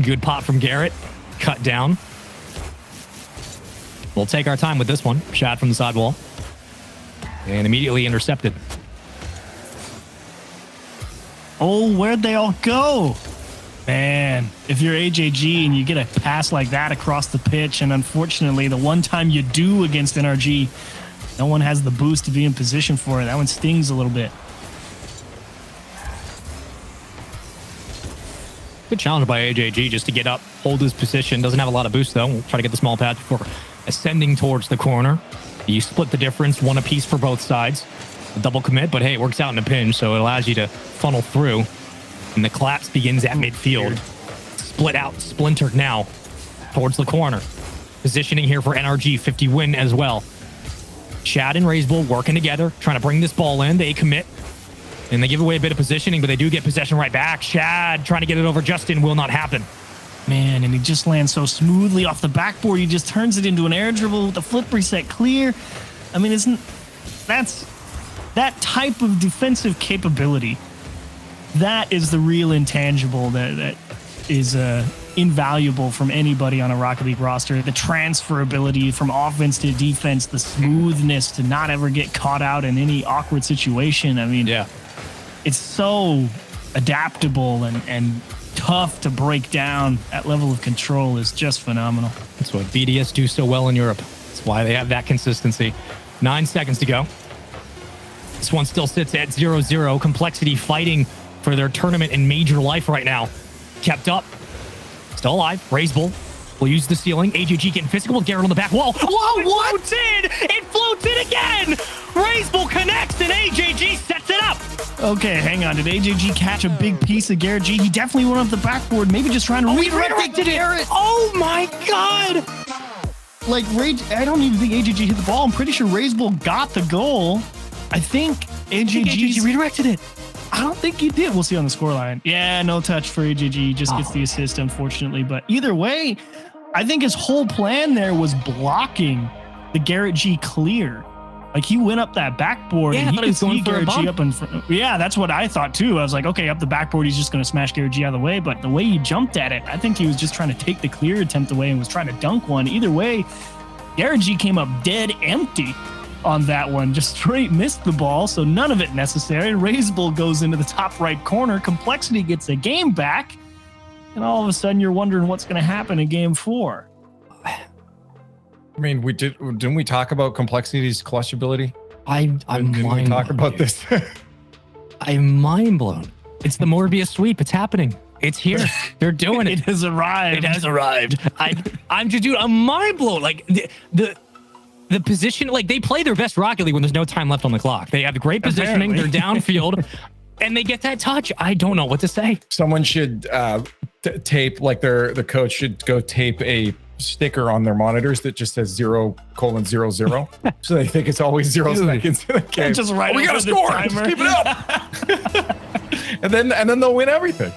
Good pop from Garrett. Cut down. We'll take our time with this one. Shot from the sidewall. And immediately intercepted. Oh, where'd they all go? Man, if you're AJG and you get a pass like that across the pitch, and unfortunately the one time you do against NRG, no one has the boost to be in position for it. That one stings a little bit. Good challenge by AJG just to get up, hold his position. Doesn't have a lot of boost, though. We'll try to get the small pad before ascending towards the corner. You split the difference, one apiece for both sides. A double commit, but hey, it works out in a pinch, so it allows you to funnel through. And the collapse begins at midfield. Split out, splintered now towards the corner. Positioning here for NRG, 50 win as well. Shad and Razebull working together, trying to bring this ball in. They commit, and they give away a bit of positioning, but they do get possession right back. Shad trying to get it over Justin will not happen. Man, and he just lands so smoothly off the backboard. He just turns it into an air dribble with the flip reset clear. I mean, that's that type of defensive capability. That is the real intangible that is invaluable from anybody on a Rocket League roster. The transferability from offense to defense, the smoothness to not ever get caught out in any awkward situation. I mean, yeah, it's so adaptable and tough to break down. That level of control is just phenomenal. That's what BDS do so well in Europe. That's why they have that consistency. 9 seconds to go. This one still sits at 0-0. Complexity fighting for their tournament and major life right now. Kept up. Still alive. Razebull will use the ceiling. AJG getting physical with Garrett on the back wall. Whoa, what? It floats in again. Razebull connects and AJG sets it up. Okay, hang on. Did AJG catch a big piece of Garrett G? He definitely went up the backboard. Maybe just trying to redirect it. Garrett. Oh my God. Like, I don't even think AJG hit the ball. I'm pretty sure Razebull got the goal. I think AJG redirected it. I don't think he did. We'll see on the scoreline. Yeah, no touch for AJG. Just gets the assist, unfortunately. But either way, I think his whole plan there was blocking the Garrett G clear. Like, he went up that backboard and he could see Garrett G up in front. Yeah, that's what I thought too. I was like, okay, up the backboard, he's just going to smash Garrett G out of the way. But the way he jumped at it, I think he was just trying to take the clear attempt away and was trying to dunk one. Either way, Garrett G came up dead empty on that one, just straight missed the ball, so none of it necessary. Razebull goes into the top right corner. Complexity gets a game back, and all of a sudden you're wondering what's going to happen in game 4. I mean, didn't we talk about Complexity's clutch ability? I'm didn't we talk about this? I'm mind blown. It's the Morbius sweep. It's happening. It's here. They're doing it. It has arrived. It has arrived. I'm just, dude, I'm mind blown. Like the position, like, they play their best Rocket League when there's no time left on the clock. They have great positioning. They're downfield, and they get that touch. I don't know what to say. Someone should tape, like the coach should go tape a sticker on their monitors that just says 0:00, so they think it's always 0 seconds in the game. Just right. We gotta score. Just keep it up. and then they'll win everything.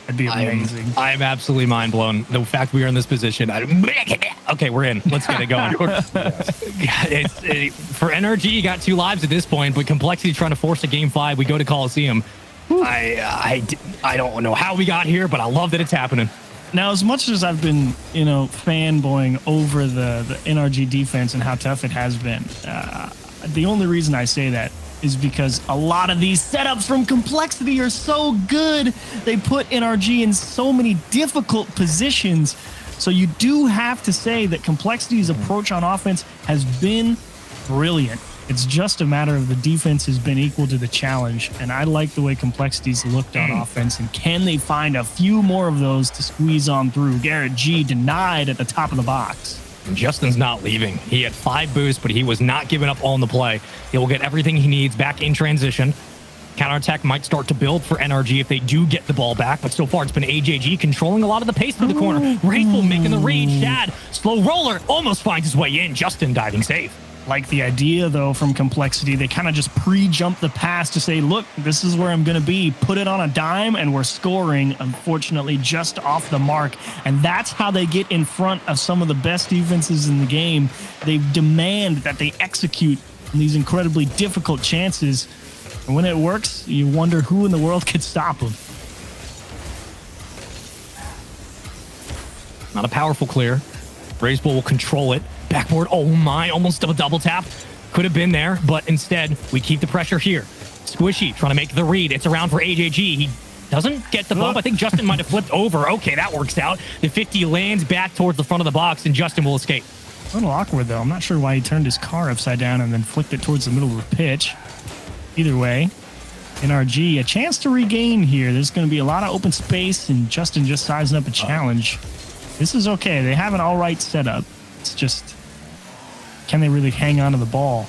That'd be amazing. I'm absolutely mind blown. The fact we are in this position. Okay, we're in. Let's get it going. For NRG, you got 2 lives at this point, but Complexity trying to force a game 5. We go to Coliseum. I don't know how we got here, but I love that it's happening. Now, as much as I've been, fanboying over the NRG defense and how tough it has been, the only reason I say that is because a lot of these setups from Complexity are so good. They put NRG in so many difficult positions. So you do have to say that Complexity's approach on offense has been brilliant. It's just a matter of the defense has been equal to the challenge. And I like the way Complexity's looked on offense. And can they find a few more of those to squeeze on through? Garrett G denied at the top of the box. Justin's not leaving. He had 5 boosts, but he was not giving up on the play. He will get everything he needs back in transition. Counterattack might start to build for NRG if they do get the ball back, but so far it's been AJG controlling a lot of the pace through the corner. Razebull making the read. Shad, slow roller, almost finds his way in. Justin diving safe. Like the idea, though, from Complexity, they kind of just pre-jump the pass to say, look, this is where I'm going to be. Put it on a dime, and we're scoring, unfortunately, just off the mark. And that's how they get in front of some of the best defenses in the game. They demand that they execute on these incredibly difficult chances. And when it works, you wonder who in the world could stop them. Not a powerful clear. Razebull will control it. Backboard, oh my, almost a double tap. Could have been there, but instead, we keep the pressure here. Squishy trying to make the read. It's around for AJG. He doesn't get the bump. I think Justin might have flipped over. Okay, that works out. The 50 lands back towards the front of the box, and Justin will escape. A little awkward, though. I'm not sure why he turned his car upside down and then flicked it towards the middle of the pitch. Either way, NRG, a chance to regain here. There's going to be a lot of open space, and Justin just sizing up a challenge. This is okay. They have an all right setup. It's just, can they really hang on to the ball?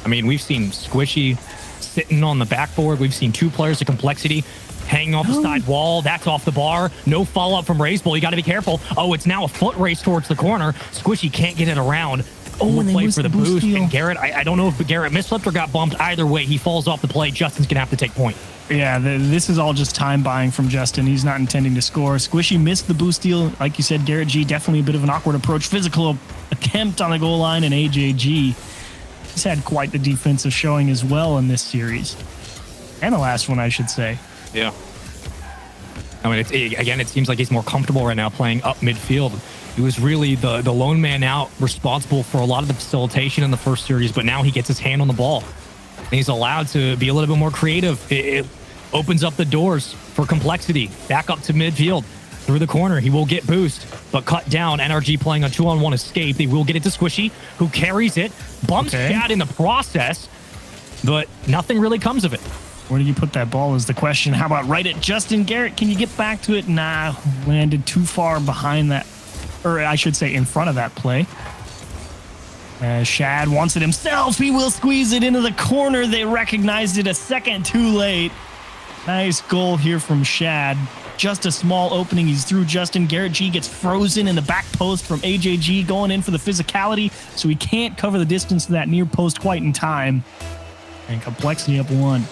I mean, we've seen Squishy sitting on the backboard. We've seen 2 players of Complexity hanging off the side wall. That's off the bar. No follow-up from Razebull. You got to be careful. Oh, it's now a foot race towards the corner. Squishy can't get it around. Oh, and they play missed for the the boost boost. deal. And Garrett, I don't know if Garrett misslipped or got bumped. Either way, he falls off the play. Justin's going to have to take point. Yeah, this is all just time buying from Justin. He's not intending to score. Squishy missed the boost deal. Like you said, Garrett G, definitely a bit of an awkward approach. Physical attempt on the goal line, and AJG. He's had quite the defensive showing as well in this series. And the last one, I should say. Yeah. I mean, again, it seems like he's more comfortable right now playing up midfield. He was really the lone man out, responsible for a lot of the facilitation in the first series, but now he gets his hand on the ball. And he's allowed to be a little bit more creative. It opens up the doors for Complexity. Back up to midfield. Through the corner, he will get boost, but cut down. NRG playing a 2-on-1 escape. They will get it to Squishy, who carries it, bumps Chad in the process, but nothing really comes of it. Where did you put that ball is the question. How about right at Justin Garrett? Can you get back to it? Nah, landed too far behind that, or I should say in front of that play. Shad wants it himself. He will squeeze it into the corner. They recognized it a second too late. Nice goal here from Shad. Just a small opening. He's through Justin. Garrett G gets frozen in the back post from AJG, going in for the physicality, so he can't cover the distance to that near post quite in time. And Complexity up 1.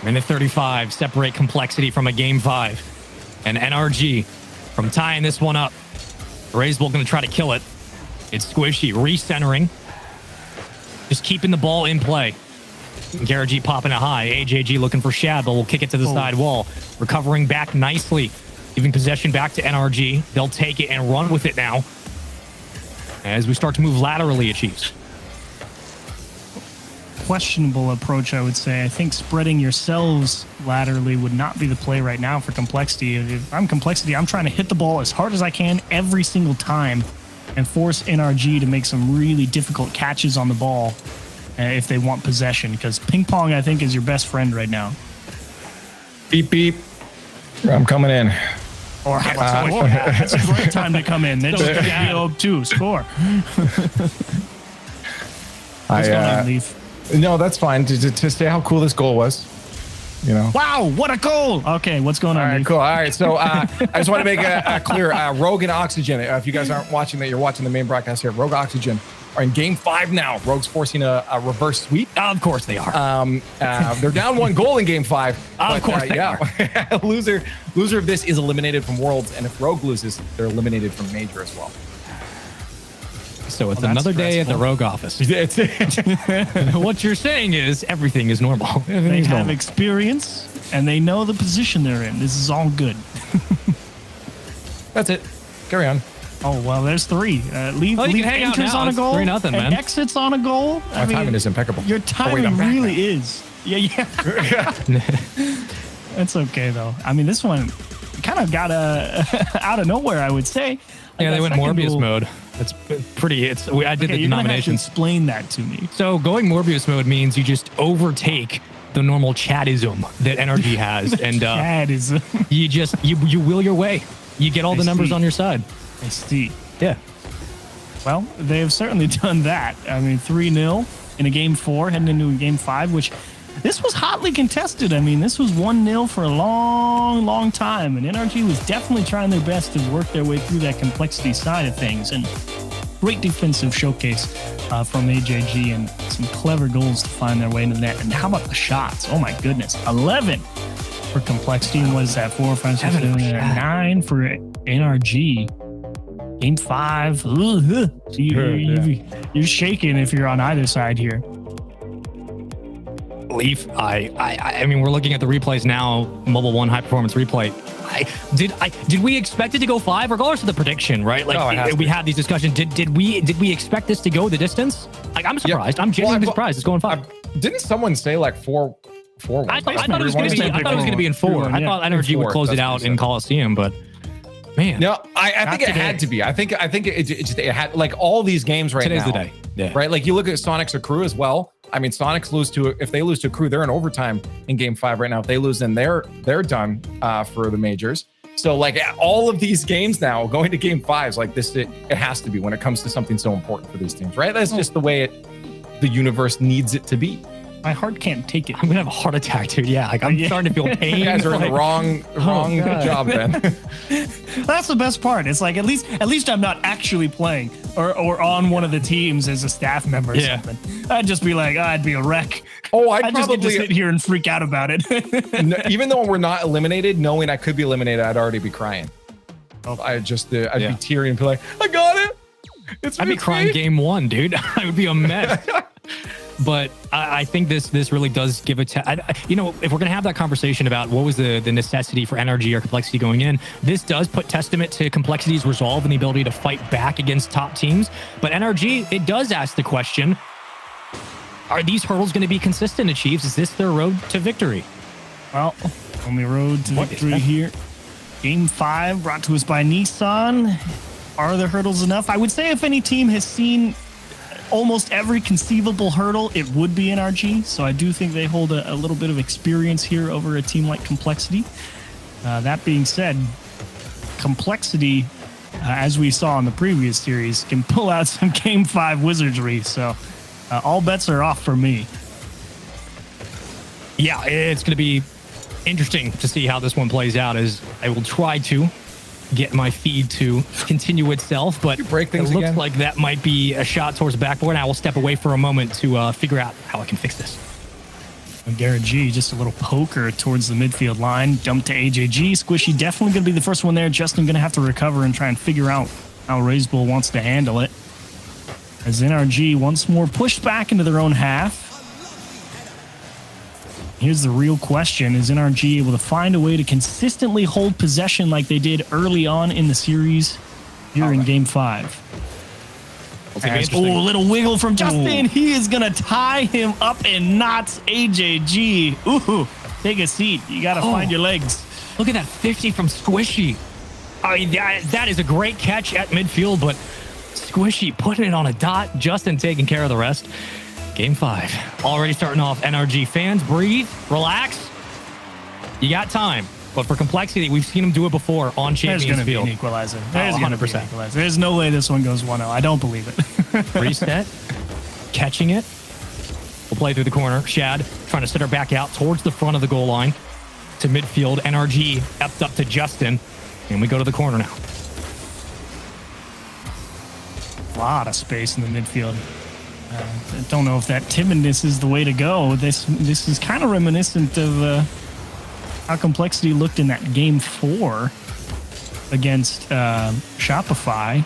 Minute 35, separate Complexity from a game 5. And NRG from tying this one up. Razebull going to try to kill it. It's Squishy recentering. Just keeping the ball in play. Garrett G popping it high. AJG looking for Shad, but will kick it to the side wall. Recovering back nicely. Giving possession back to NRG. They'll take it and run with it now. As we start to move laterally at Chiefs. Questionable approach, I would say. I think spreading yourselves laterally would not be the play right now for Complexity. If I'm Complexity, I'm trying to hit the ball as hard as I can every single time and force NRG to make some really difficult catches on the ball if they want possession, because ping pong, I think, is your best friend right now. Beep, beep. I'm coming in. Or that's a great time to come in. They just get you up 2, score. What's going on, Leaf? No, that's fine. To say how cool this goal was, you know. Wow, what a goal! Okay, what's going on? All right, Leaf? cool. All right, so I just want to make a clear. Rogue and Oxygen. If you guys aren't watching that, you're watching the main broadcast here. Rogue Oxygen are in game 5 now. Rogue's forcing a reverse sweep. Of course they are. They're down 1 goal in game 5. Of course they are. loser of this is eliminated from Worlds, and if Rogue loses, they're eliminated from Major as well. So it's another day at the Rogue office. What you're saying is everything is normal. They have experience, and they know the position they're in. This is all good. That's it. Carry on. Oh, well, there's 3. Leaf enters on a goal. 3-0, and man. Exits on a goal. My timing is impeccable. Your timing really is. Yeah. That's okay, though. I mean, this one kind of got out of nowhere, I would say. Yeah, they went Morbius mode. That's pretty. I did the denomination. Explain that to me. So going Morbius mode means you just overtake the normal Chadism that NRG has, and Chadism. you will your way. You get all the numbers on your side. I see. Yeah. Well, they have certainly done that. I mean, 3-0 in a game 4, heading into a game 5, which this was hotly contested. I mean, this was 1-0 for a long, long time, and NRG was definitely trying their best to work their way through that Complexity side of things. And great defensive showcase from AJG, and some clever goals to find their way into the net. And how about the shots? Oh my goodness, 11 for Complexity, and what is that? 4, 5, 6, 7, 8, 9 for NRG. Game 5. You're shaking if you're on either side here. Leaf, I mean, we're looking at the replays now. Mobile 1 high performance replay. Did we expect it to go 5, regardless of the prediction, right? Like we had these discussions. Did we expect this to go the distance? Like, I'm surprised. I'm genuinely surprised. It's going 5. Didn't someone say like 4-1? I thought it was going to be in 4. I thought NRG would close it out in Coliseum, but. Man. No, I think it had to be. I think it had, like, all these games right now. Today's the day. Yeah. Right? Like, you look at Sonic's Acrew as well. I mean, Sonic's if they lose to Acrew, they're in overtime in game 5 right now. If they lose, then they're done for the majors. So, like, all of these games now going to game 5s, like this, it has to be when it comes to something so important for these teams, right? That's just the way the universe needs it to be. My heart can't take it. I'm gonna have a heart attack, dude. Yeah, like I'm starting to feel pain. You guys are in the wrong job, then. That's the best part. It's like at least I'm not actually playing or on one of the teams as a staff member or something. I'd just be like, I'd be a wreck. Oh, I'd just get to sit here and freak out about it. No, even though we're not eliminated, knowing I could be eliminated, I'd already be crying. I'd be tearing and be like, I got it. I'd be crying game 1, dude. I would be a mess. But I think this really does give if we're going to have that conversation about what was the necessity for NRG or Complexity going in, this does put testament to Complexity's resolve and the ability to fight back against top teams. But NRG, it does ask the question, are these hurdles going to be consistent, Chiefs? Is this their road to victory? Well, only road to victory here. Game 5 brought to us by Nissan. Are the hurdles enough? I would say if any team has seen almost every conceivable hurdle, it would be NRG. So I do think they hold a little bit of experience here over a team like Complexity. That being said, Complexity, as we saw in the previous series, can pull out some Game 5 wizardry. So all bets are off for me. Yeah, it's going to be interesting to see how this one plays out, as I will try to get my feed to continue itself, but it looks like that might be a shot towards the backboard, and I will step away for a moment to figure out how I can fix this. And Garrett G, just a little poker towards the midfield line, dump to AJG. Squishy definitely going to be the first one there. Justin going to have to recover and try and figure out how Razebull wants to handle it. As NRG once more pushed back into their own half. Here's the real question. Is NRG able to find a way to consistently hold possession like they did early on in the series here in Game 5? A little wiggle from Justin. He is going to tie him up in knots. AJG. Ooh, take a seat. You got to find your legs. Look at that 50 from Squishy. I mean, that is a great catch at midfield, but Squishy putting it on a dot. Justin taking care of the rest. Game 5. Already starting off. NRG fans, breathe, relax. You got time. But for Complexity, we've seen them do it before on Champions Field. There's going to be an equalizer. There's 100%. There's no way this one goes 1-0. I don't believe it. Reset. Catching it. We'll play through the corner. Shad trying to set her back out towards the front of the goal line to midfield. NRG upped up to Justin. And we go to the corner now. A lot of space in the midfield. I don't know if that timidness is the way to go. This is kind of reminiscent of how Complexity looked in that Game 4 against Shopify.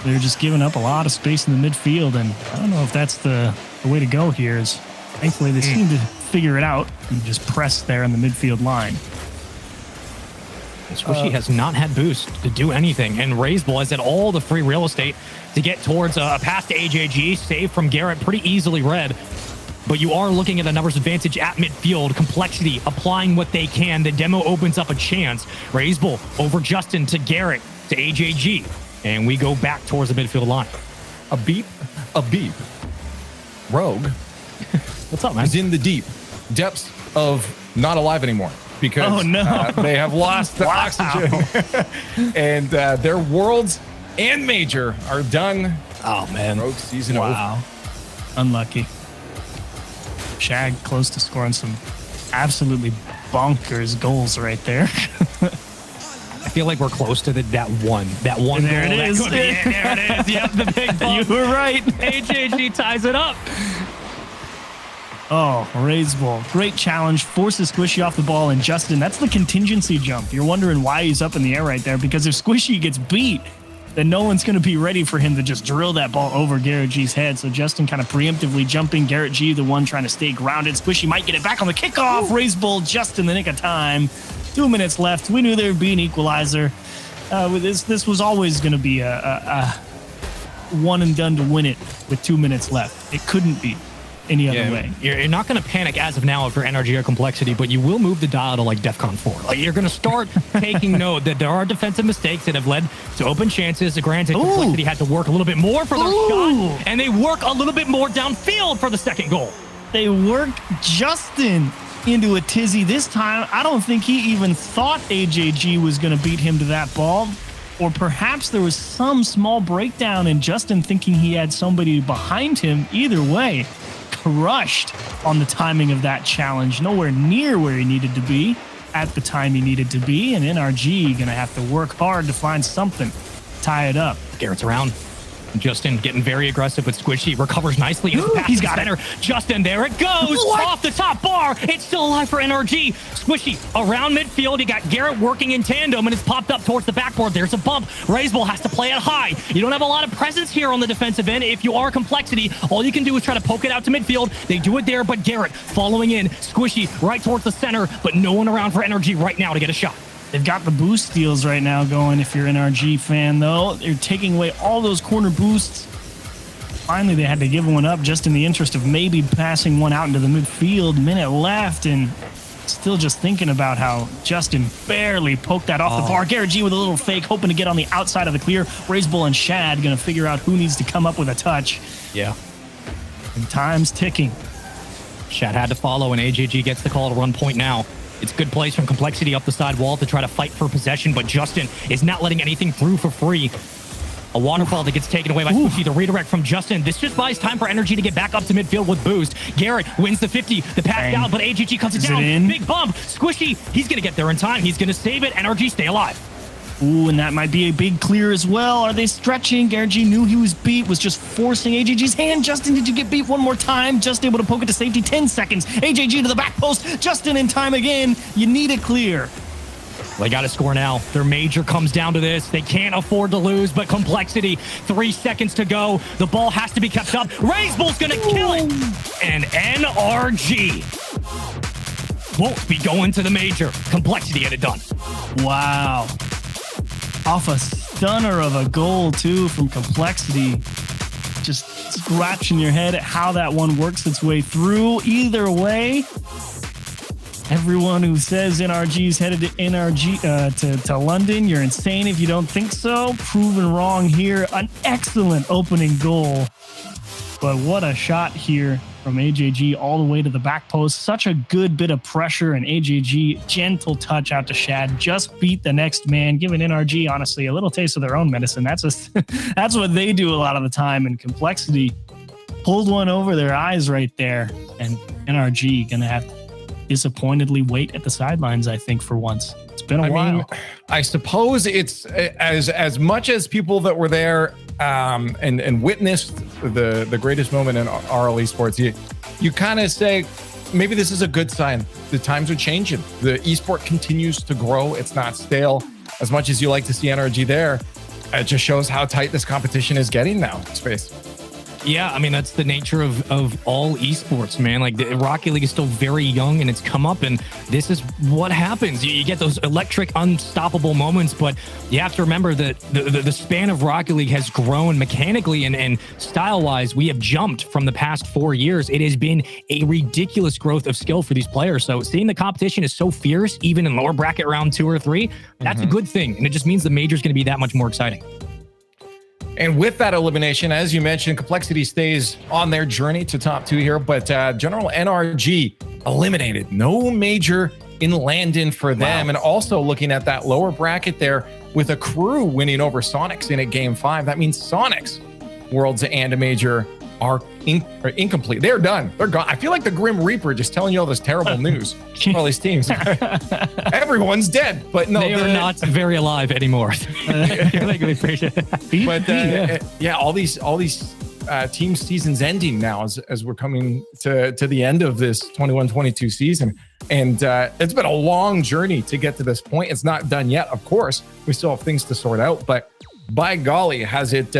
They're just giving up a lot of space in the midfield, and I don't know if that's the way to go here. Is thankfully they seem to figure it out and just press there in the midfield line. Squishy has not had boost to do anything, and Razebull has had all the free real estate to get towards a pass to AJG, save from Garrett, pretty easily read. But you are looking at a numbers advantage at midfield. Complexity applying what they can. The demo opens up a chance. Razebull over Justin to Garrett to AJG, and we go back towards the midfield line. A beep. Rogue. What's up, man? Is in the deep depths of not alive anymore. Because they have lost the oxygen. And their worlds and major are done. Oh, man. Rogue season over. Unlucky. Shag close to scoring some absolutely bonkers goals right there. I feel like we're close to that one there goal. It is. There it is. Yep, the big bump. You were right. AJG ties it up. Oh, Razebull. Great challenge. Forces Squishy off the ball. And Justin, that's the contingency jump. You're wondering why he's up in the air right there. Because if Squishy gets beat, then no one's going to be ready for him to just drill that ball over Garrett G's head. So Justin kind of preemptively jumping. Garrett G, the one trying to stay grounded. Squishy might get it back on the kickoff. Razebull just in the nick of time. 2 minutes left. We knew there would be an equalizer. This was always going to be a one and done to win it with 2 minutes left. It couldn't be any other way. You're not going to panic as of now for NRG or Complexity, but you will move the dial to like DEFCON 4. Like you're going to start taking note that there are defensive mistakes that have led to open chances. Granted, Complexity had to work a little bit more for their shot, and they work a little bit more downfield for the second goal. They worked Justin into a tizzy this time. I don't think he even thought AJG was going to beat him to that ball. or perhaps there was some small breakdown in Justin thinking he had somebody behind him. Either way, crushed on the timing of that challenge. Nowhere near where he needed to be at the time he needed to be, and NRG gonna have to work hard to find something, tie it up. Garrett's around. Justin getting very aggressive with Squishy. Recovers nicely. He's got it. Justin, there it goes. What? Off the top bar. It's still alive for NRG. Squishy around midfield. You got Garrett working in tandem, and it's popped up towards the backboard. There's a bump. Raiseball has to play it high. You don't have a lot of presence here on the defensive end. If you are Complexity, all you can do is try to poke it out to midfield. They do it there, but Garrett following in. Squishy right towards the center, but no one around for NRG right now to get a shot. They've got the boost steals right now going. If you're an NRG fan, though, they're taking away all those corner boosts. Finally, they had to give one up just in the interest of maybe passing one out into the midfield. Minute left, and still just thinking about how Justin barely poked that off the bar. Garrett G with a little fake, hoping to get on the outside of the clear. Raiseball and Shad going to figure out who needs to come up with a touch. Yeah. And time's ticking. Shad had to follow, and AJG gets the call to run point now. It's good plays from Complexity up the side wall to try to fight for possession, but Justin is not letting anything through for free. A waterfall that gets taken away by Squishy. The redirect from Justin. This just buys time for NRG to get back up to midfield with boost. Garrett wins the 50. The pass down, but AGG cuts it down. Big bump. Squishy, he's going to get there in time. He's going to save it. NRG stay alive. Ooh, and that might be a big clear as well. Are they stretching? Garrett G knew he was beat, was just forcing AJG's hand. Justin, did you get beat one more time? Just able to poke it to safety. 10 seconds. AJG to the back post. Justin in time again. You need a clear. They got to score now. Their major comes down to this. They can't afford to lose, but Complexity, 3 seconds to go. The ball has to be kept up. Raiseball's going to kill it. And NRG won't be going to the major. Complexity get it done. Wow. Off a stunner of a goal, too, from Complexity. Just scratching your head at how that one works its way through. Either way, everyone who says NRG's headed to to London, you're insane if you don't think so. Proven wrong here. An excellent opening goal. But what a shot here from AJG all the way to the back post. Such a good bit of pressure, and AJG, gentle touch out to Shad. Just beat the next man, giving NRG, honestly, a little taste of their own medicine. That's what they do a lot of the time, and Complexity pulled one over their eyes right there, and NRG going to have to disappointedly wait at the sidelines, I think, for once. It's been a while. Mean, I suppose it's as much as people that were there and witnessed the greatest moment in RL Esports, you kind of say, maybe this is a good sign. The times are changing. The esport continues to grow. It's not stale. As much as you like to see NRG there, it just shows how tight this competition is getting now in space. Yeah, I mean, that's the nature of all esports, man. Like, the Rocket League is still very young, and it's come up, and this is what happens. You get those electric, unstoppable moments, but you have to remember that the span of Rocket League has grown mechanically and style-wise. We have jumped from the past 4 years. It has been a ridiculous growth of skill for these players. So seeing the competition is so fierce, even in lower bracket round 2 or 3, that's a good thing, and it just means the major is going to be that much more exciting. And with that elimination, as you mentioned, Complexity stays on their journey to top 2 here, but General NRG eliminated. No major in Landon for them. Wow. And also looking at that lower bracket there with Acrew winning over Sonics in at game 5. That means Sonics Worlds and a major are incomplete. They're done. They're gone. I feel like the Grim Reaper just telling you all this terrible news for all these teams. Everyone's dead, but no, they are not very alive anymore. But all these team seasons ending now as we're coming to the end of this 21-22 season, and it's been a long journey to get to this point. It's not done yet, of course. We still have things to sort out, but by golly, has it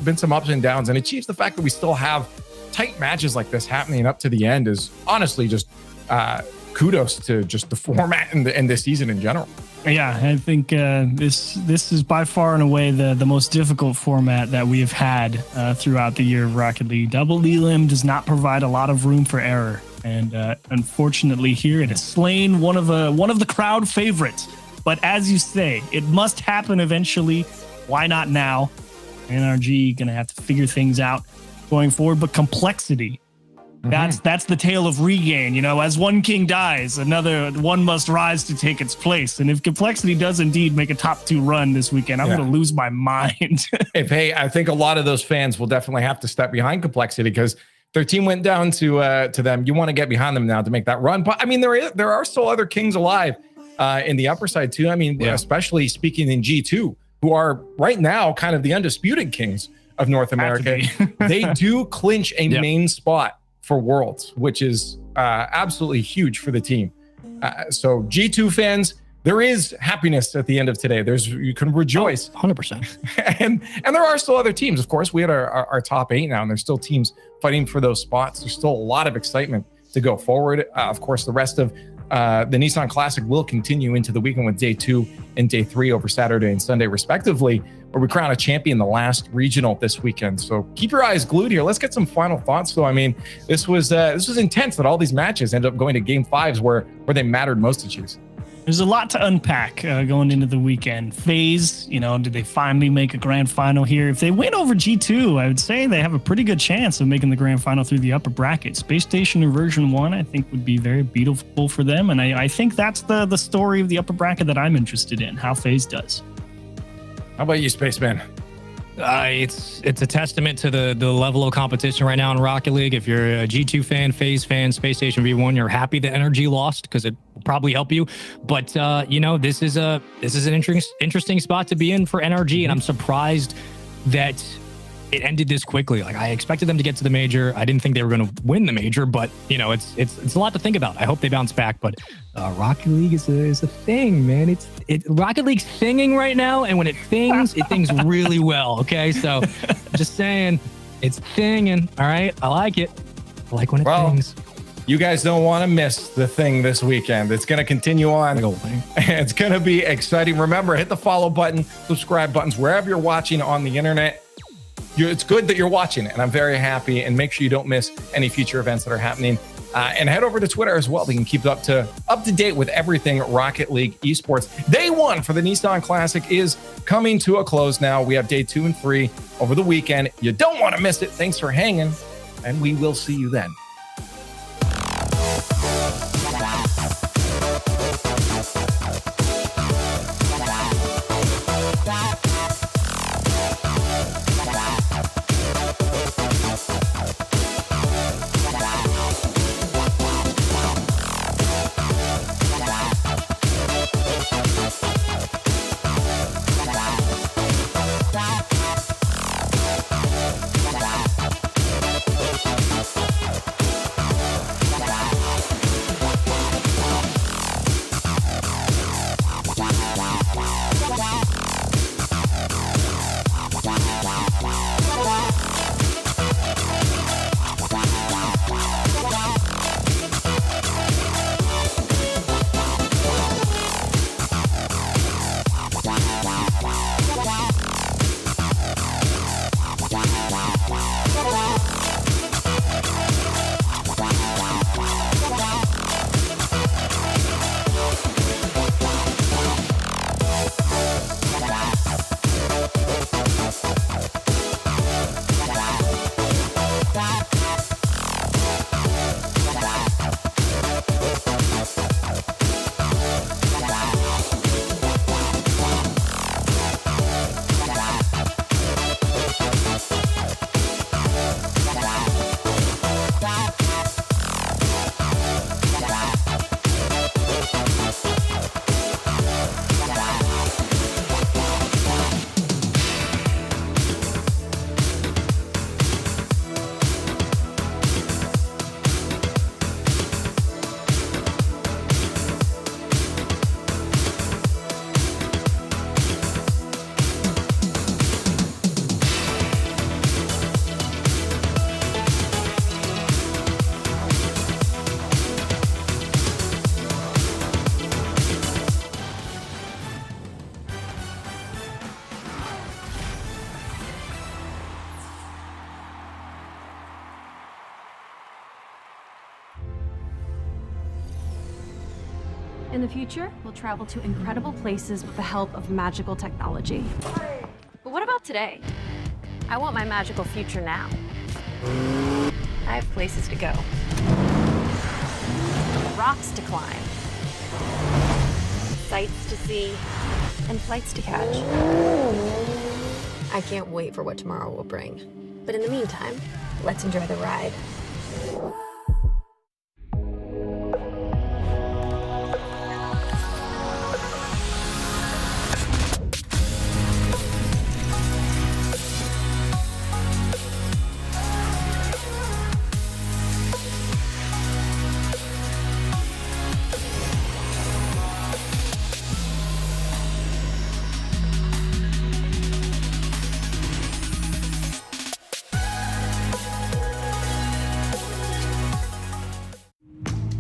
been some ups and downs, and achieves the fact that we still have tight matches like this happening up to the end is honestly just kudos to just the format and this season in general. Yeah, I think this is by far and away the most difficult format that we have had throughout the year of Rocket League. Double elim does not provide a lot of room for error, and unfortunately here it has slain one of the crowd favorites. But as you say, it must happen eventually. Why not now? NRG gonna have to figure things out going forward, but Complexity That's the tale of regain. You know, as one king dies, another one must rise to take its place. And if Complexity does indeed make a top 2 run this weekend, I'm going to lose my mind. Hey, I think a lot of those fans will definitely have to step behind Complexity because their team went down to them. You want to get behind them now to make that run. But I mean, there are still other kings alive in the upper side too. I mean, especially speaking in G2, who are right now kind of the undisputed kings of North America. They do clinch a main spot for Worlds, which is absolutely huge for the team. So G2 fans, there is happiness at the end of today. You can rejoice. 100%. and there are still other teams. Of course, we had our top 8 now, and there's still teams fighting for those spots. There's still a lot of excitement to go forward. Of course, the rest of the Nissan Classic will continue into the weekend with day 2 and day 3 over Saturday and Sunday, respectively, where we crown a champion the last regional this weekend. So keep your eyes glued here. Let's get some final thoughts. So, I mean, this was intense that all these matches ended up going to game 5s where they mattered most to Chiefs. There's a lot to unpack going into the weekend. FaZe, you know, did they finally make a grand final here? If they win over G2, I would say they have a pretty good chance of making the grand final through the upper bracket. Space Station or version 1, I think, would be very beautiful for them. And I think that's the story of the upper bracket that I'm interested in, how FaZe does. How about you, Spaceman? It's a testament to the level of competition right now in Rocket League. If you're a G2 fan, FaZe fan, Space Station V1, you're happy the energy lost because it will probably help you. But you know, this is an interesting spot to be in for NRG, and I'm surprised that it ended this quickly. Like, I expected them to get to the major. I didn't think they were going to win the major, but you know, it's a lot to think about. I hope they bounce back. But Rocket League is a thing, man. Rocket League's singing right now, and when it things really well. Okay, so just saying, it's thinging. All right, I like it. I like when it things. You guys don't want to miss the thing this weekend. It's going to continue on. It's going to be exciting. Remember, hit the follow button, subscribe buttons wherever you're watching on the internet. It's good that you're watching, and I'm very happy. And make sure you don't miss any future events that are happening. And head over to Twitter as well. You can keep up to date with everything Rocket League Esports. Day 1 for the Nissan Classic is coming to a close now. We have day 2 and 3 over the weekend. You don't want to miss it. Thanks for hanging, and we will see you then. In the future, we'll travel to incredible places with the help of magical technology. But what about today? I want my magical future now. I have places to go. Rocks to climb. Sights to see. And flights to catch. I can't wait for what tomorrow will bring. But in the meantime, let's enjoy the ride.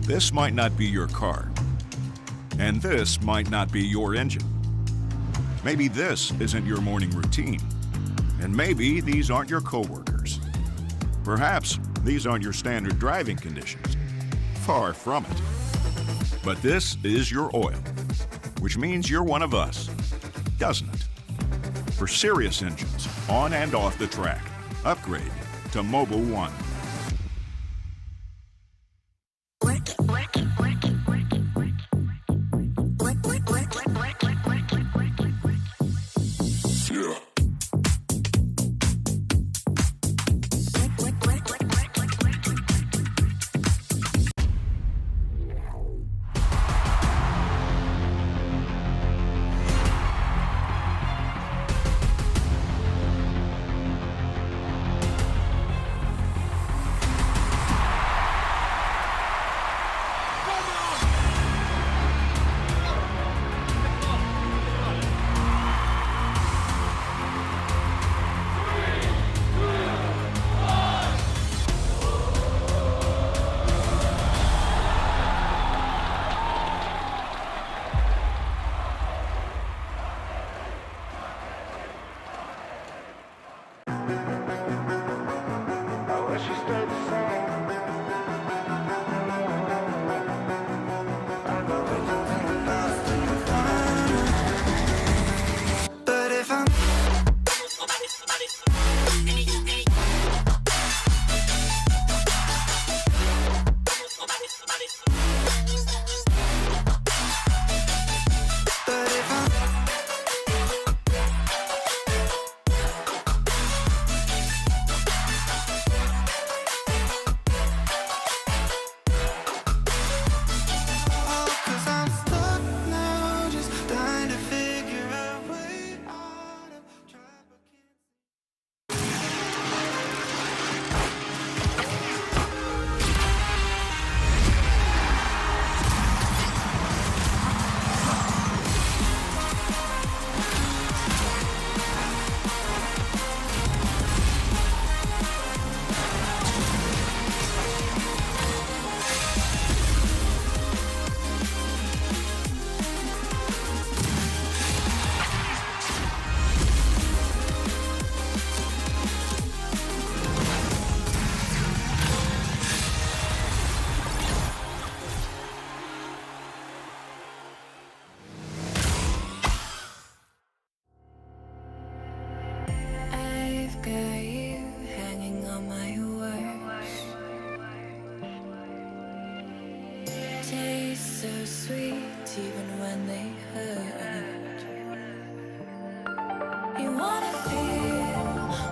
This might not be your car. And this might not be your engine. Maybe this isn't your morning routine. And maybe these aren't your coworkers. Perhaps these aren't your standard driving conditions. Far from it. But this is your oil, which means you're one of us, doesn't it? For serious engines, on and off the track, upgrade to Mobil 1. So sweet, even when they hurt. You wanna feel,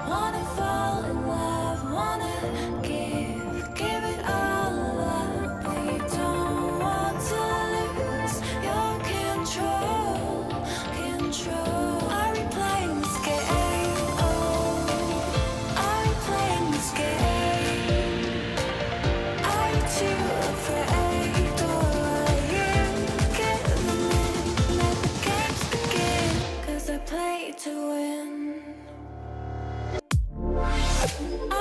wanna fall in love, wanna give it all up, but you don't want to lose your control. Are we playing this game? Oh, are we playing this game? Are you too afraid? Play to win. I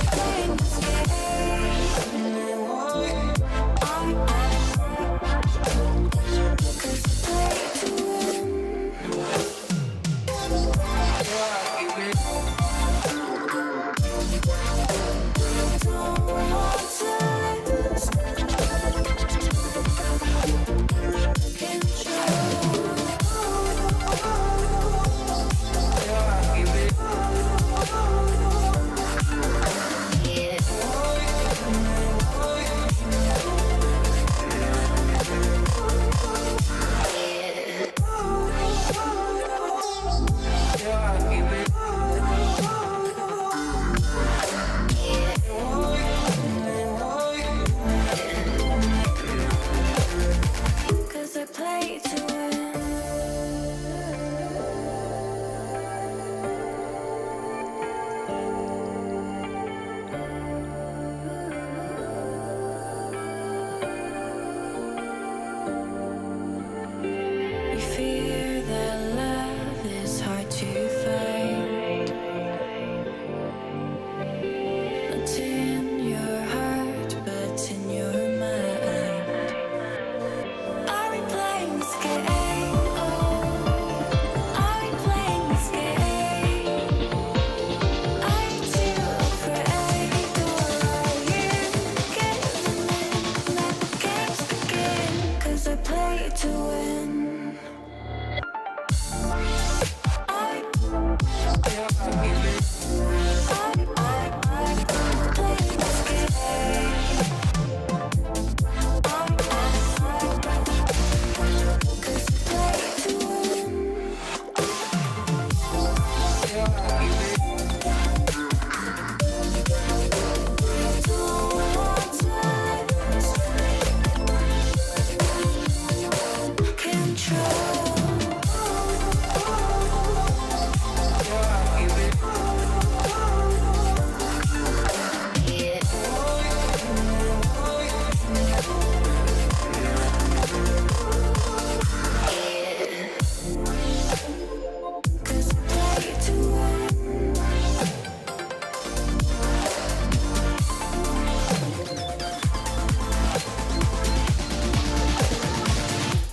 playing this game. Cause play to win. Don't want to lose. Control. play to win. You fear that love is hard to find. Not in your heart, but in your mind. Are we playing this game? Are we playing this game? Are you too afraid? Or are you giving in? Let the games begin. 'Cause I play to win.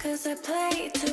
Cause I play to